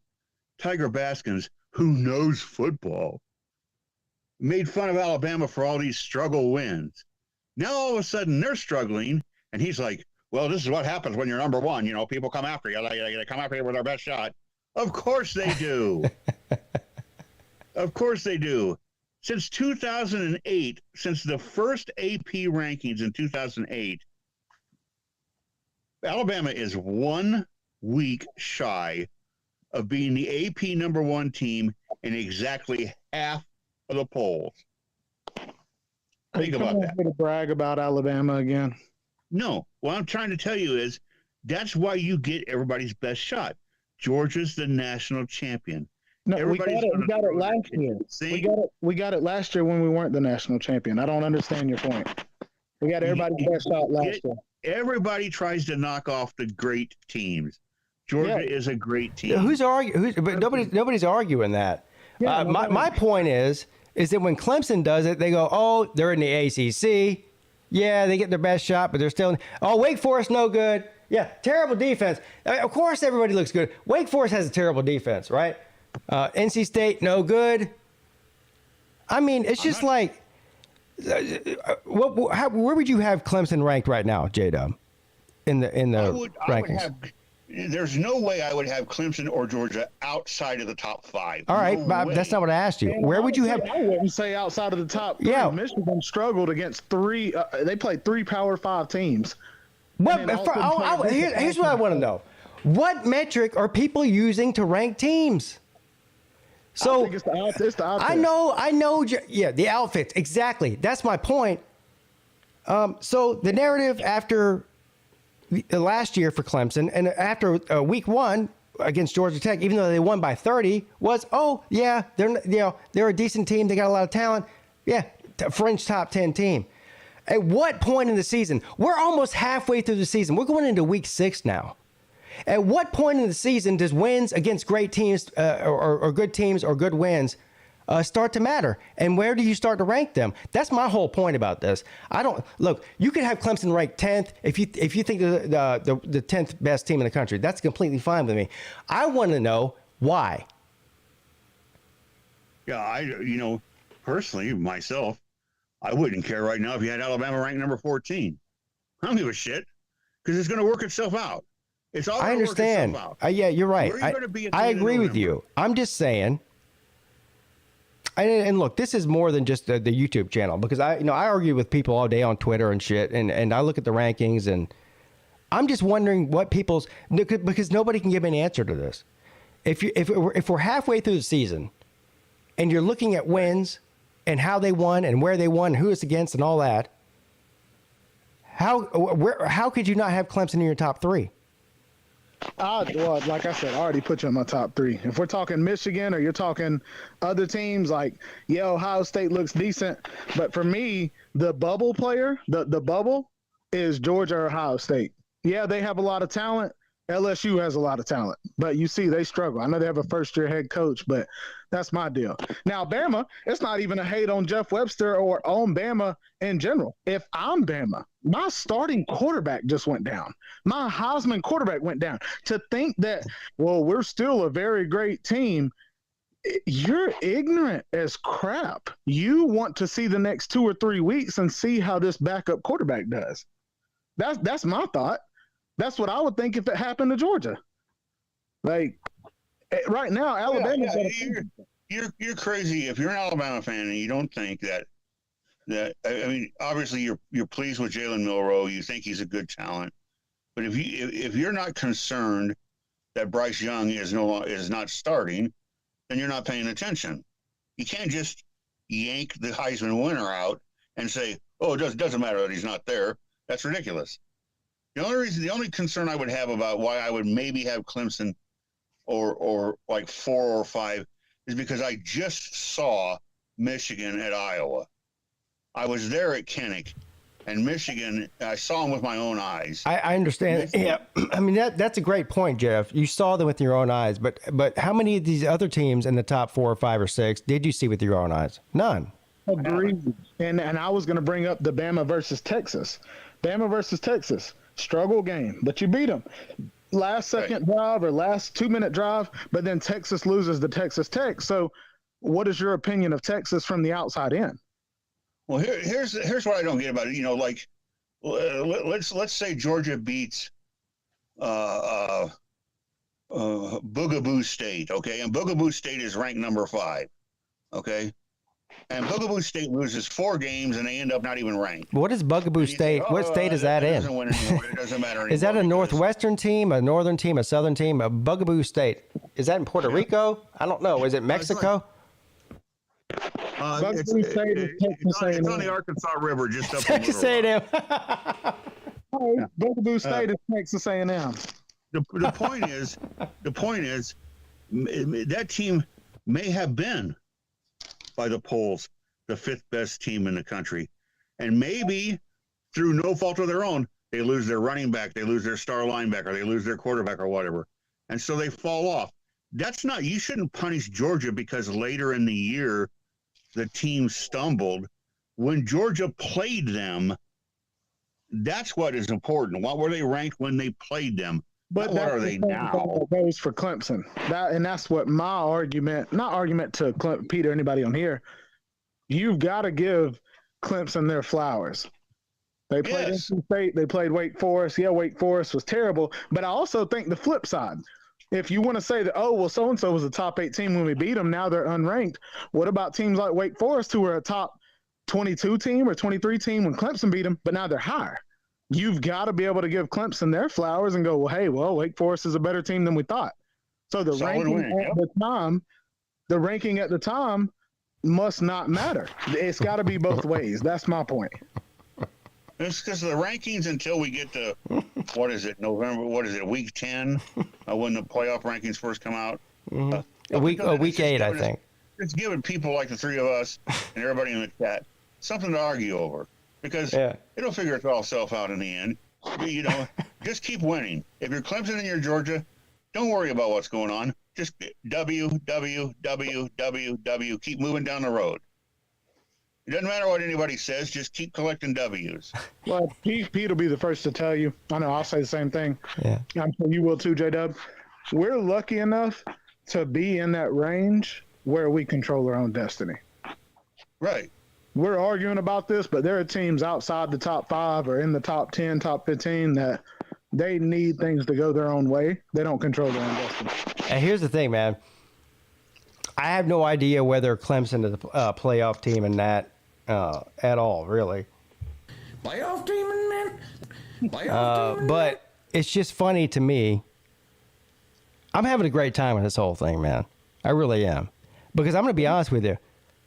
Tiger Baskins, who knows football, made fun of Alabama for all these struggle wins. Now all of a sudden they're struggling, and he's like, well, this is what happens when you're number one. You know, people come after you. They come after you with their best shot. Of course they do. Of course they do. Since 2008, since the first AP rankings in 2008, Alabama is 1 week shy of being the AP number one team in exactly half of the polls. Think about that. To brag about Alabama again. No, what I'm trying to tell you is that's why you get everybody's best shot. Georgia's the national champion. No, we got it last year. See? We got it last year when we weren't the national champion. I don't understand your point. We got everybody's best shot last year. Everybody tries to knock off the great teams. Georgia is a great team. But nobody's arguing that. Yeah, my point is that when Clemson does it, they go, oh, they're in the ACC. Yeah, they get their best shot, but they're still. Wake Forest, no good. Yeah, terrible defense. Of course, everybody looks good. Wake Forest has a terrible defense, right? NC State, no good. I mean, it's just like, where would you have Clemson ranked right now, J-Dub, in the rankings? There's no way I would have Clemson or Georgia outside of the top 5. All right, Bob, that's not what I asked you. Where would you have? I wouldn't say outside of the top 3. Yeah. Michigan struggled against 3. They played 3 Power 5 teams. Here's what I want to know. What metric are people using to rank teams? So I think it's the outfit. I know. Yeah, the outfits. Exactly. That's my point. So the narrative after last year for Clemson and after week 1 against Georgia Tech, even though they won by 30, was, oh yeah, they're a decent team. They got a lot of talent. Yeah, fringe top 10 team. At what point in the season? We're almost halfway through the season. We're going into week 6 now. At what point in the season does wins against great teams or good teams or good wins start to matter? And where do you start to rank them? That's my whole point about this. Look, you could have Clemson ranked 10th if you think the 10th best team in the country. That's completely fine with me. I want to know why. Yeah, personally, myself, I wouldn't care right now if you had Alabama ranked number 14. I don't give a shit because it's going to work itself out. It's all. I understand. Yeah, you're right. I agree with you. I'm just saying. And look, this is more than just the YouTube channel because I argue with people all day on Twitter and shit, and I look at the rankings and I'm just wondering what because nobody can give an answer to this. If we're halfway through the season, and you're looking at wins and how they won and where they won, who it's against, and all that, how could you not have Clemson in your top 3? Well, like I said, I already put you in my top 3. If we're talking Michigan or you're talking other teams, like, yeah, Ohio State looks decent. But for me, the bubble player, the bubble is Georgia or Ohio State. Yeah, they have a lot of talent. LSU has a lot of talent. But you see, they struggle. I know they have a first-year head coach, but that's my deal. Now, Bama, it's not even a hate on Jeff Webster or on Bama in general. If I'm Bama, my starting quarterback just went down. My Heisman quarterback went down. To think that, well, we're still a very great team, you're ignorant as crap. You want to see the next 2 or 3 weeks and see how this backup quarterback does. That's my thought. That's what I would think if it happened to Georgia. Like, right now, Alabama's you're crazy if you're an Alabama fan and you don't think that I mean, obviously you're pleased with Jalen Milroe. You think he's a good talent, but if you're not concerned that Bryce Young is not starting, then you're not paying attention. You can't just yank the Heisman winner out and say, "Oh, it doesn't matter that he's not there." That's ridiculous. The only concern I would have about why I would maybe have Clemson or like 4 or 5 is because I just saw Michigan at Iowa. I was there at Kinnick, and Michigan, I saw them with my own eyes. I understand. Yeah, I mean that's a great point, Jeff. You saw them with your own eyes, but how many of these other teams in the top 4 or 5 or 6 did you see with your own eyes? None. Agreed. And I was going to bring up the Bama versus Texas. Bama versus Texas. Struggle game, but you beat them. Last second drive or last 2-minute drive, but then Texas loses to Texas Tech. So what is your opinion of Texas from the outside in? Well, here's what I don't get about it. let's say Georgia beats Boogaboo State, okay, and Boogaboo State is ranked number 5, okay, and Boogaboo State loses 4 games and they end up not even ranked. What is Bugaboo State? What state is that in? Doesn't win anymore. It doesn't matter anymore. Is that a northwestern team, a northern team, a southern team? A Bugaboo State? Is that in Puerto Rico? I don't know. Is it Mexico? It's on the Arkansas River, just up Texas A&M. Bugaboo State is Texas A&M. The point is, that team may have been, by the polls, the 5th best team in the country, and maybe through no fault of their own, they lose their running back, they lose their star linebacker, they lose their quarterback or whatever, and so they fall off. That's not. You shouldn't punish Georgia because later in the year the team stumbled. When Georgia played them, that's what is important. What were they ranked when they played them? But what are they now? Goes for Clemson. That's what my argument, not argument to Peete or anybody on here. You've got to give Clemson their flowers. They played NC State. They played Wake Forest. Yeah, Wake Forest was terrible. But I also think the flip side. If you want to say that, oh, well, so-and-so was a top 8 team when we beat them, now they're unranked. What about teams like Wake Forest who were a top 22 team or 23 team when Clemson beat them, but now they're higher? You've got to be able to give Clemson their flowers and go, well, hey, Wake Forest is a better team than we thought. So the ranking at the time must not matter. It's got to be both ways. That's my point. It's because the rankings until we get to, week 10, when the playoff rankings first come out. Week 8, I think. It's giving people like the 3 of us and everybody in the chat something to argue over. Because it'll figure itself out in the end. Just keep winning. If you're Clemson and you're Georgia, don't worry about what's going on. Just W. Keep moving down the road. It doesn't matter what anybody says. Just keep collecting W's. Well, Pete will be the first to tell you. I know I'll say the same thing. Yeah, I'm sure you will too, J-Dub. We're lucky enough to be in that range where we control our own destiny. Right. We're arguing about this, but there are teams outside the top 5 or in the top 10, top 15 that they need things to go their own way. They don't control their own destiny. And here's the thing, man. I have no idea whether Clemson is a playoff team in that at all, really. Playoff team in that? But it's just funny to me. I'm having a great time with this whole thing, man. I really am. Because I'm going to be honest with you.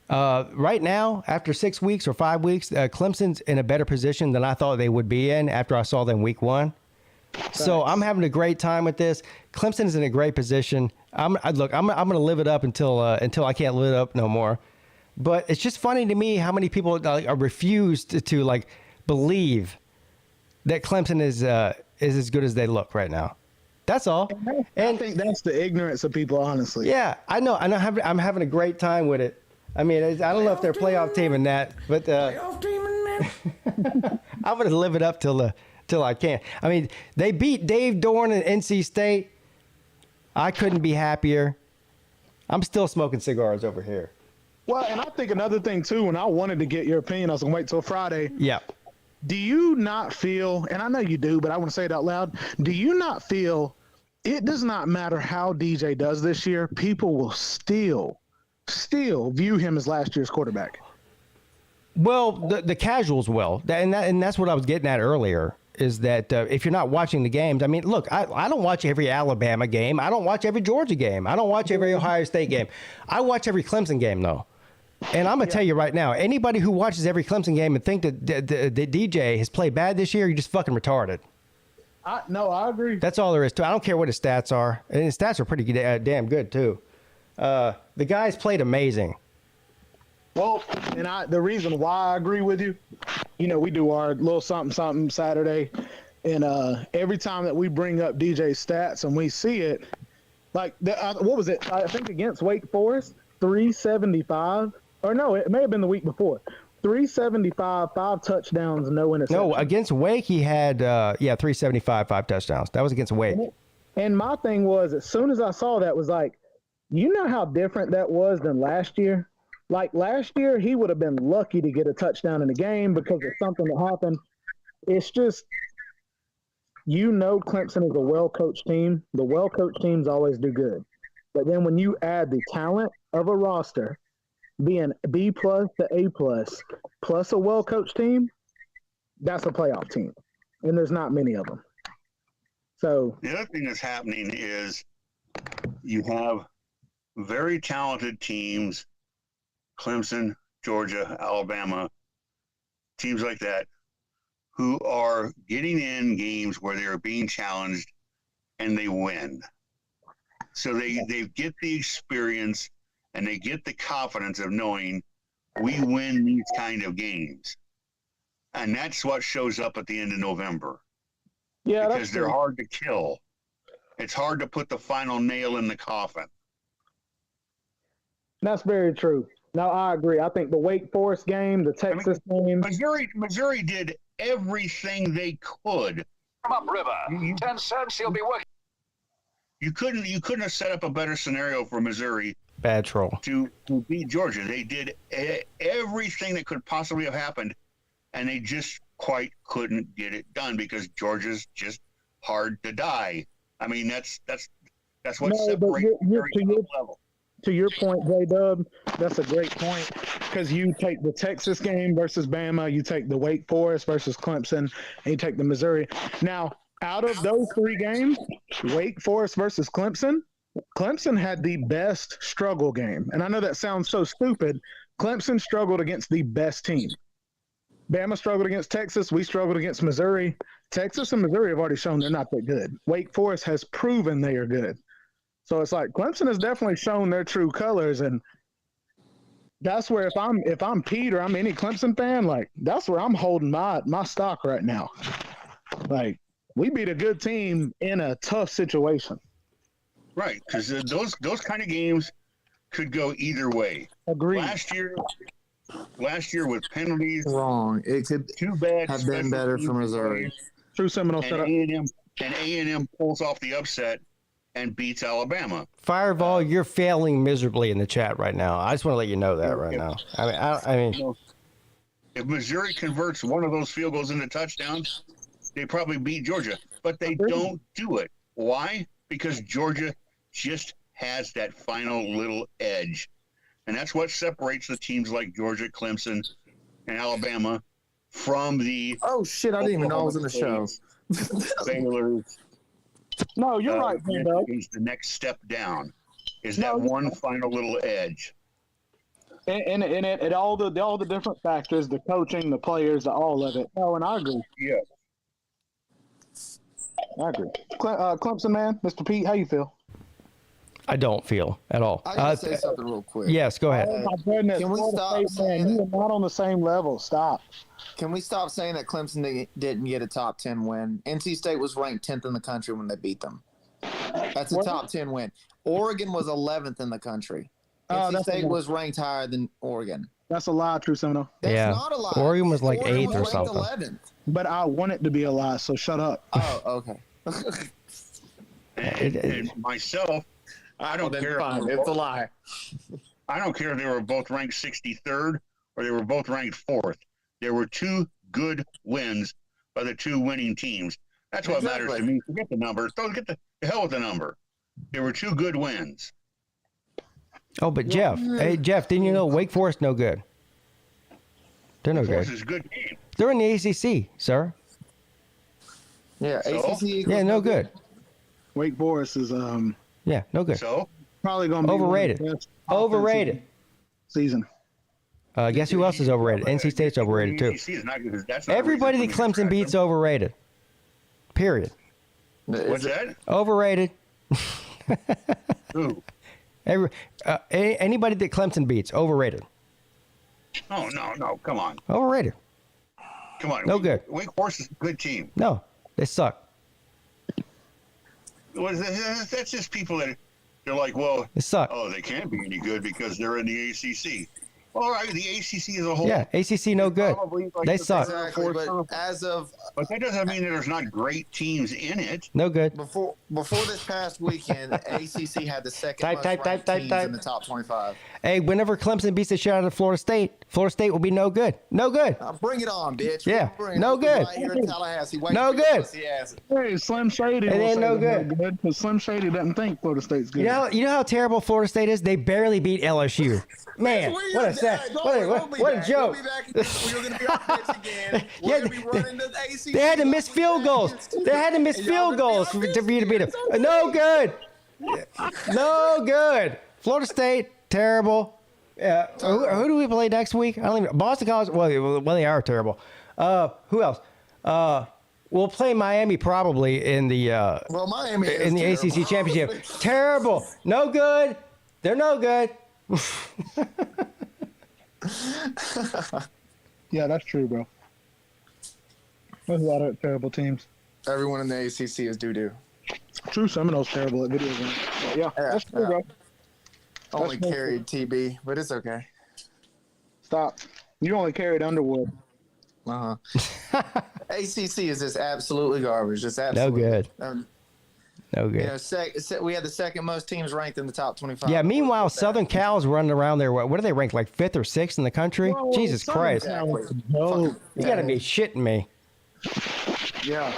Right now, after 6 weeks or 5 weeks, Clemson's in a better position than I thought they would be in after I saw them week 1. So I'm having a great time with this. Clemson is in a great position. I'm going to live it up until I can't live it up no more. But it's just funny to me how many people are refused to like believe that Clemson is as good as they look right now. That's all. And I think that's the ignorance of people, honestly. Yeah, I know. I'm having a great time with it. I mean, I don't know if they're playoff team in that, but playoff team in that. I'm going to live it up till I can. I mean, they beat Dave Dorn and NC State. I couldn't be happier. I'm still smoking cigars over here. Well, and I think another thing too, and I wanted to get your opinion, I was gonna wait till Friday. Yeah. Do you not feel, and I know you do, but I want to say it out loud, do you not feel it does not matter how DJ does this year, people will still view him as last year's quarterback? Well, the casuals will, and that's what I was getting at earlier, is that if you're not watching the games, I mean, look, I don't watch every Alabama game. I don't watch every Georgia game. I don't watch every Ohio State game. I watch every Clemson game, though. And I'm going to tell you right now, anybody who watches every Clemson game and think that DJ has played bad this year, you're just fucking retarded. No, I agree. That's all there is to it. I don't care what his stats are. And his stats are pretty damn good, too. The guy's played amazing. Well, and the reason why I agree with you, we do our little something Saturday, and every time that we bring up DJ's stats and we see it, like, what was it? I think against Wake Forest, 375, or no, it may have been the week before. 375, 5 touchdowns, no interceptions. No, against Wake he had 375, 5 touchdowns. That was against Wake. And my thing was, as soon as I saw that, was like, you know how different that was than last year? Like last year, he would have been lucky to get a touchdown in the game because of something that happened. It's just, Clemson is a well-coached team. The well-coached teams always do good. But then when you add the talent of a roster, being B+ to A+, plus a well-coached team, that's a playoff team. And there's not many of them. So the other thing that's happening is you have very talented teams, Clemson, Georgia, Alabama, teams like that, who are getting in games where they are being challenged and they win. So they get the experience and they get the confidence of knowing we win these kind of games. And that's what shows up at the end of November. Yeah, because they're hard to kill. It's hard to put the final nail in the coffin. That's very true. No, I agree. I think the Wake Forest game, the Texas game. Missouri did everything they could. From upriver, 10 cents, he'll be working. You couldn't have set up a better scenario for Missouri. Bad troll. To beat Georgia. They did everything that could possibly have happened, and they just quite couldn't get it done because Georgia's just hard to die. I mean, that's what separates level. To your point, J-Dub, that's a great point because you take the Texas game versus Bama, you take the Wake Forest versus Clemson, and you take the Missouri. Now, out of those three games, Wake Forest versus Clemson had the best struggle game. And I know that sounds so stupid. Clemson struggled against the best team. Bama struggled against Texas. We struggled against Missouri. Texas and Missouri have already shown they're not that good. Wake Forest has proven they are good. So it's like Clemson has definitely shown their true colors, and that's where if I'm Peete or I'm any Clemson fan, like that's where I'm holding my stock right now. Like we beat a good team in a tough situation. Right, because those kind of games could go either way. Agreed. Last year with penalties, wrong. It could too bad have been better for Missouri. True Seminole and A&M pulls off the upset and beats Alabama. Fireball, you're failing miserably in the chat right now. I just want to let you know that right now. I mean, if Missouri converts one of those field goals into touchdowns, they probably beat Georgia, but they don't do it. Why? Because Georgia just has that final little edge. And that's what separates the teams like Georgia, Clemson, and Alabama from the... Oh, shit, I didn't even know I was in the show. Baylor's. No, you're right, man. Is the next step down. Is that one final little edge. And it all the different factors, the coaching, the players, all of it. Oh, and I agree. Yeah. I agree. Clemson, man, Mr. Peete, how you feel? I don't feel at all. I gotta say something real quick. Yes, go ahead. Oh my goodness! Can we stop saying you are not on the same level? Stop. Can we stop saying that Clemson didn't get a top 10 win? NC State was ranked 10th in the country when they beat them. That's a top 10 win. Oregon was 11th in the country. NC State was ranked higher than Oregon. That's a lie, True Seminole. That's not a lie. Oregon was like Oregon 8th or was something. 11th. But I want it to be a lie, so shut up. Oh, okay. And myself, I don't care. It's a lie. I don't care if they were both ranked 63rd or they were both ranked 4th. There were two good wins by the two winning teams. That's what matters to me. Forget the numbers. Don't get the hell with the number. There were two good wins. Oh, but Jeff, hey Jeff, didn't you know Wake Forest no good? They're no Wake good. Forest is a good game. They're in the ACC, sir. Yeah, ACC. Yeah, no good. Wake Forest is Yeah, no good. So probably going to be overrated. Overrated season. Guess who else is overrated? NC State's overrated too. ACC is not good. That's not Everybody that Clemson beats overrated. Period. What's that? Overrated. Who? Anybody that Clemson beats overrated. Oh no! Come on. Overrated. Come on. No good. Wake Forest is a good team. No, they suck. That's just people that they're like, well, they suck. Oh, they can't be any good because they're in the ACC. All right, the ACC as a whole. Yeah, ACC no good. They suck. Exactly, but but that doesn't mean that there's not great teams in it. No good. Before this past weekend, ACC had the second most ranked teams in the top 25. Hey, whenever Clemson beats the shit out of Florida State, Florida State will be no good. No good. Bring it on, bitch. Yeah, Bring it no on. good. Right here in Tallahassee. No good. Hey, Slim Shady. It will ain't say no they're good. Because Slim Shady doesn't think Florida State's good. You know how terrible Florida State is? They barely beat LSU. Man, what a joke. We're going to be on pitch again. We're going to be running the ACC. They had to miss field goals. They had to miss field goals to beat them. No good. No good. Florida State, terrible. Who do we play next week? I don't even. Boston College. Well, they are terrible. Who else? We'll play Miami probably in the Miami in the ACC championship. Terrible. No good. They're no good. Yeah, that's true, bro. There's a lot of terrible teams. Everyone in the ACC is doo-doo. True Seminoles terrible at video games. But yeah, that's true, bro. Only carried TB, but it's okay. Stop. You only carried Underwood. ACC is just absolutely garbage. Just absolutely No good. No good. You know, we had the second most teams ranked in the top 25. Yeah. Meanwhile, Southern Cal's running around there. What are they ranked? Like 5th or 6th in the country? Whoa, Jesus Southern Christ! You got to be shitting me. Yeah.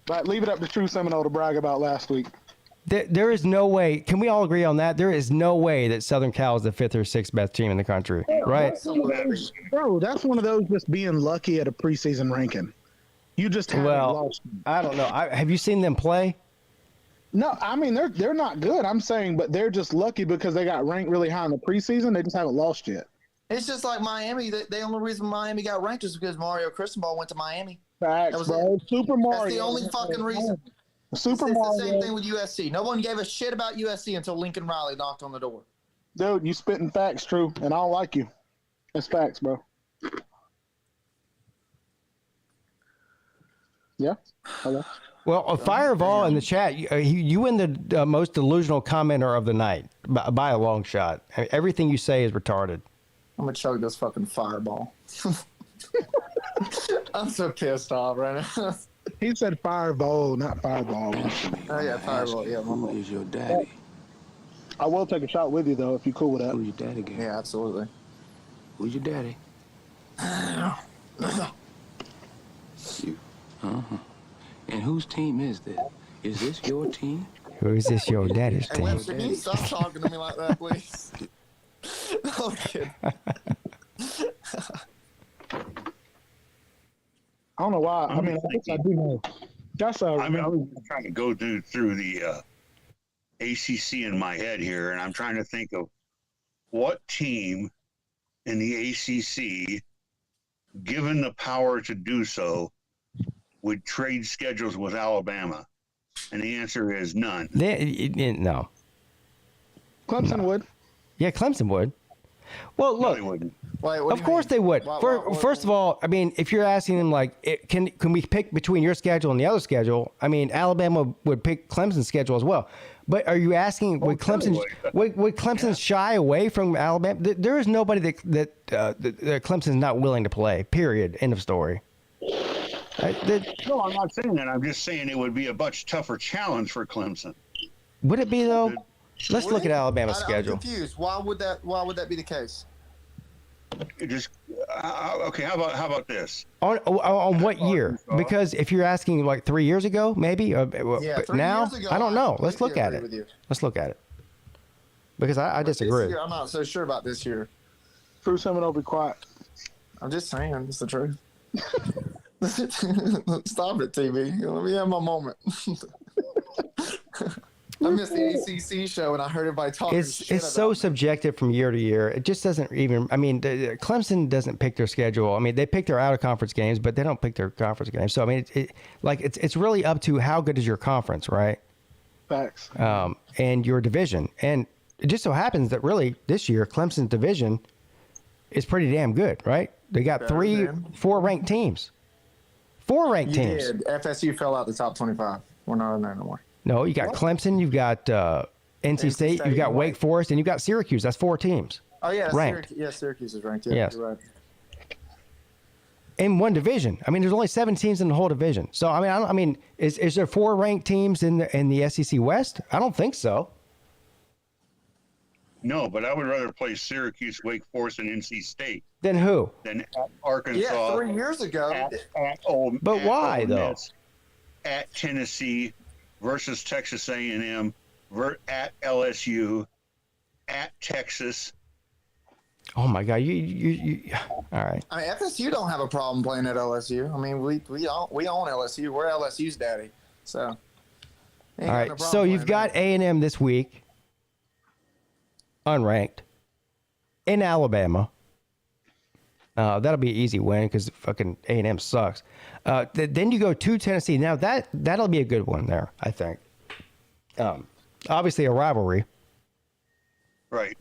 But leave it up to True Seminole to brag about last week. There is no way. Can we all agree on that? There is no way that Southern Cal is the 5th or 6th best team in the country, right? Bro, that's one of those just being lucky at a preseason ranking. You just haven't lost. I don't know. Have you seen them play? No, I mean they're not good. I'm saying, but they're just lucky because they got ranked really high in the preseason. They just haven't lost yet. It's just like Miami. The only reason Miami got ranked is because Mario Cristobal went to Miami. Facts, bro. Super Mario. That's the only fucking reason. It's the same thing with USC. No one gave a shit about USC until Lincoln Riley knocked on the door. Dude, you spitting facts, True, and I don't like you. That's facts, bro. Yeah. Hello. Well, Fireball in the chat, you win the most delusional commenter of the night by a long shot. Everything you say is retarded. I'm gonna chug this fucking Fireball. I'm so pissed off right now. He said Fireball, not Fireball. Oh yeah, Fireball. Yeah, who is your daddy? I will take a shot with you though, if you're cool with that. Who's your daddy again? Yeah, absolutely. Who's your daddy? And whose team is this? Is this your team? Who is this your daddy's Hey, team? Webster, can you stop talking to me like that, please? Okay. I don't know why. I mean, I guess I do know. That's I was trying to go through the ACC in my head here, and I'm trying to think of what team in the ACC, given the power to do so, would trade schedules with Alabama, and the answer is none. No. Clemson would. Yeah, Clemson would. Well, look. No, they wouldn't. Of course they would. First of all, I mean, if you're asking them like, can we pick between your schedule and the other schedule? I mean, Alabama would pick Clemson's schedule as well. But are you asking would Clemson shy away from Alabama? There is nobody that Clemson's not willing to play. Period. End of story. No, I'm not saying that. I'm just saying it would be a much tougher challenge for Clemson. Would it be though? Let's look at Alabama's schedule. I'm confused. Why would that be the case? Just okay. How about this? On what year? Because if you're asking like 3 years ago, maybe. Yeah, but 3 now years ago, I don't know. Let's look completely at agree it. with you. Let's look at it. Because I disagree. This year, I'm not so sure about this year. True Seminole, be quiet. I'm just saying, it's the truth. Stop it, TV. Let me have my moment. I missed the ACC show and I heard everybody talking shit It's so subjective from year to year. It just doesn't even. I mean, Clemson doesn't pick their schedule. I mean, they pick their out of conference games, but they don't pick their conference games. So I mean, it's really up to how good is your conference, right? Facts. And your division. And it just so happens that really this year Clemson's division is pretty damn good, right? They got 4 ranked teams. 4 ranked teams. Did. FSU fell out the top 25. We're not in there no more. No, you got Clemson, you've got NC State, you've got Wake Forest, and you've got Syracuse. That's 4 teams. Oh yeah, ranked. Syracuse is ranked. Yeah, yes. You're right. In one division. I mean, there's only 7 teams in the whole division. So I mean, is there 4 ranked teams in the SEC West? I don't think so. No, but I would rather play Syracuse, Wake Forest, and NC State Then who? than at Arkansas. Yeah, 3 years ago. But why, though? At Tennessee versus Texas A&M, at LSU, at Texas. Oh my God! You all right? I mean, FSU don't have a problem playing at LSU. I mean, we own LSU. We're LSU's daddy. So. All right. So you've got A&M this week, unranked, in Alabama. That'll be an easy win because fucking A&M sucks. Then you go to Tennessee. Now that'll be a good one there, I think. Obviously a rivalry. Right.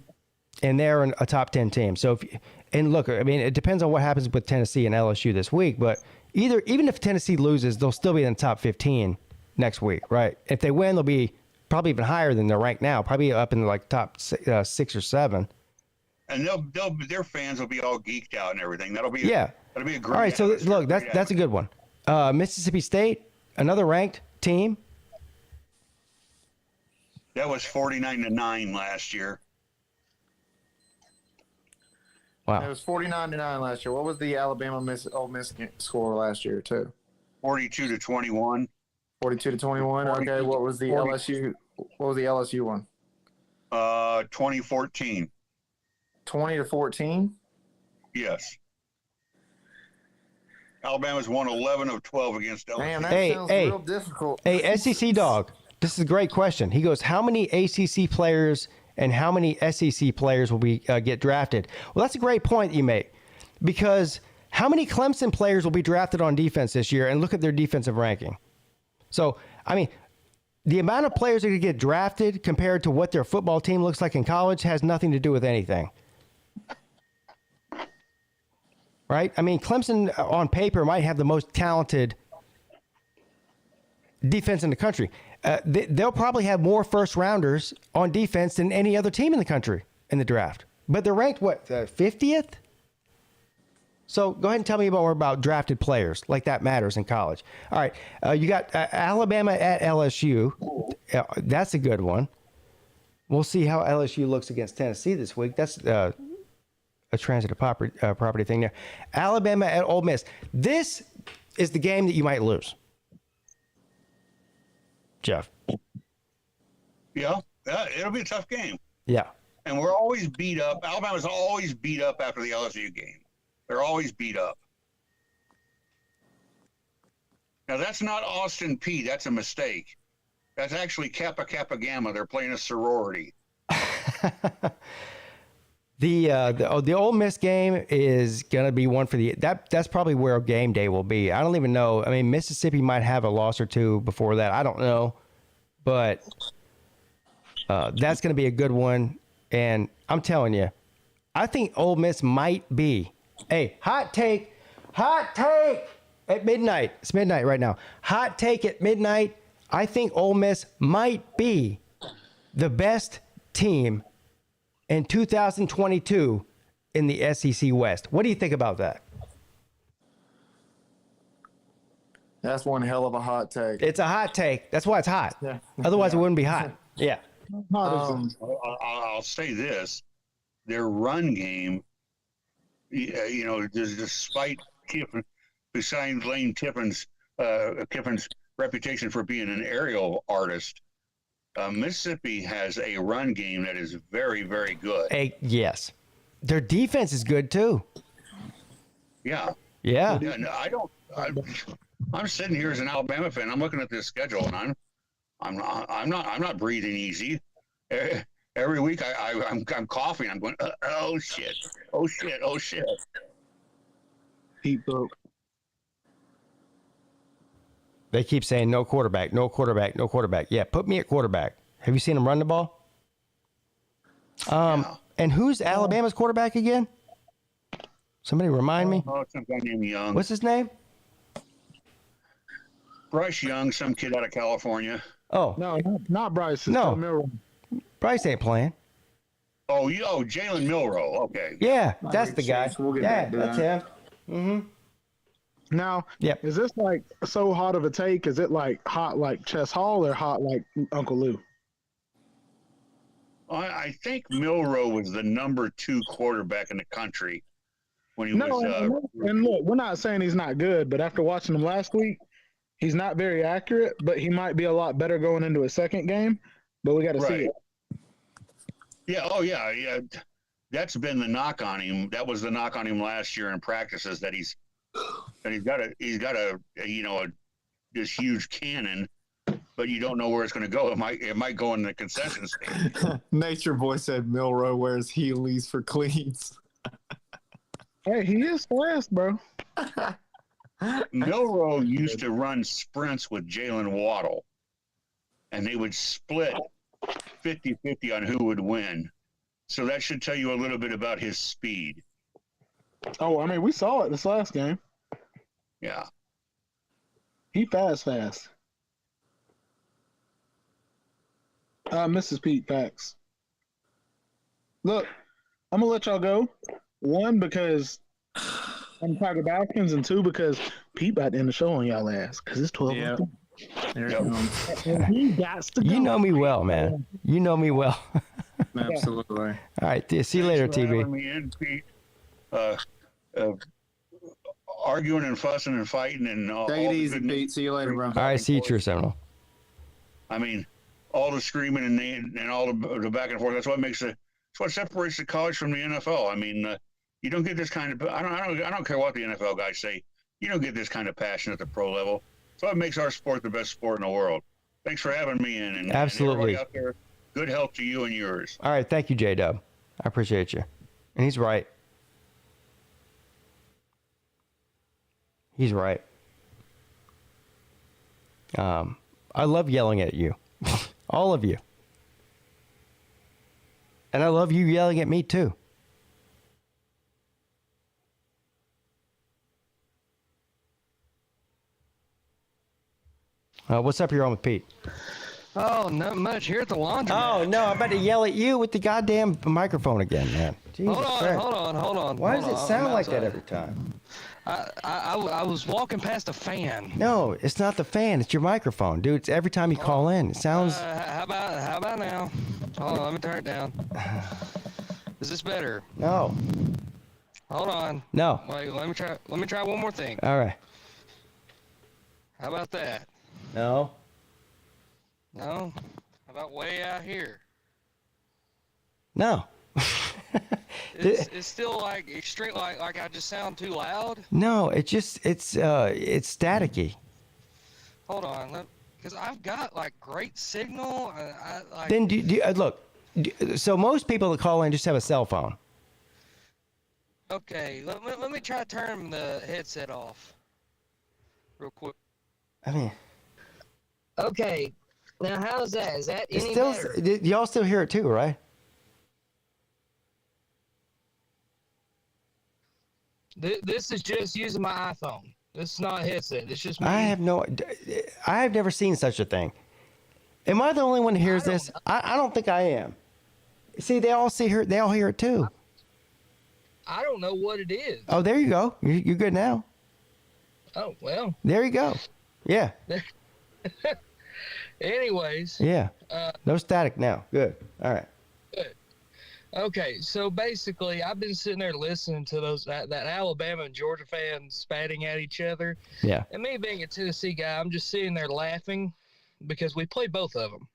And they're a top 10 team. So look, I mean, it depends on what happens with Tennessee and LSU this week. But even if Tennessee loses, they'll still be in the top 15 next week, right? If they win, they'll be probably even higher than they're ranked now, probably up in like top 6 or 7. And their fans will be all geeked out and everything. That'll be That'll be a great. All right, so look, that's a good one. Mississippi State, another ranked team. That was 49-9 last year. Wow. It was 49-9 last year. What was the Alabama Ole Miss score last year too? 42-21. 42-21. Okay. What was the LSU? What was the LSU one? 2014. 20-14. Yes. Alabama's won 11 of 12 against LSU. Man, that sounds real difficult. Hey, SEC dog. This is a great question. He goes, how many ACC players and how many SEC players will get drafted? Well, that's a great point you make, because how many Clemson players will be drafted on defense this year? And look at their defensive ranking. So, I mean, the amount of players that could get drafted compared to what their football team looks like in college has nothing to do with anything. Right? I mean, Clemson on paper might have the most talented defense in the country. They'll probably have more first rounders on defense than any other team in the country in the draft. But they're ranked, what, 50th? So go ahead and tell me more about drafted players. Like that matters in college. All right. You got Alabama at LSU. That's a good one. We'll see how LSU looks against Tennessee this week. That's a transitive property thing there. Alabama at Ole Miss. This is the game that you might lose. Jeff. Yeah, it'll be a tough game. Yeah. And we're always beat up. Alabama's always beat up after the LSU game. They're always beat up. Now, that's not Austin Peay. That's a mistake. That's actually Kappa Kappa Gamma. They're playing a sorority. The Ole Miss game is gonna be one for that's probably where game day will be. I don't even know. I mean, Mississippi might have a loss or two before that. I don't know, but that's gonna be a good one. And I'm telling you, I think Ole Miss might be. Hey, hot take at midnight. It's midnight right now. Hot take at midnight. I think Ole Miss might be the best team in 2022 in the SEC West. What do you think about that? That's one hell of a hot take. It's a hot take. That's why it's hot. Yeah. Otherwise, it wouldn't be hot. Yeah. I'll say this: their run game, despite besides Lane Kiffin's reputation for being an aerial artist, Mississippi has a run game that is very, very good. Yes. Their defense is good too. Yeah. Yeah. No, I'm sitting here as an Alabama fan. I'm looking at this schedule, and I'm not breathing easy. Every week I'm coughing. I'm going, oh shit. Pete broke. They keep saying no quarterback. Yeah, put me at quarterback. Have you seen him run the ball? And who's Alabama's quarterback again? Somebody remind me. Oh, some guy named Young. What's his name? Bryce Young, some kid out of California. Oh. No, not Bryce. It's No. Tom Milroe. Bryce ain't playing. Oh, Jalen Milroe. Okay. Yeah, that's the guy. We'll get Yeah, back to that's that. him. Mm-hmm. Now, Yep. is this like so hot of a take? Is it like hot like Chess Hall or hot like Uncle Lou? I think Milroe was the number 2 quarterback in the country when he was. And look, we're not saying he's not good, but after watching him last week, he's not very accurate. But he might be a lot better going into a second game. But we got to see it. Yeah. Oh, yeah. That's been the knock on him. That was the knock on him last year in practices that he's got a this huge cannon, but you don't know where it's going to go. It might go in the concession stand. Nature Boy said Milroe wears Heelys for cleats. Hey, he is fast, bro. Milroe used to run sprints with Jalen Waddle, and they would split 50-50 on who would win. So that should tell you a little bit about his speed. Oh, I mean, we saw it this last game. Yeah. He fast. Mrs. Peete, facts. Look, I'm going to let y'all go. 1, because I'm Tiger Balkins, and 2, because Pete about to end the show on y'all ass, because it's 12. Yeah. There it comes. He got to go. You know me well, man. You know me well. Absolutely. All right. See you later, TB. Having me in, Pete. Arguing and fussing and fighting and all. Take it easy, Pete. See you later, bro. All right. See you, True Seminole. I mean, all the screaming and all the back and forth. That's what separates the college from the NFL. I mean, you don't get this kind of. I don't care what the NFL guys say. You don't get this kind of passion at the pro level. So it makes our sport the best sport in the world. Thanks for having me in. And absolutely. And everybody out there, good health to you and yours. All right. Thank you, J-Dub. I appreciate you. And he's right. He's right. I love yelling at you. All of you. And I love you yelling at me, too. What's up? You're on with Pete. Oh, not much here at the laundry. Oh, no, I'm about to yell at you with the goddamn microphone again, man. Jesus hold on. Why does it sound like that every time? I was walking past a fan. No, it's not the fan. It's your microphone, dude. It's every time you call in. It sounds... How about now? Hold on, let me turn it down. Is this better? No. Hold on. No. Wait, let me try one more thing. All right. How about that? No. No? How about way out here? No. It's still like extreme, like I just sound too loud. No, it's staticky. Hold on, because I've got like great signal. Then look. So most people that call in just have a cell phone. Okay, let me try to turn the headset off, real quick. I mean. Okay, now how's that? Is that any still, better? Y'all still hear it too, right? This is just using my iPhone. This is not a headset. It's just me. I have never seen such a thing. Am I the only one who hears this? I don't think I am. See, they all hear it too. I don't know what it is. Oh, there you go. You're good now. Oh, well. There you go. Yeah. Anyways. Yeah. No static now. Good. All right. Good. Okay, so basically, I've been sitting there listening to that Alabama and Georgia fans spatting at each other. Yeah. And me being a Tennessee guy, I'm just sitting there laughing because we played both of them.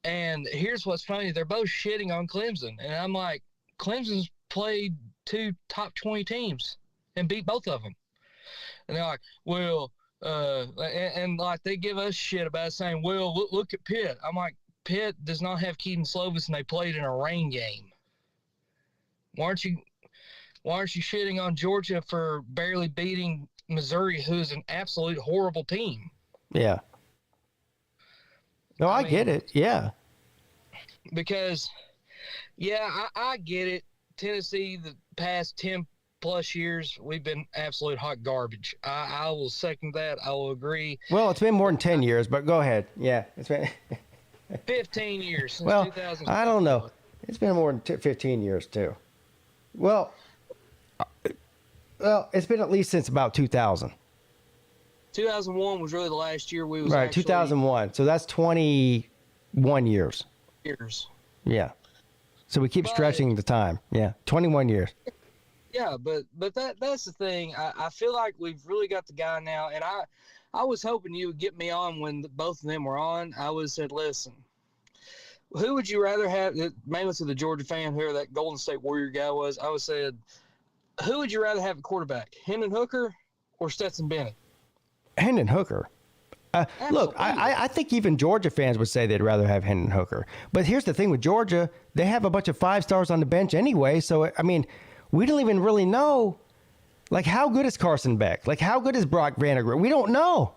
And here's what's funny. They're both shitting on Clemson. And I'm like, Clemson's played 2 top 20 teams and beat both of them. And they're like, well, and like they give us shit about saying, well, look at Pitt. I'm like, Pitt does not have Keaton Slovis, and they played in a rain game. Why aren't you shitting on Georgia for barely beating Missouri, who is an absolute horrible team? Yeah. No, I get it. Yeah. Because, yeah, I get it. Tennessee, the past 10 plus years, we've been absolute hot garbage. I will second that. I will agree. Well, it's been more than 10 years, but go ahead. Yeah. It's been 15 years since well, 2000. I don't know. It's been more than 15 years, too. Well, it's been at least since about 2000. 2001 was really the last year we was right, actually 2001. So that's 21 years. Yeah. So we keep stretching the time. Yeah, 21 years. Yeah, but that's the thing. I feel like we've really got the guy now, and I was hoping you would get me on when both of them were on. I would have said, listen, who would you rather have, mainly to the Georgia fan, whoever that Golden State Warrior guy was, I would have said, who would you rather have at quarterback, Hendon Hooker or Stetson Bennett? Hendon Hooker. Look, I think even Georgia fans would say they'd rather have Hendon Hooker. But here's the thing with Georgia, they have a bunch of 5-stars on the bench anyway. So, I mean, we don't even really know, like, how good is Carson Beck? Like, how good is Brock Vandagriff? We don't know.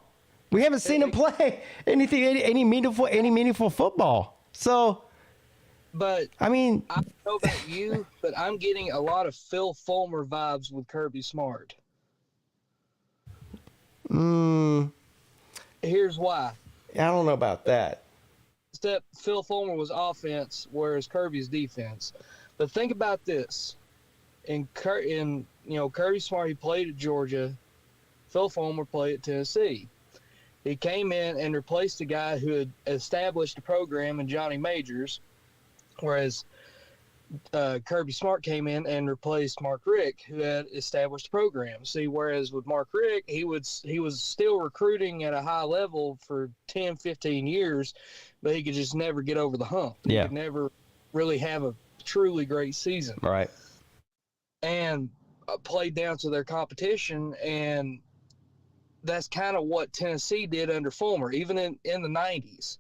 We haven't seen him play any meaningful football. So, but I mean, I don't know about you, but I'm getting a lot of Phil Fulmer vibes with Kirby Smart. Here's why. I don't know about that. Except Phil Fulmer was offense, whereas Kirby's defense. But think about this: in Kirby Smart, he played at Georgia. Phil Fulmer played at Tennessee. He came in and replaced a guy who had established a program in Johnny Majors, whereas Kirby Smart came in and replaced Mark Richt, who had established a program. See, whereas with Mark Richt, he was still recruiting at a high level for 10, 15 years, but he could just never get over the hump. Yeah. He could never really have a truly great season. Right. And played down to their competition, and that's kind of what Tennessee did under Fulmer, even in the 90s.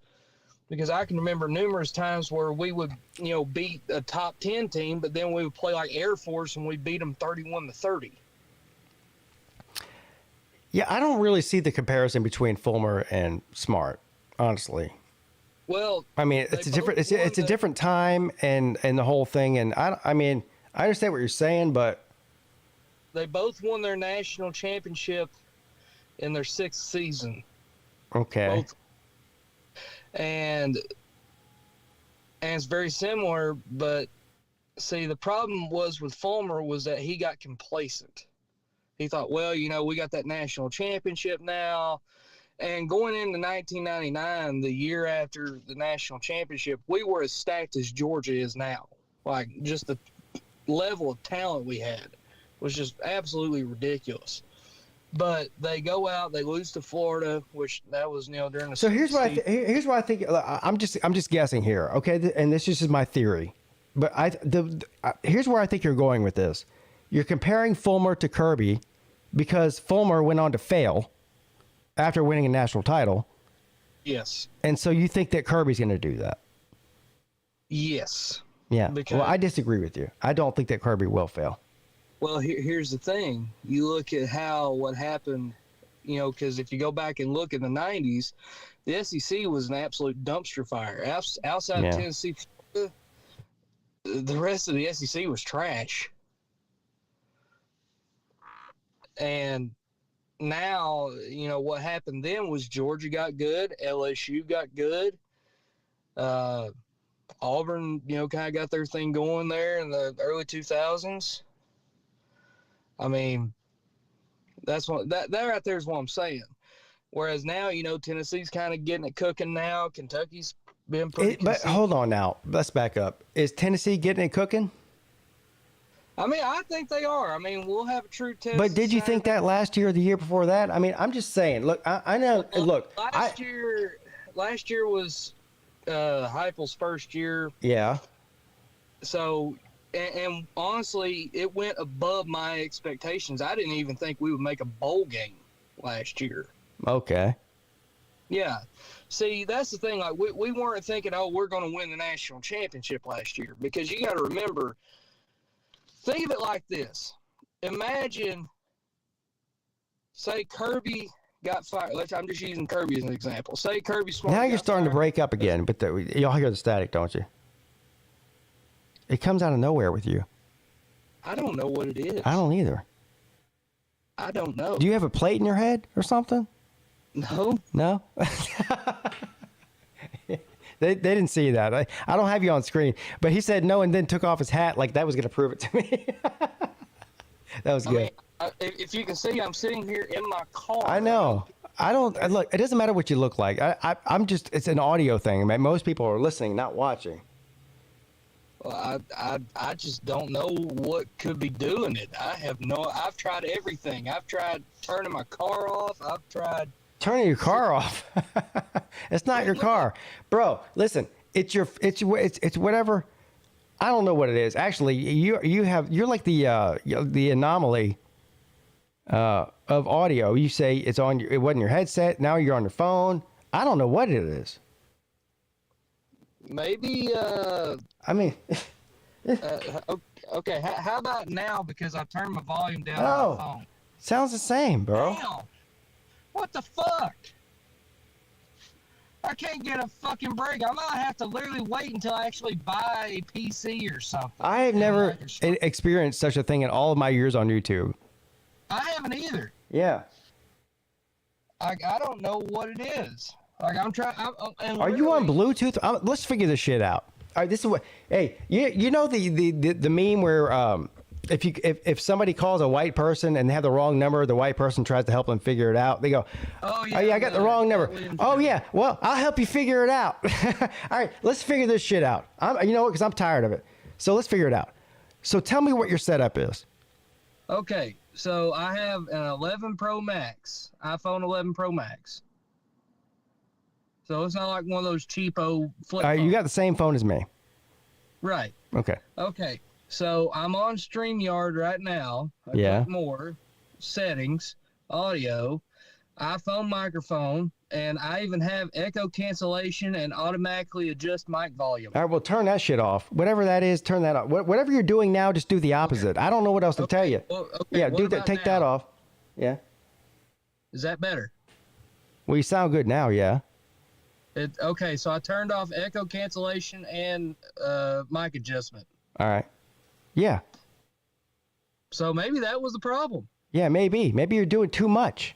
Because I can remember numerous times where we would, beat a top 10 team, but then we would play like Air Force and we beat them 31-30. Yeah, I don't really see the comparison between Fulmer and Smart, honestly. Well, I mean, it's a different time and the whole thing. And I understand what you're saying, but they both won their national championship in their 6th season. Okay. Both. And it's very similar, but see, the problem was with Fulmer was that he got complacent. He thought, well, we got that national championship now. And going into 1999, the year after the national championship, we were as stacked as Georgia is now. Like, just the level of talent we had was just absolutely ridiculous. But they go out, they lose to Florida, which that was during the. So here's what I think. I'm just guessing here, okay? And this is just my theory, but here's where I think you're going with this. You're comparing Fulmer to Kirby because Fulmer went on to fail after winning a national title. Yes. And so you think that Kirby's going to do that? Yes. Yeah. Because, well, I disagree with you. I don't think that Kirby will fail. Well, here's the thing. You look at what happened, because if you go back and look in the 90s, the SEC was an absolute dumpster fire. Outside of Tennessee, the rest of the SEC was trash. And now, what happened then was Georgia got good, LSU got good. Auburn, kind of got their thing going there in the early 2000s. I mean, that's what that right there is what I'm saying. Whereas now, Tennessee's kind of getting it cooking now. Kentucky's been pretty But hold on now. Let's back up. Is Tennessee getting it cooking? I mean, I think they are. I mean, we'll have a true test. But did you think that last year or the year before that? I mean, I'm just saying. Look, I know. Look, last year was Heupel's first year. Yeah. So. And honestly, it went above my expectations. I didn't even think we would make a bowl game last year. Okay. Yeah. See, that's the thing. Like, we weren't thinking, we're going to win the national championship last year. Because you got to remember, think of it like this. Imagine, say Kirby got fired. I'm just using Kirby as an example. Say Kirby Smart. Now you're starting to break up again, but y'all hear the static, don't you? It comes out of nowhere with you. I don't know what it is. I don't either. I don't know. Do you have a plate in your head or something? No. No? They didn't see that. I don't have you on screen. But he said no and then took off his hat like that was going to prove it to me. That was good. I mean, if you can see, I'm sitting here in my car. I know. Look, it doesn't matter what you look like. I'm just, it's an audio thing. I mean, most people are listening, not watching. I just don't know what could be doing it. I've tried everything. I've tried turning my car off. I've tried turning your car off. It's not your car, bro. Listen, it's whatever. I don't know what it is. Actually, you're like the anomaly of audio. You say it wasn't your headset. Now you're on your phone. I don't know what it is. Maybe. I mean. Okay. How about now? Because I turned my volume down on my phone. Sounds the same, bro. Damn. What the fuck? I can't get a fucking break. I might have to literally wait until I actually buy a PC or something. I have never experienced such a thing in all of my years on YouTube. I haven't either. Yeah. I don't know what it is. Like I'm trying. Are you on Bluetooth? Let's figure this shit out. All right, this is what. Hey, you know the meme where if somebody calls a white person and they have the wrong number, the white person tries to help them figure it out. They go, "Oh yeah, I got the wrong number." Oh yeah, well I'll help you figure it out. All right, let's figure this shit out. You know what? Because I'm tired of it. So let's figure it out. So tell me what your setup is. Okay, so I have an 11 Pro Max, iPhone 11 Pro Max. So it's not like one of those cheapo flip phones. You got the same phone as me. Right. Okay. Okay. So I'm on StreamYard right now. I click more, settings, audio, iPhone microphone, and I even have echo cancellation and automatically adjust mic volume. All right, well, turn that shit off. Whatever that is, turn that off. Whatever you're doing now, just do the opposite. I don't know what else to tell you. Well, yeah, do that. Take that off. Yeah. Is that better? Well, you sound good now, yeah. Okay, so I turned off echo cancellation and mic adjustment. All right. Yeah. So maybe that was the problem. Yeah, maybe. Maybe you're doing too much.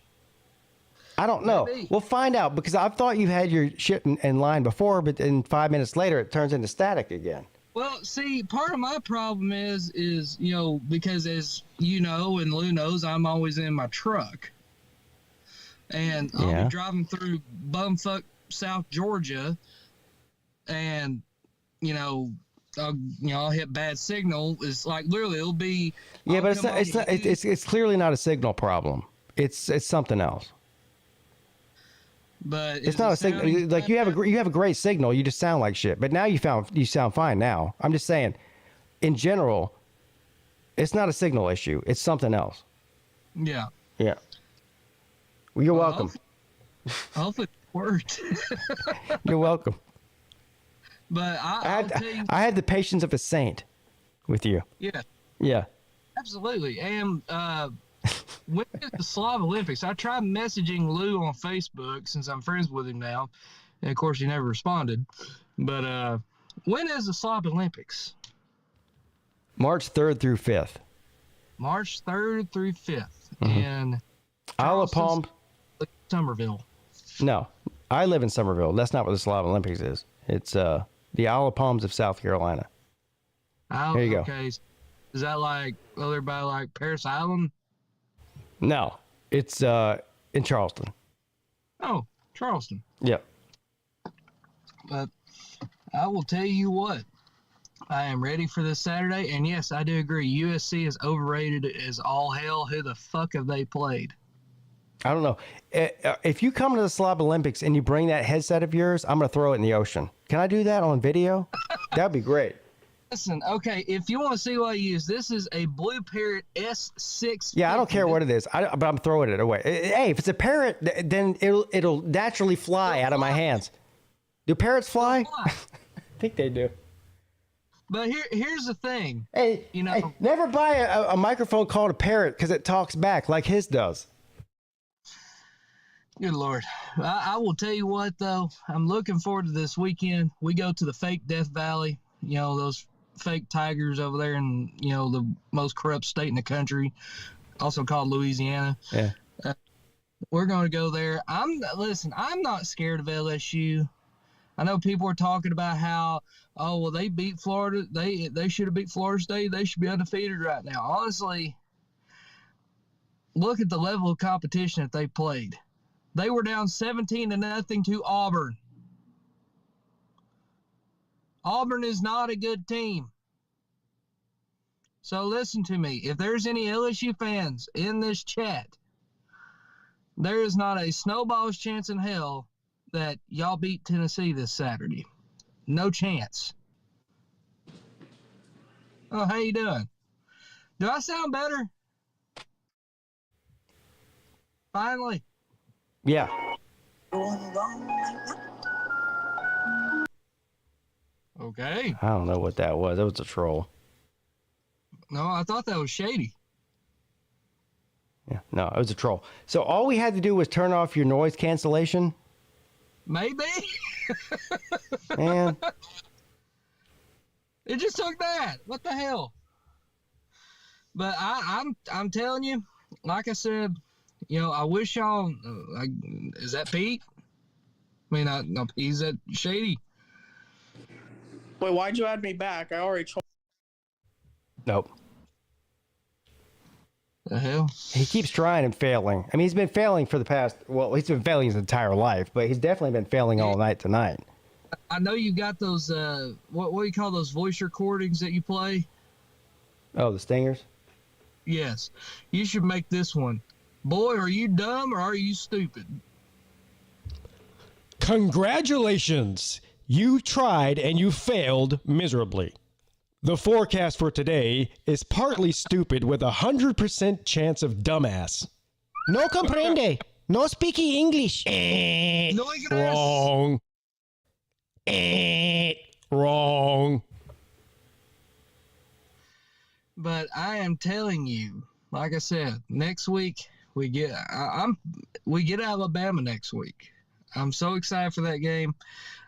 I don't know. Maybe. We'll find out because I thought you had your shit in line before, but then 5 minutes later it turns into static again. Well, see, part of my problem is because as you know and Lou knows, I'm always in my truck. And I'll be driving through bumfuck South Georgia and I'll hit bad signal. It's like literally it'll be but it's clearly not a signal problem. It's something else. But it's not a signal. Like you have a great signal. You just sound like shit. But now you sound fine now. I'm just saying, in general, it's not a signal issue. It's something else. Yeah. Yeah. Well, you're welcome. Hopefully it worked. You're welcome. But I had the patience of a saint with you. Yeah. Yeah. Absolutely. And when is the Slav Olympics? I tried messaging Lou on Facebook since I'm friends with him now. And of course he never responded. But when is the Slav Olympics? March 3rd through 5th. March 3rd through 5th. Mm-hmm. And Isle of Palm. Somerville. No. I live in Somerville. That's not what the Slav Olympics is. It's the Isle of Palms of South Carolina. There you go. Okay. Is that like everybody like Paris Island? No. It's in Charleston. Oh, Charleston. Yep. But I will tell you what. I am ready for this Saturday. And yes, I do agree. USC is overrated as all hell. Who the fuck have they played? I don't know. If you come to the Slav Olympics and you bring that headset of yours, I'm going to throw it in the ocean. Can I do that on video? That'd be great. Listen, okay, if you want to see what I use, this is a Blue Parrot S6. Yeah, I don't care what it is, but I'm throwing it away. Hey, if it's a parrot, then it'll naturally fly out of my hands. Do parrots fly? I think they do. But here's the thing. Hey, never buy a microphone called a parrot because it talks back like his does. Good Lord. I will tell you what, though. I'm looking forward to this weekend. We go to the fake Death Valley, those fake tigers over there in, the most corrupt state in the country, also called Louisiana. Yeah. We're going to go there. I'm not scared of LSU. I know people are talking about how, they beat Florida. They should have beat Florida State. They should be undefeated right now. Honestly, look at the level of competition that they played. They were down 17-0 to Auburn. Auburn is not a good team. So listen to me. If there's any LSU fans in this chat, there is not a snowball's chance in hell that y'all beat Tennessee this Saturday. No chance. Oh, how you doing? Do I sound better? Finally. Yeah. Okay. I don't know what that was. That was a troll. No, I thought that was shady. Yeah, no, it was a troll. So all we had to do was turn off your noise cancellation? Maybe. Man. It just took that. What the hell? But I'm telling you, like I said, I wish y'all. Is that Pete? I mean, no, he's that shady. Wait, why'd you add me back? I already told. Nope. The hell? He keeps trying and failing. I mean, he's been failing for the past. Well, he's been failing his entire life, but he's definitely been failing all night tonight. I know you got those. What do you call those voice recordings that you play? Oh, the stingers. Yes, you should make this one. Boy, are you dumb or are you stupid? Congratulations! You tried and you failed miserably. The forecast for today is partly stupid with 100% chance of dumbass. No comprende. No speaking English. No inglés. Wrong. Wrong. But I am telling you, like I said, next week we get Alabama next week. I'm so excited for that game.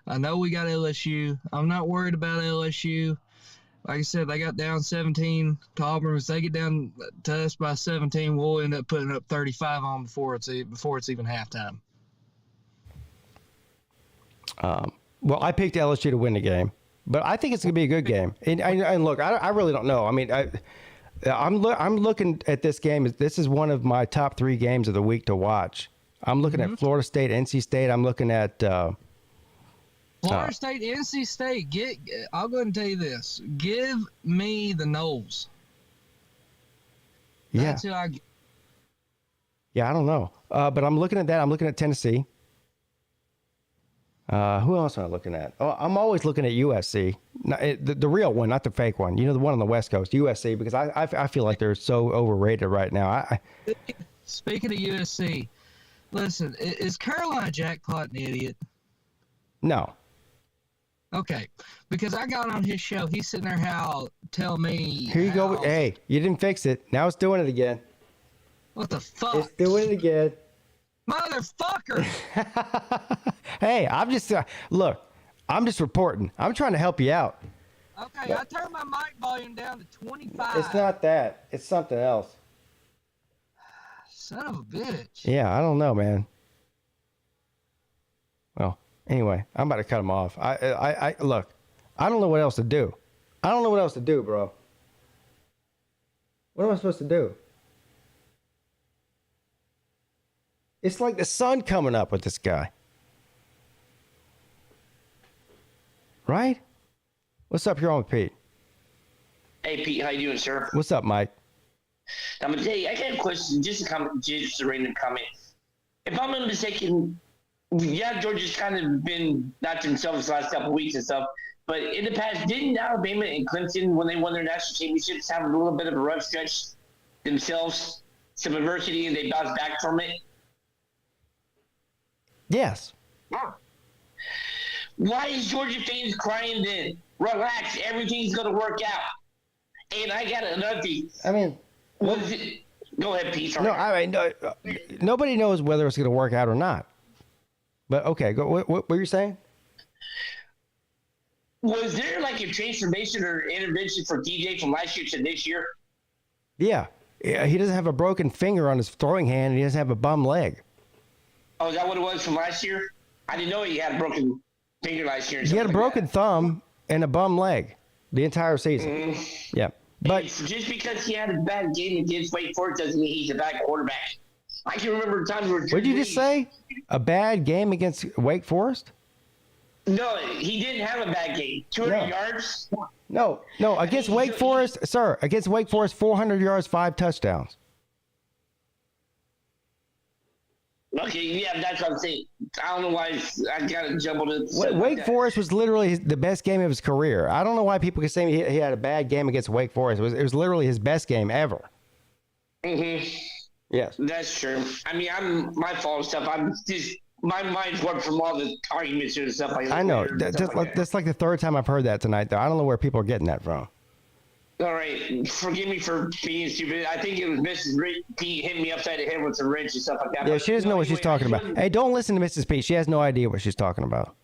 I know we got LSU. I'm not worried about LSU. Like I said, they got down 17 to Auburn. If they get down to us by 17, we'll end up putting up 35 on before it's even halftime. Well, I picked LSU to win the game, but I think it's going to be a good game. And look, I really don't know. I mean, I'm looking at this game. This is one of my top 3 games of the week to watch. I'm looking at Florida State, NC State. I'm looking at Florida State, NC State. I'll go ahead and tell you this. Give me the Noles. That's who I get. Yeah, I don't know. But I'm looking at that. I'm looking at Tennessee. Who else am I looking at? Oh, I'm always looking at USC. The real one, not the fake one. The one on the West Coast, USC, because I feel like they're so overrated right now. Speaking of USC, listen, is Carolina Jackpot an idiot? No. Okay, because I got on his show. He's sitting there telling me. Here you go. Hey, you didn't fix it. Now it's doing it again. What the fuck? It's doing it again. Motherfucker. Hey, I'm just look. I'm just reporting. I'm trying to help you out. Okay, I turned my mic volume down to 25. It's not that. It's something else. Son of a bitch. Yeah, I don't know, man. Well, anyway, I'm about to cut him off. I look. I don't know what else to do. I don't know what else to do, bro. What am I supposed to do? It's like the sun coming up with this guy. Right? What's up? You're on with Pete. Hey, Pete. How you doing, sir? What's up, Mike? I'm going to tell you, I got a question, just a random comment. If I'm not mistaken, Georgia's kind of been not themselves the last couple of weeks and stuff, but in the past, didn't Alabama and Clemson, when they won their national championships, have a little bit of a rough stretch themselves, some adversity, and they bounced back from it? Yes. Why is Georgia fans crying then? Relax, everything's going to work out. And I got another thing. I mean, go ahead, Pete. No, I mean, nobody knows whether it's going to work out or not. But okay, go. What were you saying? Was there like a transformation or intervention for DJ from last year to this year? Yeah, he doesn't have a broken finger on his throwing hand, and he doesn't have a bum leg. Oh, is that what it was from last year? I didn't know he had a broken finger last year. He had a broken thumb and a bum leg the entire season. Mm-hmm. Yeah, but just because he had a bad game against Wake Forest doesn't mean he's a bad quarterback. I can remember times where. What did you just say? A bad game against Wake Forest? No, he didn't have a bad game. 200 yards. No, against Wake Forest, sir. Against Wake Forest, 400 yards, 5 touchdowns. Okay, yeah, that's what I'm saying. I don't know why I got it jumbled. Wake Forest was literally the best game of his career. I don't know why people can say he had a bad game against Wake Forest. It was literally his best game ever. Mm-hmm. Yes. That's true. I mean, my fault and stuff. I'm just, my mind's warped from all the arguments and stuff like that. I know. That's like the third time I've heard that tonight, though. I don't know where people are getting that from. All right, forgive me for being stupid. I think it was Mrs. Peete hitting me upside the head with a wrench and stuff like that. Yeah, she doesn't know what she's talking about. Hey, don't listen to Mrs. Peete. She has no idea what she's talking about.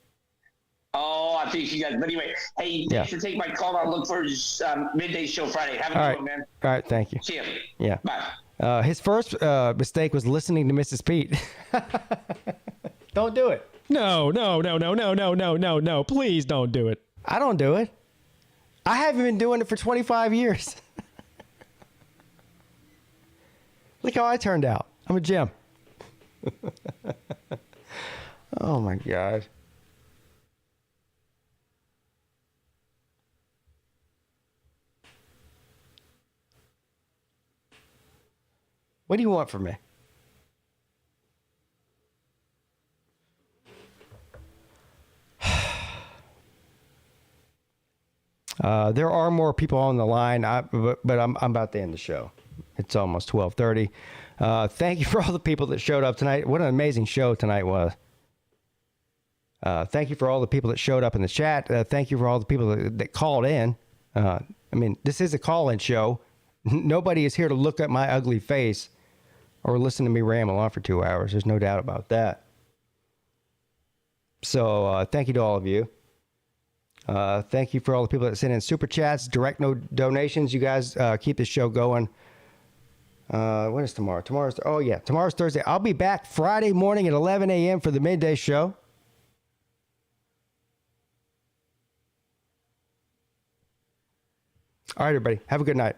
Oh, I think she does. But anyway, hey, thanks for taking my call. I'll look forward to midday show Friday. Have a good one, man. All right, thank you. See ya. Yeah. Bye. His first mistake was listening to Mrs. Peete. Don't do it. No. Please don't do it. I don't do it. I haven't been doing it for 25 years. Look how I turned out. I'm a gem. Oh, my God. What do you want from me? There are more people on the line, but I'm about to end the show. It's almost 12:30. Thank you for all the people that showed up tonight. What an amazing show tonight was. Thank you for all the people that showed up in the chat. Thank you for all the people that called in. I mean, this is a call-in show. Nobody is here to look at my ugly face or listen to me ramble on for 2 hours. There's no doubt about that. So thank you to all of you. Thank you for all the people that sent in super chats, direct donations. You guys keep the show going. When is tomorrow? Tomorrow's Thursday. I'll be back Friday morning at 11 a.m. for the midday show. All right, everybody. Have a good night.